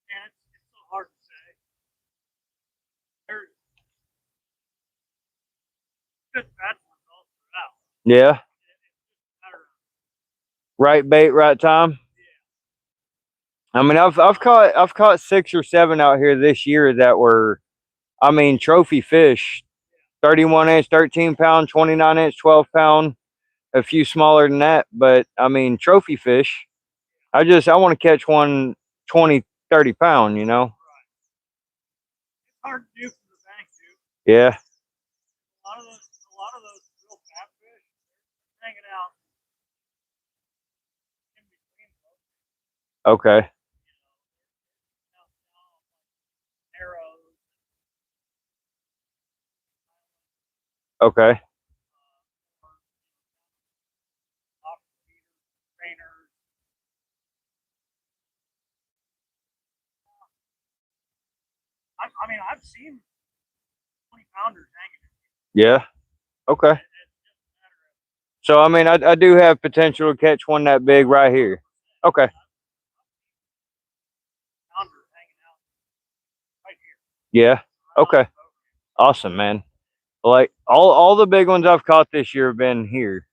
Man, it's so hard to say. There's good bad ones all throughout. Yeah. It's just a matter of, Right bait, right time. I mean, I've caught 6 or 7 out here this year that were, I mean, trophy fish. 31-inch 13-pound, 29-inch 12-pound, a few smaller than that, but I mean, trophy fish. I want to catch one 20, 30 pound, you know. right. It's hard to do from the bank, dude. Yeah. A lot of those real fat fish, they're hanging out in between those. Okay. Arrows, Okay. trainers. I mean, I've seen 20-pounders hanging. Yeah. Okay. It's just a matter of So I mean, I do have potential to catch one that big right here. Okay. pounders hanging out right here. Yeah. Okay. Awesome, man. Like all the big ones I've caught this year have been here.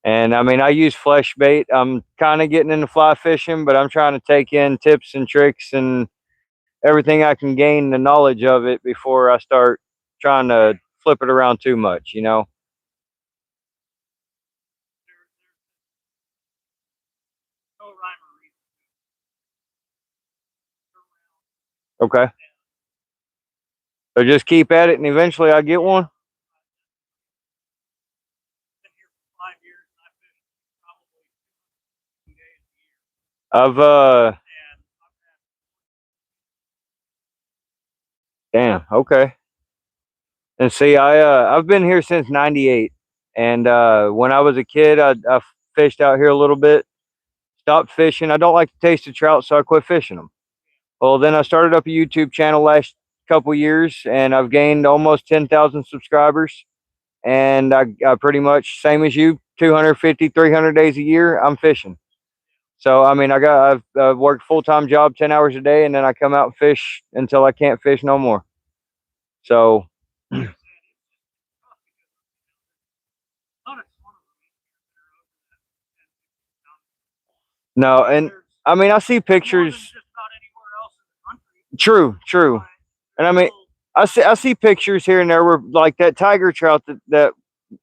And I mean, I use flesh bait. I'm kind of getting into fly fishing, but I'm trying to take in tips and tricks and everything I can gain the knowledge of it before I start trying to flip it around too much, you know? There's no rhyme or reason. Okay. So just keep at it and eventually I get one. I've been here for 5 years and I fish probably 2 days a year. I've And I've had damn, okay. And see, I've been here since '98. And when I was a kid, I fished out here a little bit, stopped fishing. I don't like the taste of trout, so I quit fishing them. Well, then I started up a YouTube channel last couple years, and I've gained almost 10,000 subscribers. And I pretty much, same as you, 250, 300 days a year, I'm fishing. So, I mean, I've worked full-time job, 10 hours a day, and then I come out and fish until I can't fish no more. So, tough because not a ton of them that are over that 10, 15 pounds. no, and There's I mean, I see more than pictures. just about anywhere else in the country. True. Right? And I mean, Still, I see pictures here and there where like that tiger trout that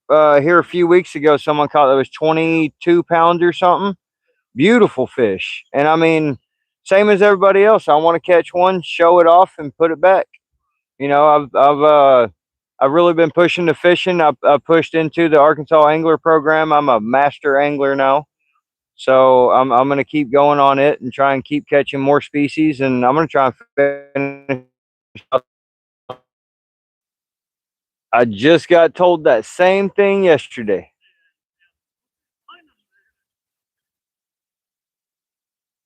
here a few weeks ago someone caught that was 22 pounds or something. Beautiful fish. And I mean, same as everybody else. I want to catch one, show it off, and put it back. You know, I've really been pushing the fishing. I pushed into the Arkansas Angler Program. I'm a master angler now. So I'm gonna keep going on it and try and keep catching more species, and I'm gonna try and finish. I just got told that same thing yesterday.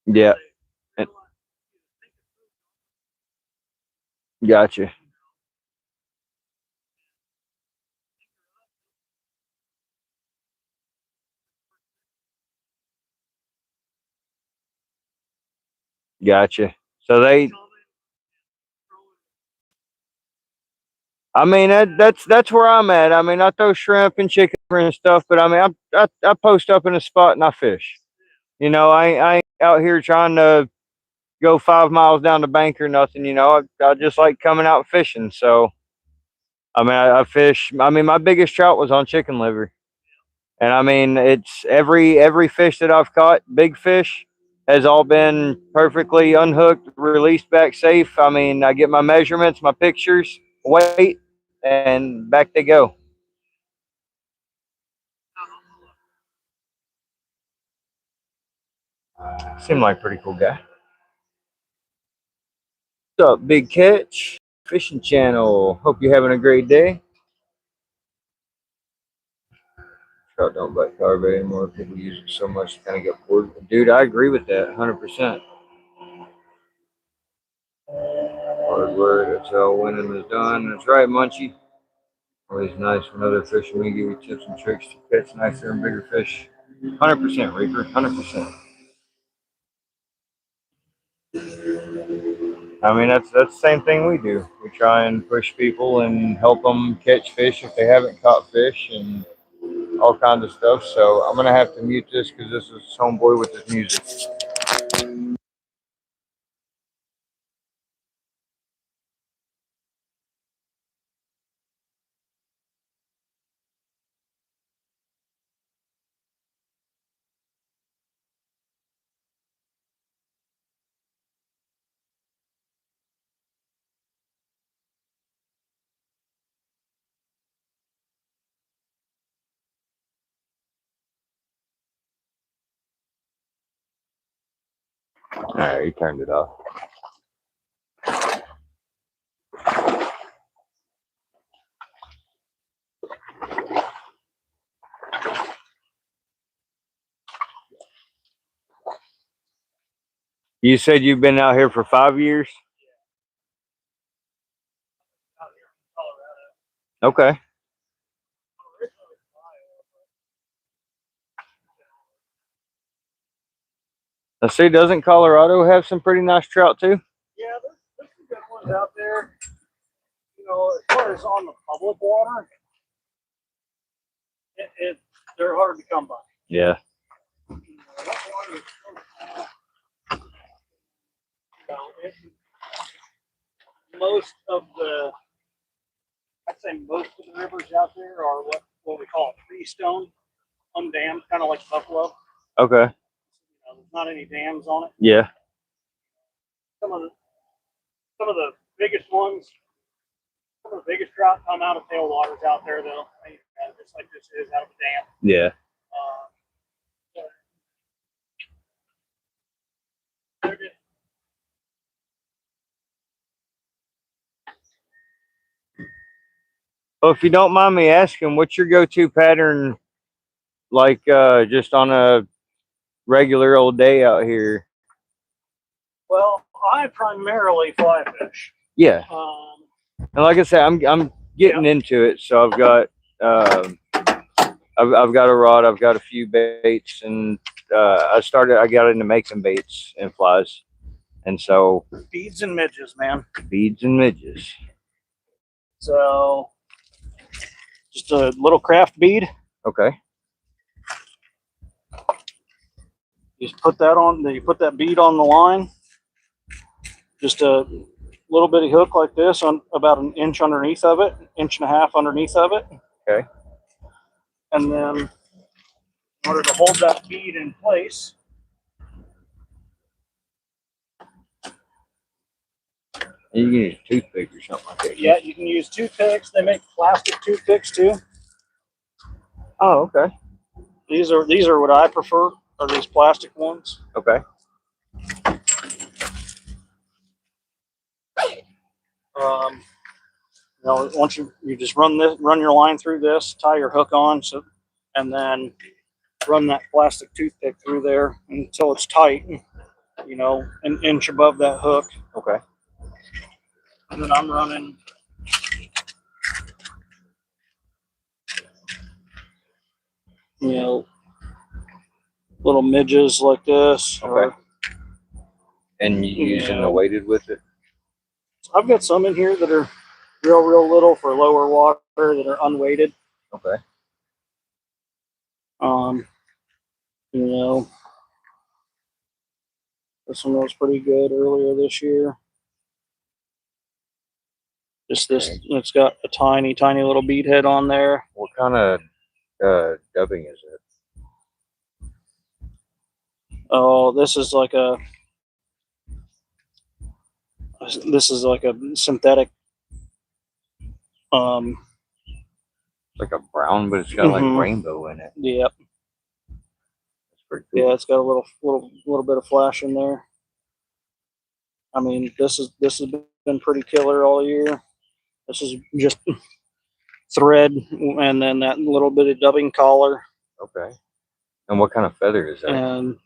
Yeah, they and- realize gotcha. Gotcha. So they, I mean, that's where I'm at. I mean, I throw shrimp and chicken and stuff, but I mean, I post up in a spot and I fish. You know, I ain't out here trying to go 5 miles down the bank or nothing. You know, I just like coming out fishing. So, I mean, I fish. I mean, my biggest trout was on chicken liver, and I mean, it's every fish that I've caught, big fish, has all been perfectly unhooked, released back safe. I mean, I get my measurements, my pictures, weight, and back they go. Seem like a pretty cool guy. What's up, Big Catch Fishing Channel? Hope you're having a great day. Trout don't bite carb anymore. People use it so much to kind of get bored. Dude, I agree with that 100%. Hard word. That's how winning is done. That's right, Munchie. Always nice when other fishermen give you tips and tricks to catch nicer and bigger fish. 100%, Reaper. 100%. I mean, that's the same thing we do. We try and push people and help them catch fish if they haven't caught fish and all kinds of stuff. So I'm gonna have to mute this because this is homeboy with his music. All right, he turned it off. You said you've been out here for 5 years? Out here in Colorado. Okay. Originally from Iowa, Now, see, doesn't Colorado have some pretty nice trout too? yeah, there's some good ones out there. You know, as far as on the public water, they're hard to come by. Yeah. You know, that water is so, you know, most of the, I'd say most of the rivers out there are what we call freestone, undammed, kind of like Buffalo. Okay. You know, there's not any dams on it. Yeah. Some of the biggest ones, some of the biggest trout come out of tailwaters out there, though, just like this is out of a dam. Yeah. They're just, Well, if you don't mind me asking, what's your go-to pattern, like just on a regular old day out here? well, I primarily fly fish. Yeah. And like I said, I'm getting into it, so I've got I've got a rod, I've got a few baits, and I got into making baits and flies, and so Beads and midges, man. beads and midges. So just a little craft bead. Okay. You just put that on. You put that bead on the line. Just a little bitty hook like this on about an inch underneath of it, inch and a half underneath of it. Okay. And then, in order to hold that bead in place, You can use a toothpick or something like that. yeah, you can use toothpicks. They make plastic toothpicks too. Oh, okay. These are what I prefer. Are these plastic ones? Okay. You know, once you just run your line through this, tie your hook on, and then run that plastic toothpick through there until it's tight. You know, an inch above that hook. Okay. And then I'm running you know, little midges like this. Okay. And you using Yeah. the weighted with it? I've got some in here that are real little for lower water that are unweighted. Okay. You know, this one was pretty good earlier this year. Just this, Okay. it's got a tiny little bead head on there. What kind of dubbing is it? Oh, this is like a synthetic. It's like a brown, but it's got like Mhm. rainbow in it. Yep. That's pretty cool. Yeah, it's got a little bit of flash in there. I mean, this has been pretty killer all year. This is just thread and then that little bit of dubbing collar Okay. And what kind of feather is that? and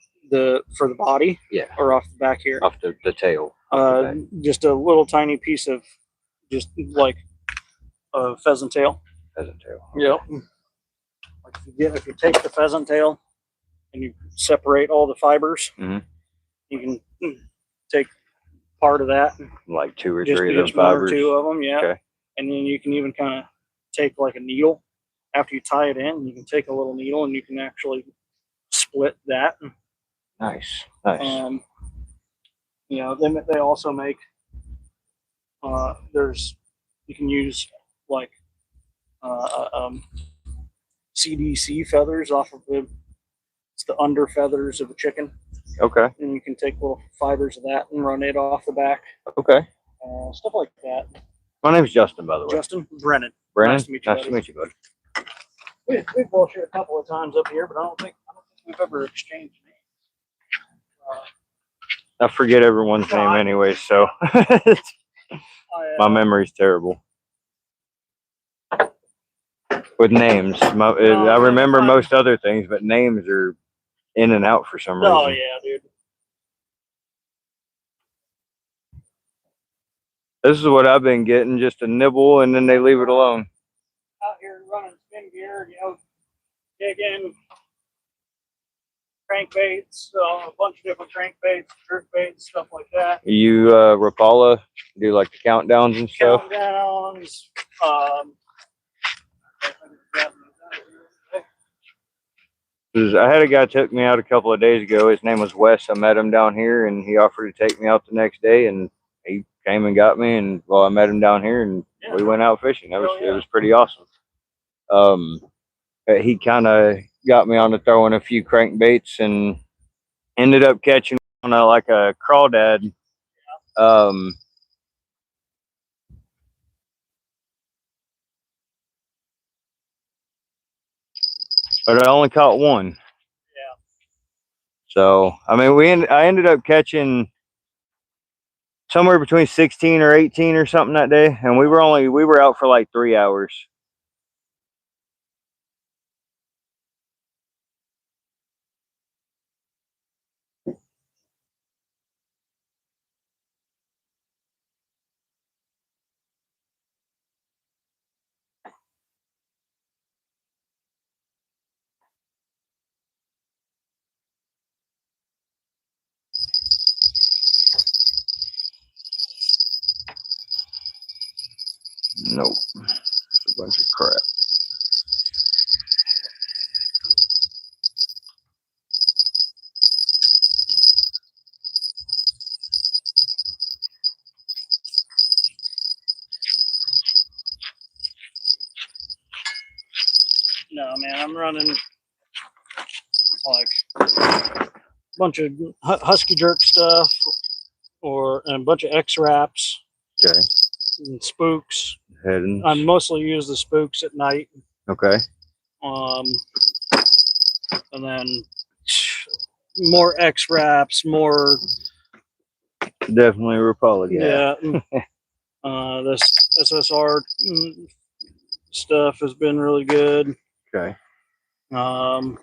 for the body Yeah. or off the back here. Off the tail. Off the back. Just a little tiny piece of just like a pheasant tail. Pheasant tail. Yep. Like if you take the pheasant tail and you separate all the fibers, Mhm. you can take part of that, Like two or just three of those one or fibers. two of them, yeah. Okay. And then you can even kind of take like a needle after you tie it in. You can take a little needle and you can actually split that. Nice. Nice. You know, they also make you can use like CDC feathers off of it's the under feathers of a chicken, Okay. and you can take little fibers of that and run it off the back, Okay. stuff like that. My name's Justin, by the way. Justin Brennan. Brennan. Nice to meet you, Nice to meet you, bud. We've bullshit a couple of times up here, but I don't think we've ever exchanged names. I forget everyone's name anyway, so my memory's terrible. With names, I remember most other things, but names are in and out for some reason. Oh yeah, dude. This is what I've been getting, just a nibble, and then they leave it alone. Out here running spin gear, you know, jigging, crankbaits, a bunch of different crankbaits, jerkbaits, stuff like that. You Rapala do like the countdowns and stuff. Countdowns. I had a guy took me out a couple of days ago. His name was Wes. I met him down here, and he offered to take me out the next day, and he came and got me. And I met him down here, and we went out fishing. It was pretty awesome. He kind of got me on to throwing a few crankbaits, and ended up catching on like a crawdad. But I only caught one. Yeah. So I mean, I ended up catching somewhere between 16 or 18 or something that day, and we were out for like 3 hours. Nope. It's a bunch of crap. No, man, I'm running like a bunch of husky jerk stuff, and a bunch of X wraps. Okay. And spooks. Headings. I mostly use the spooks at night. Okay. And then more X wraps, more. Definitely Rapala. Yeah. This SSR stuff has been really good. Okay. Bunch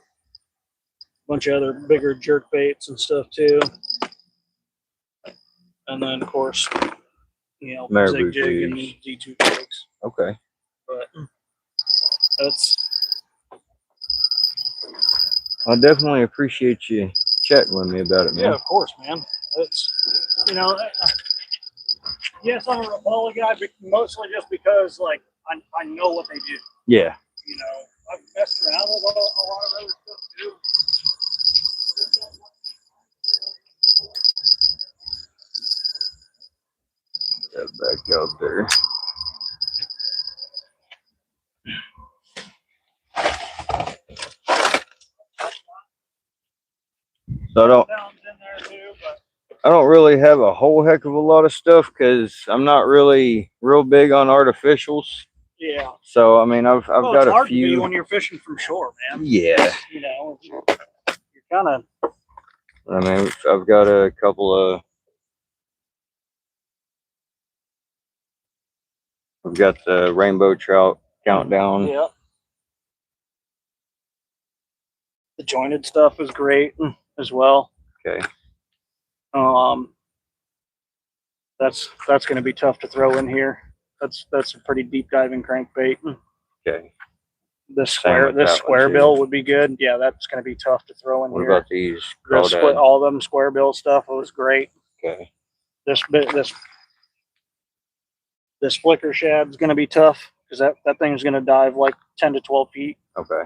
of other bigger jerk baits and stuff too. And then of course, you know, Marabou Zig Jig and jigs. Z2 jigs. Okay. But that's. I definitely appreciate you chatting with me about it, man. Yeah, of course, man. It's, you know, yes, I'm a Rapala guy, but mostly just because, like, I know what they do. Yeah. You know, I've messed around with a lot of other stuff too. That back out there. So I don't really have a whole heck of a lot of stuff because I'm not really real big on artificials. Yeah. So I mean, I've got it's a hard few. To be when you're fishing from shore, man. Yeah. You know, you're kind of. I mean, I've got a couple of. I've got the rainbow trout countdown. Yeah. The jointed stuff is great as well. Okay. That's going to be tough to throw in here. That's a pretty deep diving crankbait. Okay. This square bill would be good. Yeah, that's going to be tough to throw in what here. What about these? All of them square bill stuff was great. Okay. This flicker shad's going to be tough because that thing's going to dive like 10 to 12 feet. Okay.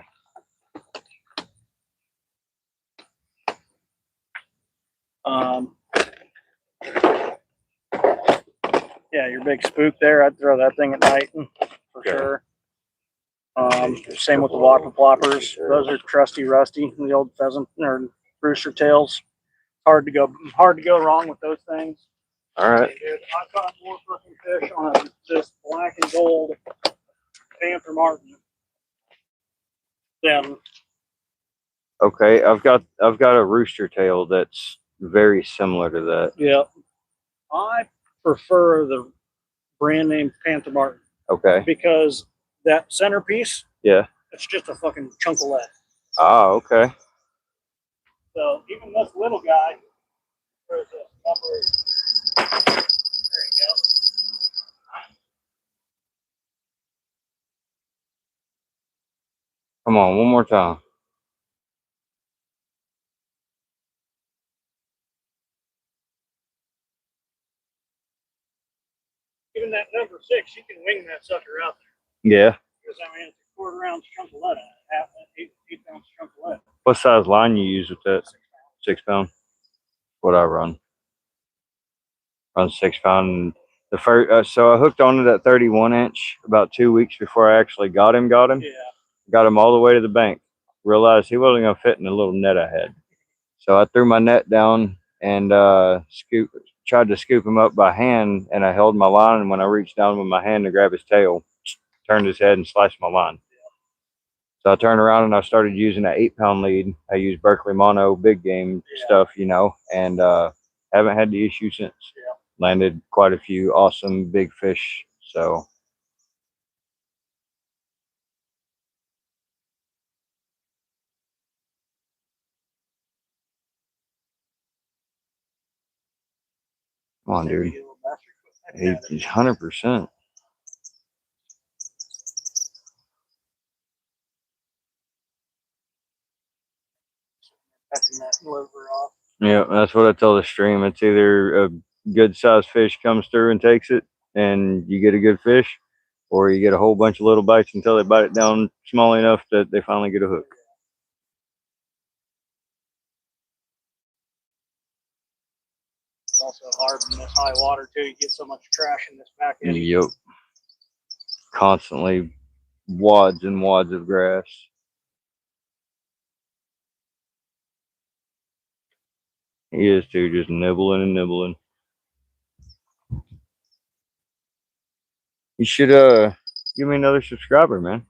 Yeah, your big spook there. I'd throw that thing at night for sure. Same with the whopper ploppers. Those are trusty rusty, the old pheasant or rooster tails. Hard to go wrong with those things. All right. Dude, I caught more fucking fish on this black and gold Panther Martin than. Okay, I've got a rooster tail that's very similar to that. Yeah, I prefer the brand name Panther Martin. Okay. Because that centerpiece. Yeah. It's just a fucking chunk of lead. Ah, okay. So even this little guy, where's the number? There you go. Come on, one more time. Even that number 6, you can wing that sucker out there. Yeah. Because I mean, it's a quarter-ounce chunk of lead, half an 8-ounce chunk of lead. What size line you use with that? 6 pound. What I run 6 pound. The first, so I hooked onto that 31 inch about 2 weeks before I actually got him. Yeah. Got him all the way to the bank. Realized he wasn't gonna fit in the little net I had. So I threw my net down and tried to scoop him up by hand, and I held my line, and when I reached down with my hand to grab his tail, turned his head and sliced my line. So I turned around and I started using an 8 pound lead. I used Berkeley Mono big game stuff, you know, and haven't had the issue since. Yeah. Landed quite a few awesome big fish. So come on, dude. He's 100%. Yeah, that's what I tell the stream. It's either a good sized fish comes through and takes it and you get a good fish, or you get a whole bunch of little bites until they bite it down small enough that they finally get a hook. It's also hard in this high water too. You get so much trash in this back end. Yep. Constantly wads and wads of grass. He is too, just nibbling and nibbling. You should give me another subscriber, man.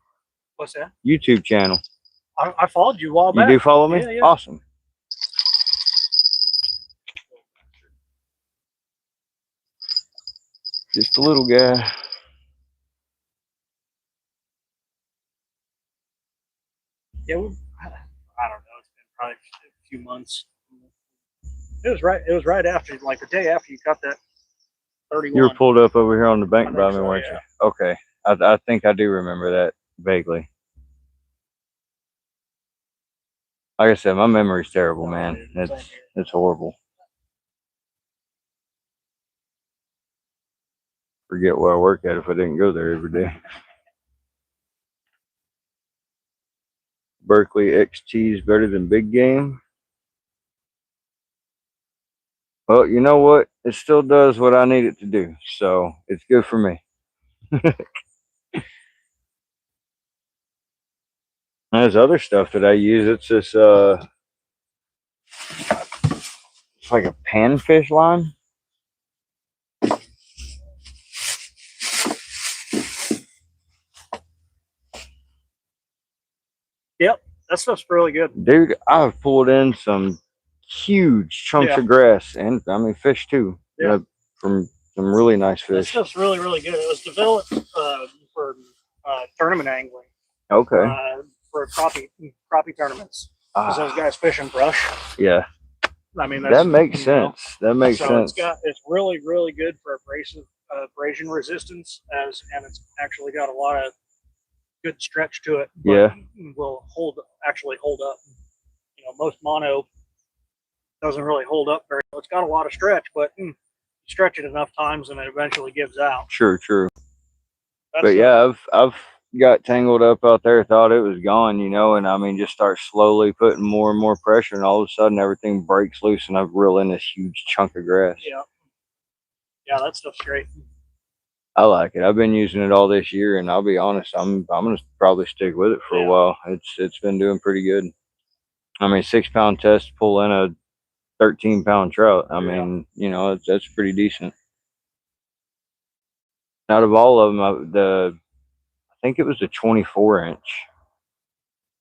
What's that? YouTube channel. I followed you a while back. You do follow me? Yeah, yeah. Awesome. Just a little guy. Yeah, I don't know. It's been probably a few months. It was right after, like the day after you got that 31. You were pulled up over here on the bank by me, so, weren't yeah. you? Okay. I think I do remember that vaguely. Like I said, my memory's terrible, man. It's horrible. forget where I work at if I didn't go there every day. Berkeley XT is better than big game. Well, you know what? It still does what I need it to do, so it's good for me. There's other stuff that I use. It's this it's like a panfish line. Yep, that stuff's really good. Dude, I've pulled in some huge chunks Yeah. of grass and I mean fish too. Yeah. From some really nice That fish. stuff's really, really good. It was developed for tournament angling. Okay. For crappie tournaments. Because those Ah, guys fishing brush. yeah. I mean, That makes you know, sense. That makes so sense. it's really, really good for abrasion resistance, and it's actually got a lot of good stretch to it. But Yeah. will actually hold up. You know, most mono doesn't really hold up very well. It's got a lot of stretch, but you stretch it enough times and it eventually gives out. True. That's But yeah, I've got tangled up out there, thought it was gone, you know, and I mean just start slowly putting more and more pressure and all of a sudden everything breaks loose and I've reeled in this huge chunk of grass. Yeah, that stuff's great. I like it. I've been using it all this year and I'll be honest, I'm gonna probably stick with it for a Yeah. while. It's been doing pretty good. I mean 6-pound test pull in a 13-pound trout. I mean, you know, that's pretty decent. Out of all of them, I think it was a 24-inch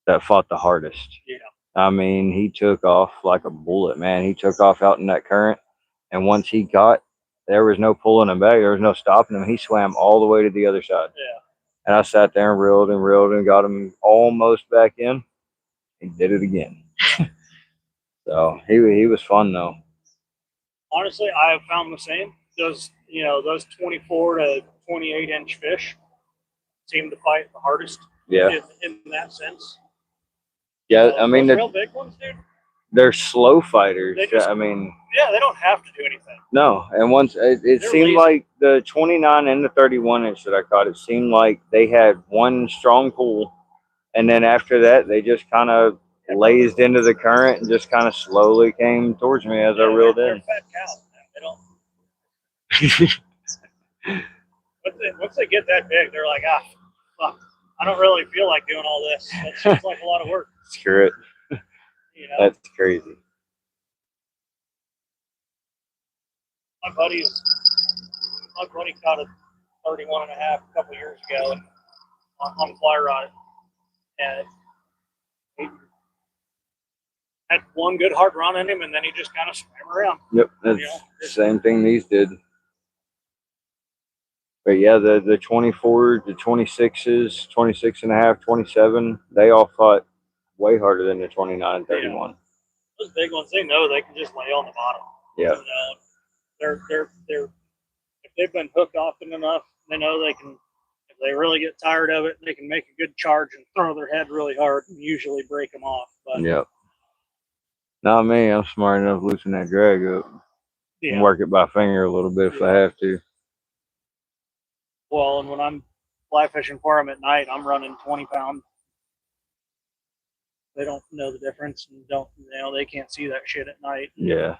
that fought the hardest. Yeah. I mean, he took off like a bullet, man. He took off out in that current, and once he got, there was no pulling him back. There was no stopping him. He swam all the way to the other side. Yeah. And I sat there and reeled and got him almost back in. He did it again. So he was fun though. Honestly, I have found the same. Those 24 to 28-inch fish seem to fight the hardest. Yeah. In that sense. Yeah. I mean, those real big ones, dude. They're slow fighters. Just, I mean, yeah, they don't have to do anything. no. And once it seemed lazy. like the 29 and the 31-inch that I caught, it seemed like they had one strong pull, and then after that, they just kind of lazed into the current and just kind of slowly came towards me as I reeled they're in. fat cows, man. They don't. Once they get that big, they're like, fuck, I don't really feel like doing all this. That seems like a lot of work. Screw it. You know, That's crazy. my buddy caught a 31 and a half a couple years ago on fly rod, and he had one good hard run in him, and then he just kind of swam around. Yep, that's the same thing these did. But yeah, the 24, the 26s, 26 and a half, 27, they all fought way harder than the 29 and 31. Yeah. Those big ones, they know they can just lay on the bottom. Yeah. You know, they're if they've been hooked often enough, they know they can. If they really get tired of it, they can make a good charge and throw their head really hard and usually break them off. But yep. Not me. I'm smart enough to loosen that drag up and work it by finger a little bit if I have to. Well, and when I'm fly fishing for them at night, I'm running 20-pound. They don't know the difference and they can't see that shit at night. Yeah.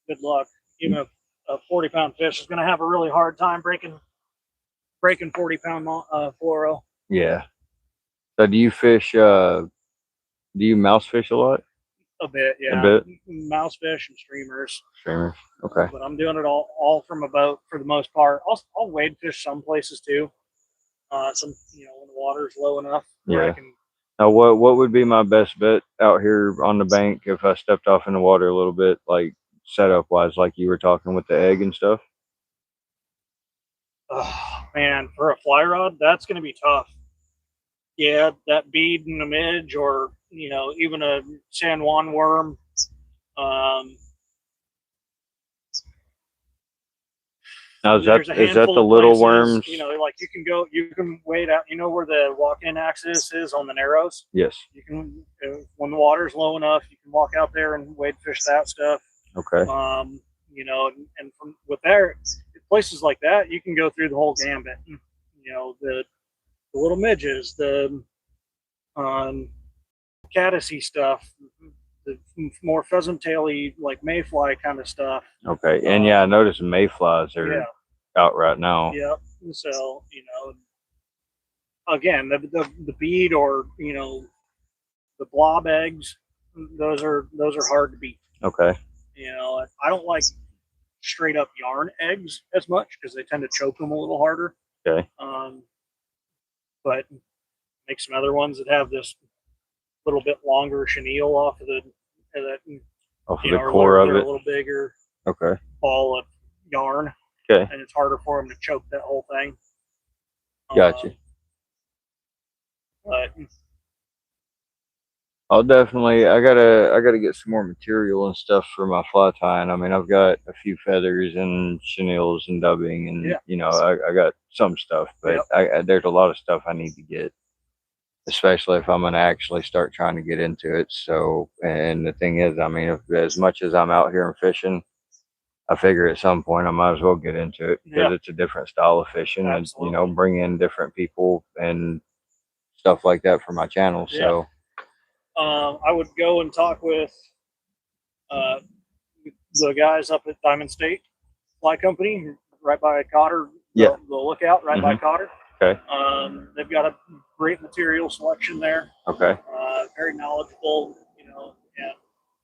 Good luck. Even a 40-pound fish is going to have a really hard time breaking 40-pound fluoro. Yeah. So do you fish, do you mouse fish a lot? A bit, yeah. A bit? Mouse fish and streamers. Streamers. Okay. But I'm doing it all from a boat for the most part. I'll wade fish some places too. Some, when the water's low enough. Yeah. Now, what would be my best bet out here on the bank if I stepped off in the water a little bit, like setup wise, like you were talking with the egg and stuff? Oh, man, for a fly rod, that's going to be tough. Yeah, that bead and a midge, or even a San Juan worm. Now is that the little places, worms? Like you can wade out. You know where the walk-in access is on the narrows? Yes. You can, when the water's low enough, you can walk out there and wade fish that stuff. Okay. And with there, places like that, you can go through the whole gambit. You know, the little midges, the caddisy stuff, the more pheasant taily, like mayfly kind of stuff. Okay. And yeah, I noticed mayflies are Yeah. out right now. Yep. So, you know, again, the bead or, you know, the blob eggs, those are hard to beat. Okay. You know, I don't like straight up yarn eggs as much because they tend to choke them a little harder. Okay. But make some other ones that have this little bit longer chenille off of that. Off of You the know, core of they're it. a little bigger Okay. ball of yarn. Okay. And it's harder for them to choke that whole thing. Gotcha. But I'll definitely. I gotta get some more material and stuff for my fly tying. I mean, I've got a few feathers and chenilles and dubbing, and Yeah. you know, I got some stuff, but Yep. there's a lot of stuff I need to get, especially if I'm gonna actually start trying to get into it. So, and the thing is, I mean, if, as much as I'm out here and fishing, I figure at some point I might as well get into it because Yeah. it's a different style of fishing, and you know, Absolutely. bring in different people and stuff like that for my channel. Yeah. So. I would go and talk with the guys up at Diamond State Fly Company, right by Cotter. Yeah. The lookout right by Cotter. Okay. They've got a great material selection there. Okay. Very knowledgeable, you know. And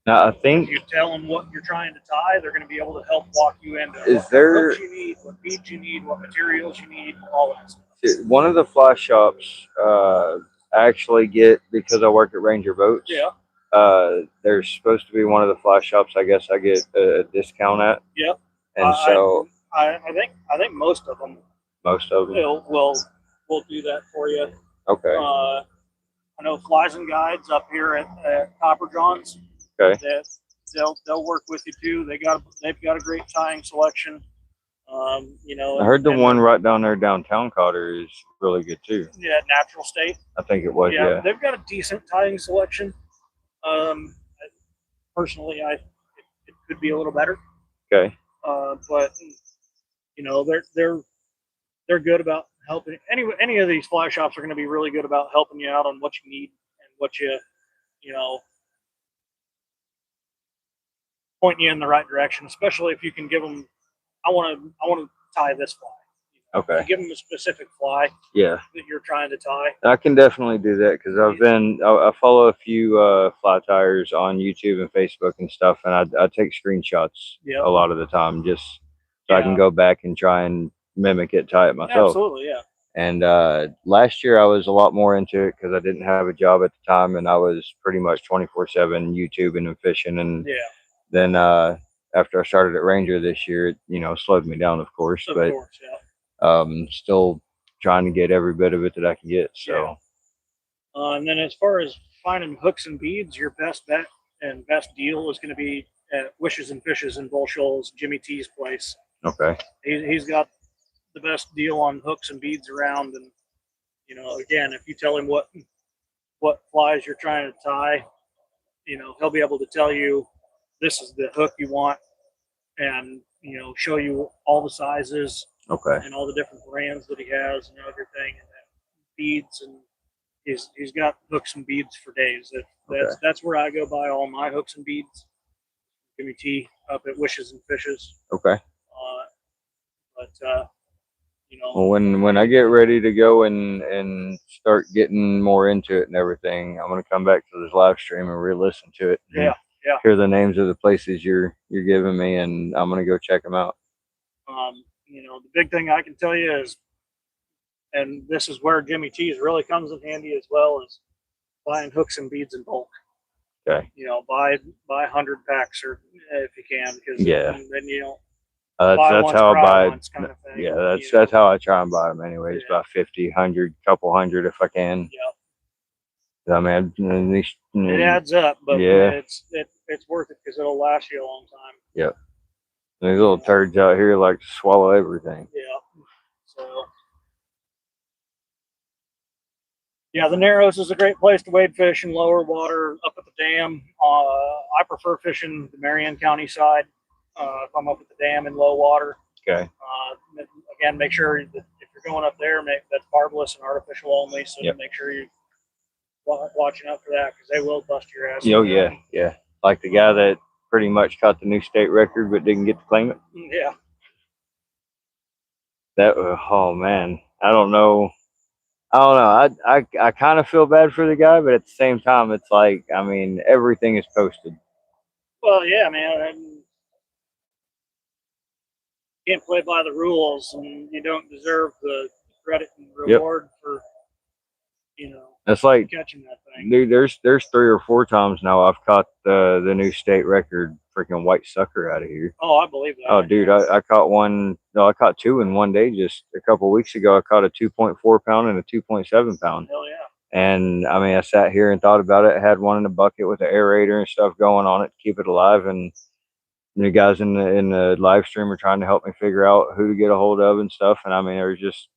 Now I if think you tell them what you're trying to tie, they're going to be able to help walk you into what hooks you need, what beads you need, what materials you need, all that stuff. one of the fly shops I actually get because I work at Ranger Boats. Yeah. There's supposed to be one of the fly shops I guess I get a discount at. Yep. And so I think most of them most of them will do that for you. Okay. I know Flies and Guides up here at Copper John's. Okay. That they'll work with you too. They've got a great tying selection. You know, I heard the one right down there downtown Cotter is really good too. Yeah, Natural State. I think it was. Yeah. They've got a decent tying selection. Personally, it could be a little better. Okay. But you know, they're good about helping. Any of these fly shops are going to be really good about helping you out on what you need and what you know, pointing you in the right direction. Especially if you can give them, I want to tie this fly. Okay. You give them a specific fly. Yeah. That you're trying to tie. I can definitely do that because I follow a few fly tires on YouTube and Facebook and stuff, and I take screenshots a lot of the time just so I can go back and try and mimic it, tie it myself. Absolutely, yeah. And last year I was a lot more into it because I didn't have a job at the time, and I was pretty much 24/7 YouTubing and fishing. And then after I started at Ranger this year, it, you know, slowed me down, of course. Of course, yeah. Still trying to get every bit of it that I can get. So, and then as far as finding hooks and beads, your best bet and best deal is going to be at Wishes and Fishes in Bull Shoals, Jimmy T's place. Okay. He's got the best deal on hooks and beads around, and you know, again, if you tell him what flies you're trying to tie, you know, he'll be able to tell you this is the hook you want, and you know, show you all the sizes. Okay. And all the different brands that he has and everything, and then beads, and he's got hooks and beads for days. That's where I go buy all my hooks and beads. Jimmy T up at Wishes and Fishes. Okay. But you know, well, when I get ready to go and start getting more into it and everything, I'm gonna come back to this live stream and re-listen to it. Yeah. Hear the names of the places you're giving me, and I'm gonna go check them out. You know, the big thing I can tell you is, and this is where Jimmy T's really comes in handy as well, is buying hooks and beads in bulk. Okay. You know, buy 100 packs or if you can, because then you know. That's how I buy. Kind of thing, yeah, that's how I try and buy them anyways. About 50, 100, couple hundred if I can. Yeah. I mean, it adds up, but it's worth it because it'll last you a long time. Yep. These little turds out here like to swallow everything. Yeah. So. Yeah, the Narrows is a great place to wade fish in lower water up at the dam. I prefer fishing the Marion County side if I'm up at the dam in low water. Okay. Again, make sure that if you're going up there, that's barbless and artificial only. So Yep. make sure you watching out for that because they will bust your ass. Oh yeah, yeah. Like the guy that pretty much caught the new state record but didn't get to claim it. Yeah. That oh man, I don't know. I kind of feel bad for the guy, but at the same time, it's like, I mean, everything is posted. Well, yeah, man. And you can't play by the rules, and you don't deserve the credit and reward for, It's like, catching that thing. dude, there's 3 or 4 times now I've caught the new state record freaking white sucker out of here. Oh, I believe that. Oh, dude, I caught one. No, I caught 2 in one day. Just a couple of weeks ago, I caught a 2.4 pound and a 2.7 pound. Hell yeah. And I mean, I sat here and thought about it. I had one in a bucket with an aerator and stuff going on it to keep it alive. And the guys in the live stream are trying to help me figure out who to get a hold of and stuff. And I mean, there was just,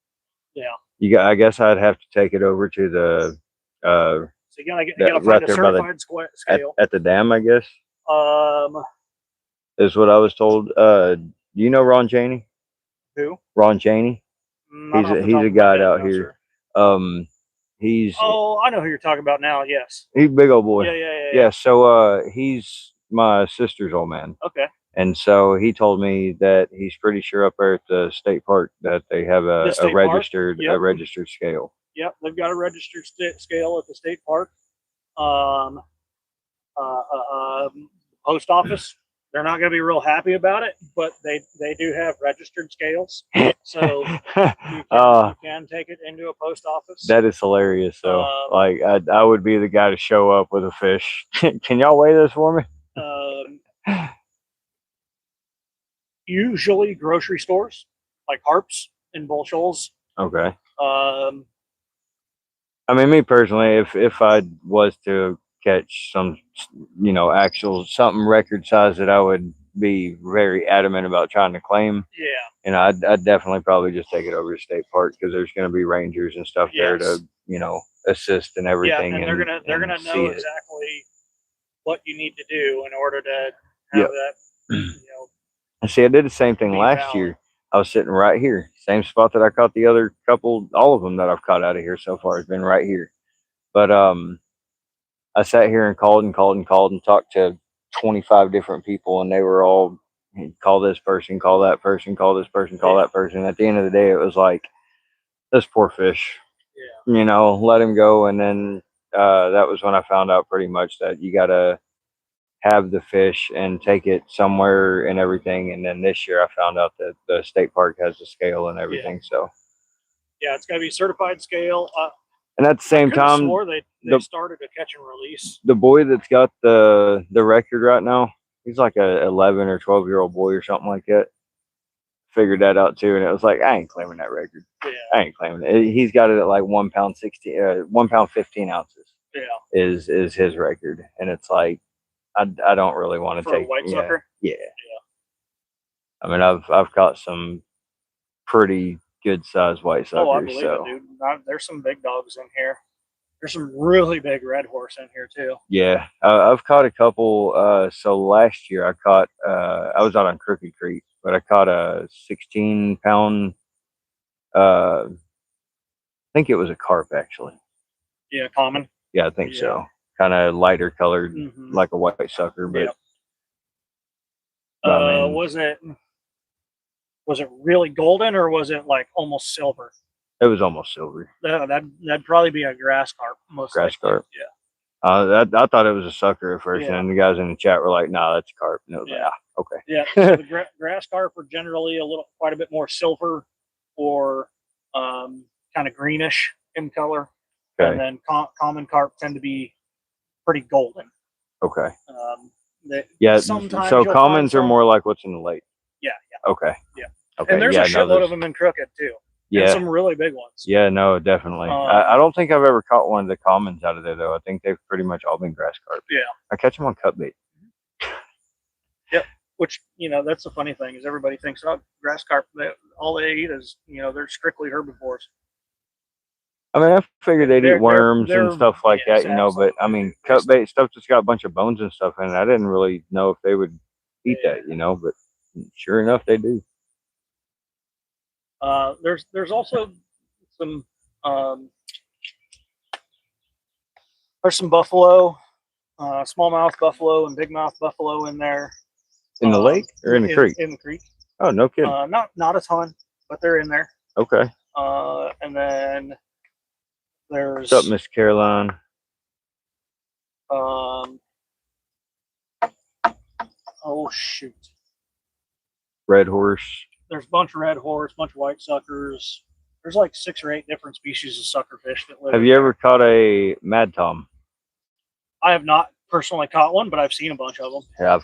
I guess I'd have to take it over to the So you gotta right find a there by the- certified scale. at the dam, I guess, Um, is what I was told. Do you know Ron Chaney? who? Ron Chaney. Not off the He's top a of my guide head, out no, here. sir. He's Oh, I know who you're talking about now. Yes. a big old boy. Yeah. So he's my sister's old man. Okay. And so he told me that he's pretty sure up there at the state park that they have The a state park? registered Yep. a registered scale. Yep, they've got a registered scale at the state park. Post office. They're not going to be real happy about it, but they do have registered scales, so you can take it into a post office. That is hilarious. So, like, I would be the guy to show up with a fish. Can y'all weigh this for me? Usually grocery stores like Harps and Bull Shoals. Okay. Um, I mean, me personally, if I was to catch some, actual something record size that I would be very adamant about trying to claim, yeah, I'd definitely probably just take it over to state park because there's going to be rangers and stuff there to, assist and everything. Yeah, and they're gonna know exactly what you need to do in order to have that. And see, I did the same thing last valid. year. I was sitting right here, same spot that I caught the other couple. All of them that I've caught out of here so far has been right here. But I sat here and called and talked to 25 different people, and they were all, call this person, call that person, call this person, call that person. At the end of the day, it was like, this poor fish, let him go. And then that was when I found out pretty much that you gotta have the fish and take it somewhere and everything. And then this year I found out that the state park has a scale and everything. So yeah, it's gotta be certified scale. and at the same time, swore they started a catch and release. The boy that's got the record right now, he's like a 11 or 12-year-old boy or something like that. Figured that out too, and it was like, I ain't claiming that record. Yeah. I ain't claiming it. He's got it at like 1 pound 1 pound 15 ounces. Yeah. Is his record, and it's like, I don't really want to take a white sucker. Yeah. I mean, I've caught some pretty good sized white suckers. Oh, I believe it, dude. There's some big dogs in here. There's some really big red horse in here too. Yeah, I've caught a couple. So last year I caught. I was out on Crooked Creek, but I caught a 16 pound. I think it was a carp actually. Yeah, common. Yeah, I think so. Kind of lighter colored, Mhm. like a white sucker, but. Yeah. I mean, was it really golden or was it like almost silver? it was almost silver. That'd probably be a grass carp. Most Grass likely. carp. Yeah. I thought it was a sucker at first, Yeah. and then the guys in the chat were like, "Nah, that's a carp." And it was Yeah. like, okay. Yeah. So the grass carp are generally quite a bit more silver or kind of greenish in color, Okay. and then common carp tend to be pretty golden. Okay. Yeah. So sometimes you'll commons find are more like what's in the lake. Yeah. Okay. Yeah. Okay. And there's yeah, a shitload of them in Crooked too. And Yeah. some really big ones. Yeah. No, definitely. I don't think I've ever caught one of the commons out of there though. I think they've pretty much all been grass carp. Yeah. I catch them on cut bait. Which, that's the funny thing is everybody thinks, oh, grass carp, all they eat is, they're strictly herbivores. I mean, I figured they'd eat worms they're- and stuff like yes, that, but I mean, cut bait stuff that's got a bunch of bones and stuff in it. I didn't really know if they would eat that, but sure enough, they do. There's also some there's some buffalo, smallmouth buffalo and bigmouth buffalo in there. In the lake or in the creek? In the creek. Oh, no kidding. Not a ton, but they're in there. Okay. And then there's What's up, Miss Caroline? Oh shoot. Red horse. There's a bunch of red horse, bunch of white suckers. There's like 6 or 8 different species of sucker fish that live. Have you ever caught a Mad Tom? I have not personally caught one, but I've seen a bunch of them. Yeah,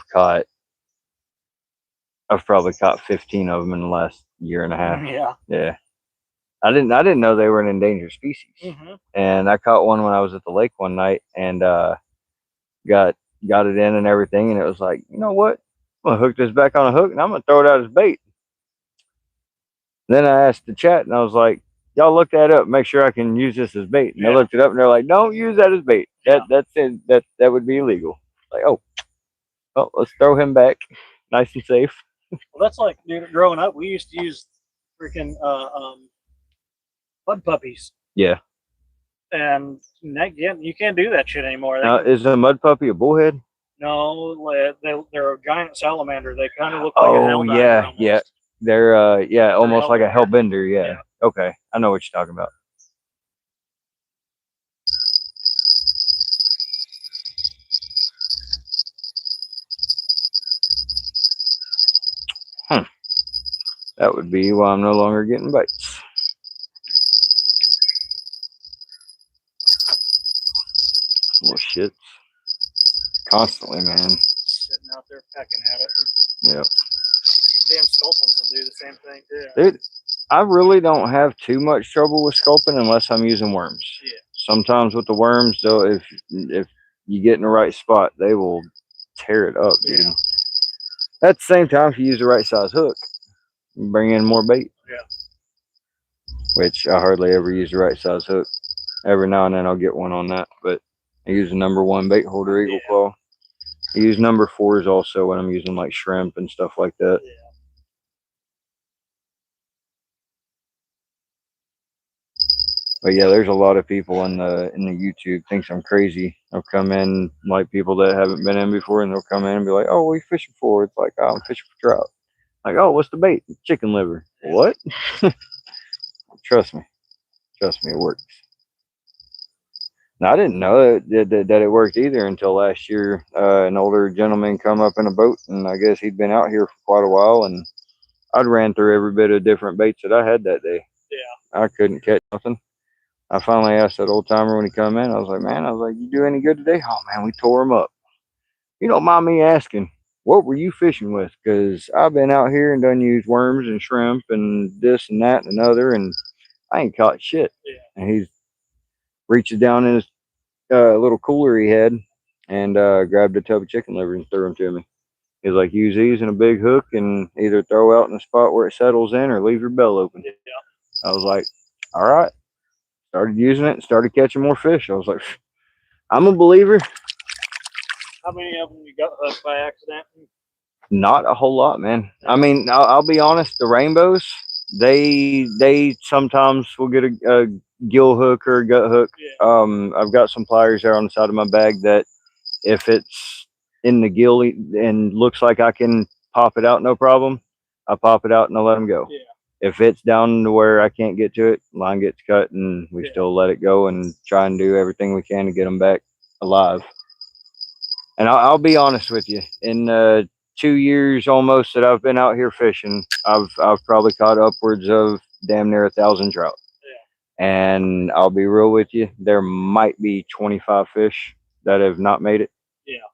I've probably caught 15 of them in the last year and a half. Yeah. Yeah. I didn't know they were an endangered species. Mm-hmm. And I caught one when I was at the lake one night and got it in and everything, and it was like, you know what? I'm gonna hook this back on a hook and I'm gonna throw it out as bait. Then I asked the chat and I was like, y'all look that up, make sure I can use this as bait. And they looked it up and they're like, don't use that as bait. That's it. That would be illegal. Like, oh, let's throw him back, nice and safe. Well, that's like, dude, growing up, we used to use freaking mud puppies. Yeah. And you can't do that shit anymore. Now, is a mud puppy a bullhead? No, they're a giant salamander. They kind of look like a helldiver. Yeah, almost. yeah. They're almost like a hellbender. hellbender. Yeah. Okay, I know what you're talking about. That would be why I'm no longer getting bites. Little shits. Constantly, man. Sitting out there pecking at it. Yep. Damn sculpins will do the same thing too. Dude, I really don't have too much trouble with sculpin unless I'm using worms. Yeah. Sometimes with the worms, though, if you get in the right spot, they will tear it up, dude. Yeah. At the same time, if you use the right size hook, you bring in more bait. Yeah. Which I hardly ever use the right size hook. Every now and then I'll get one on that, but I use the #1 bait holder, Eagle Claw. I use #4s also when I'm using like shrimp and stuff like that. Yeah. But yeah, there's a lot of people in the YouTube thinks I'm crazy. They'll come in, like people that haven't been in before, and they'll come in and be like, "Oh, what are you fishing for?" It's like, "Oh, I'm fishing for trout." Like, "Oh, what's the bait?" "Chicken liver." What? Trust me, it works. Now, I didn't know that it worked either until last year. An older gentleman come up in a boat, and I guess he'd been out here for quite a while, and I'd ran through every bit of different baits that I had that day. Yeah. I couldn't catch nothing. I finally asked that old timer when he come in, I was like, "You do any good today?" "Oh, man, we tore him up." You don't mind me asking, what were you fishing with? Because I've been out here and done used worms and shrimp and this and that and another, and I ain't caught shit. Yeah. And he reaches down in his little cooler he had and grabbed a tub of chicken liver and threw them to me. He's like, "Use these in a big hook and either throw out in the spot where it settles in or leave your bell open." Yeah. I was like, all right. Started using it and started catching more fish. I was like, I'm a believer. How many of them you got hooked by accident? Not a whole lot, man. I mean, I'll be honest, the rainbows, they sometimes will get a gill hook or a gut hook. Yeah. I've got some pliers there on the side of my bag that if it's in the gill and looks like I can pop it out, no problem, I pop it out and I let them go. Yeah. If it's down to where I can't get to it, line gets cut and we still let it go and try and do everything we can to get them back alive. And I'll be honest with you, in 2 years almost that I've been out here fishing, I've probably caught upwards of damn near 1,000 trout. Yeah. And I'll be real with you, there might be 25 fish that have not made it. Yeah.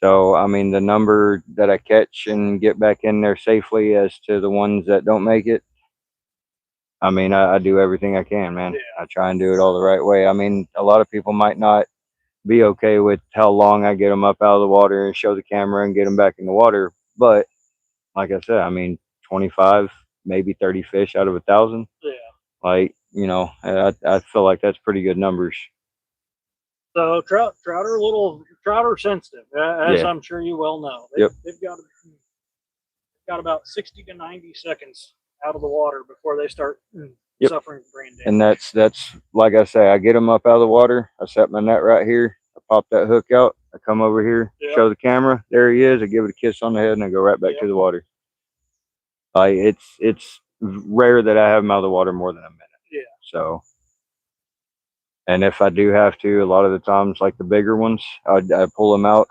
So, I mean, the number that I catch and get back in there safely as to the ones that don't make it, I mean, I do everything I can, man. Yeah. I try and do it all the right way. I mean, a lot of people might not be okay with how long I get them up out of the water and show the camera and get them back in the water. But like I said, I mean, 25, maybe 30 fish out of 1,000. Yeah. Like, you know, I feel like that's pretty good numbers. So trout are sensitive, as I'm sure you well know. They've got about 60 to 90 seconds out of the water before they start Yep. suffering brain damage. And that's like I say, I get them up out of the water. I set my net right here. I pop that hook out. I come over here, Yep. show the camera. There he is. I give it a kiss on the head, and I go right back Yep. to the water. It's rare that I have them out of the water more than a minute. Yeah. So, and if I do have to, a lot of the times, like the bigger ones, I pull them out,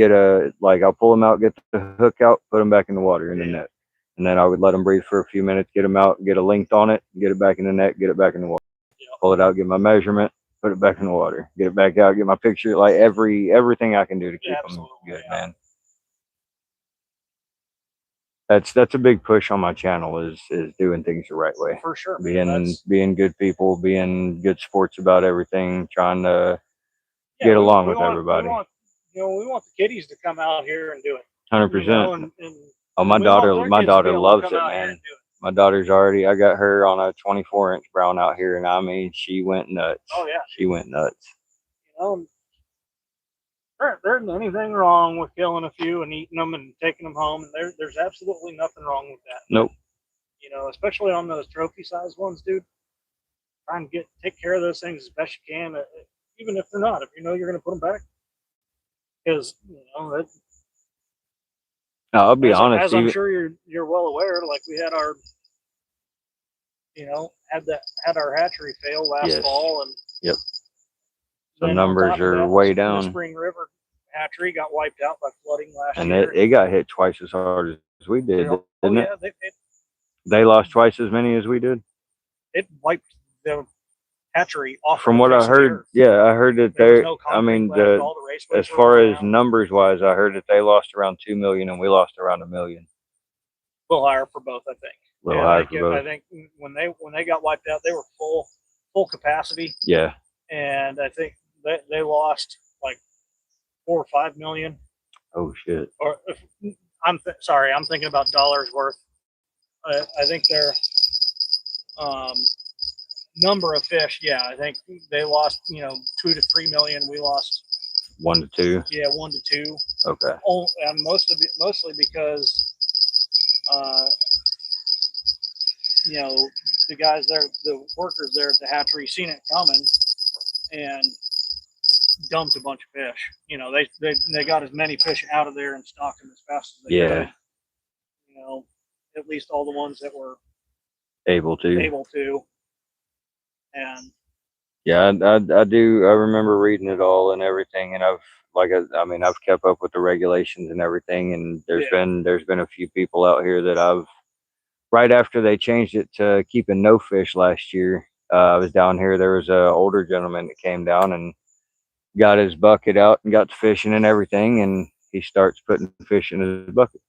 I'll pull them out, get the hook out, put them back in the water in the net. And then I would let them breathe for a few minutes, get them out, get a length on it, get it back in the net, get it back in the water. Yep. Pull it out, get my measurement, put it back in the water, get it back out, get my picture, like everything I can do to keep them good, man. That's a big push on my channel is doing things the right way. For sure. Being good people, being good sports about everything, trying to get along with everybody. We want the kiddies to come out here and do it. 100%. And Oh, my daughter loves it, man. My daughter's already, I got her on a 24-inch brown out here, and I mean, she went nuts. Oh yeah. She went nuts. There isn't anything wrong with killing a few and eating them and taking them home. And there's absolutely nothing wrong with that. Nope. Especially on those trophy-sized ones, dude. Try and take care of those things as best you can, even if they're not. If you know you're going to put them back, because I'll be honest. As I'm sure you're well aware, like we had our, had our hatchery fail last fall, and yep. The numbers are way down. The Spring River hatchery got wiped out by flooding last year. And it got hit twice as hard as we did, didn't it? They lost twice as many as we did. It wiped the hatchery off. From what I heard, I heard that as far as numbers wise, I heard that they lost around 2 million and we lost around 1 million. A little higher for both, I think. I think when they got wiped out, they were full capacity. Yeah. And I think they lost like 4 or 5 million. Oh shit! Or I'm thinking about dollars worth. I think their number of fish. Yeah, I think they lost 2 to 3 million. We lost 1 to 2. Yeah, 1 to 2. Okay. And mostly because the guys there, the workers there at the hatchery, seen it coming and dumped a bunch of fish. They got as many fish out of there and stocked them as fast as they could. At least all the ones that were able to. And yeah, I do. I remember reading it all and everything, and I've kept up with the regulations and everything. And there's been a few people out here that right after they changed it to keeping no fish last year. I was down here. There was an older gentleman that came down and got his bucket out and got to fishing and everything, and he starts putting fish in his bucket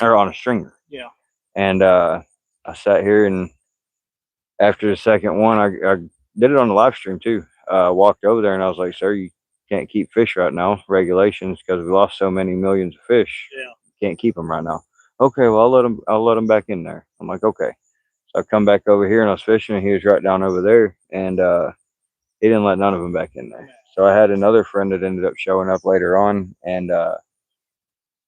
or on a stringer. Yeah. And I sat here, and after the second one, I did it on the live stream too. Walked over there and I was like, "Sir, you can't keep fish right now. Regulations, because we lost so many millions of fish. Yeah. You can't keep them right now." Okay, well, I'll let them back in there. I'm like, okay. So I come back over here and I was fishing, and he was right down over there, and he didn't let none of them back in there. So I had another friend that ended up showing up later on, and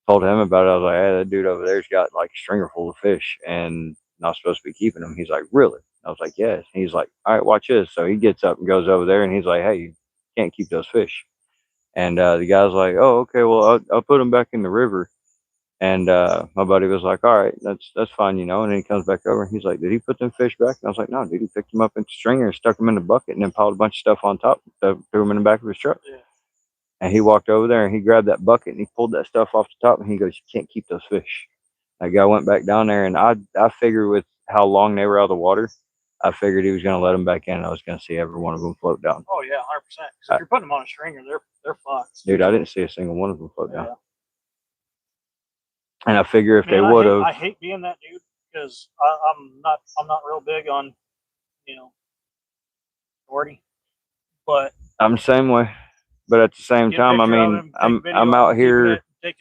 told him about it. I was like, "Hey, that dude over there's got like a stringer full of fish and not supposed to be keeping them." He's like, "Really?" I was like, "Yes." He's like, "All right, watch this." So he gets up and goes over there, and he's like, "Hey, you can't keep those fish." And the guy's like, "Oh, okay, well, I'll put them back in the river." And my buddy was like, "All right, that's fine, And then he comes back over and he's like, "Did he put them fish back?" And I was like, "No, dude, he picked them up into stringer and stuck them in the bucket and then piled a bunch of stuff on top, threw them in the back of his truck." Yeah. And he walked over there and he grabbed that bucket and he pulled that stuff off the top and he goes, "You can't keep those fish." That guy went back down there, and I figured with how long they were out of the water, I figured he was going to let them back in, and I was going to see every one of them float down. Oh yeah, 100%. Because if you're putting them on a stringer, they're fucked. Dude, I didn't see a single one of them float down. And I figure if they would have, I hate being that dude because I'm not real big on authority, but I'm the same way. But at the same time, I mean, I'm out here. Take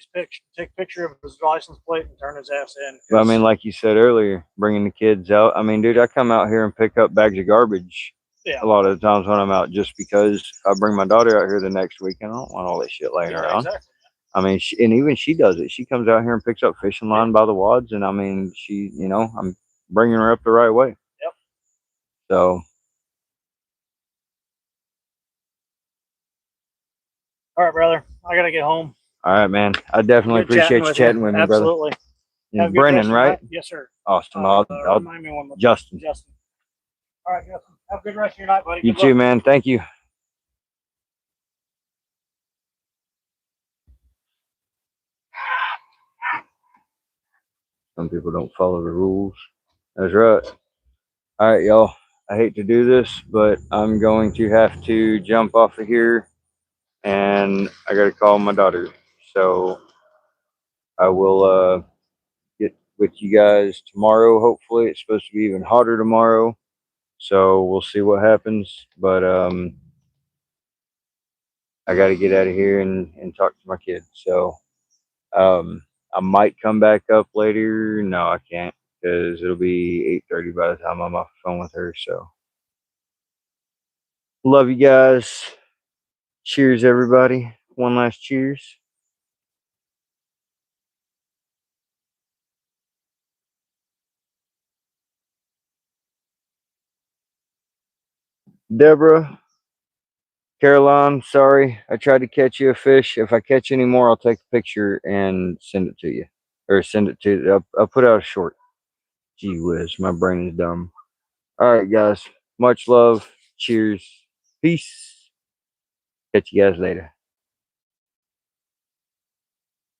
a picture of his license plate and turn his ass in. But I mean, like you said earlier, bringing the kids out. I mean, dude, I come out here and pick up bags of garbage. Yeah. A lot of the times when I'm out, just because I bring my daughter out here the next weekend, I don't want all this shit laying around. Exactly. I mean, even she does it. She comes out here and picks up fishing line by the wads, and I mean, she, bringing her up the right way. Yep. So, All right, brother. I gotta get home. all right, man. I definitely Good chatting appreciate you chatting with me, brother. Absolutely. Have a And good rest Brennan, of your right? night. Yes, sir. Awesome. I'll Remind me one more. Justin. Justin. All right, Justin. Have a good rest of your night, buddy. You Good too, luck. man. Thank you. Some people don't follow the rules. That's right. All right, y'all. I hate to do this, but I'm going to have to jump off of here, and I got to call my daughter. So I will get with you guys tomorrow. Hopefully, it's supposed to be even hotter tomorrow. So we'll see what happens. But I got to get out of here and talk to my kids. So I might come back up later. No, I can't because it'll be 8:30 by the time I'm off the phone with her. So love you guys. Cheers, everybody. One last cheers. Deborah, Caroline, sorry. I tried to catch you a fish. If I catch any more, I'll take a picture and send it to you. Or send it to, I'll put out a short. Gee whiz, my brain is dumb. All right, guys. Much love. Cheers. Peace. Catch you guys later.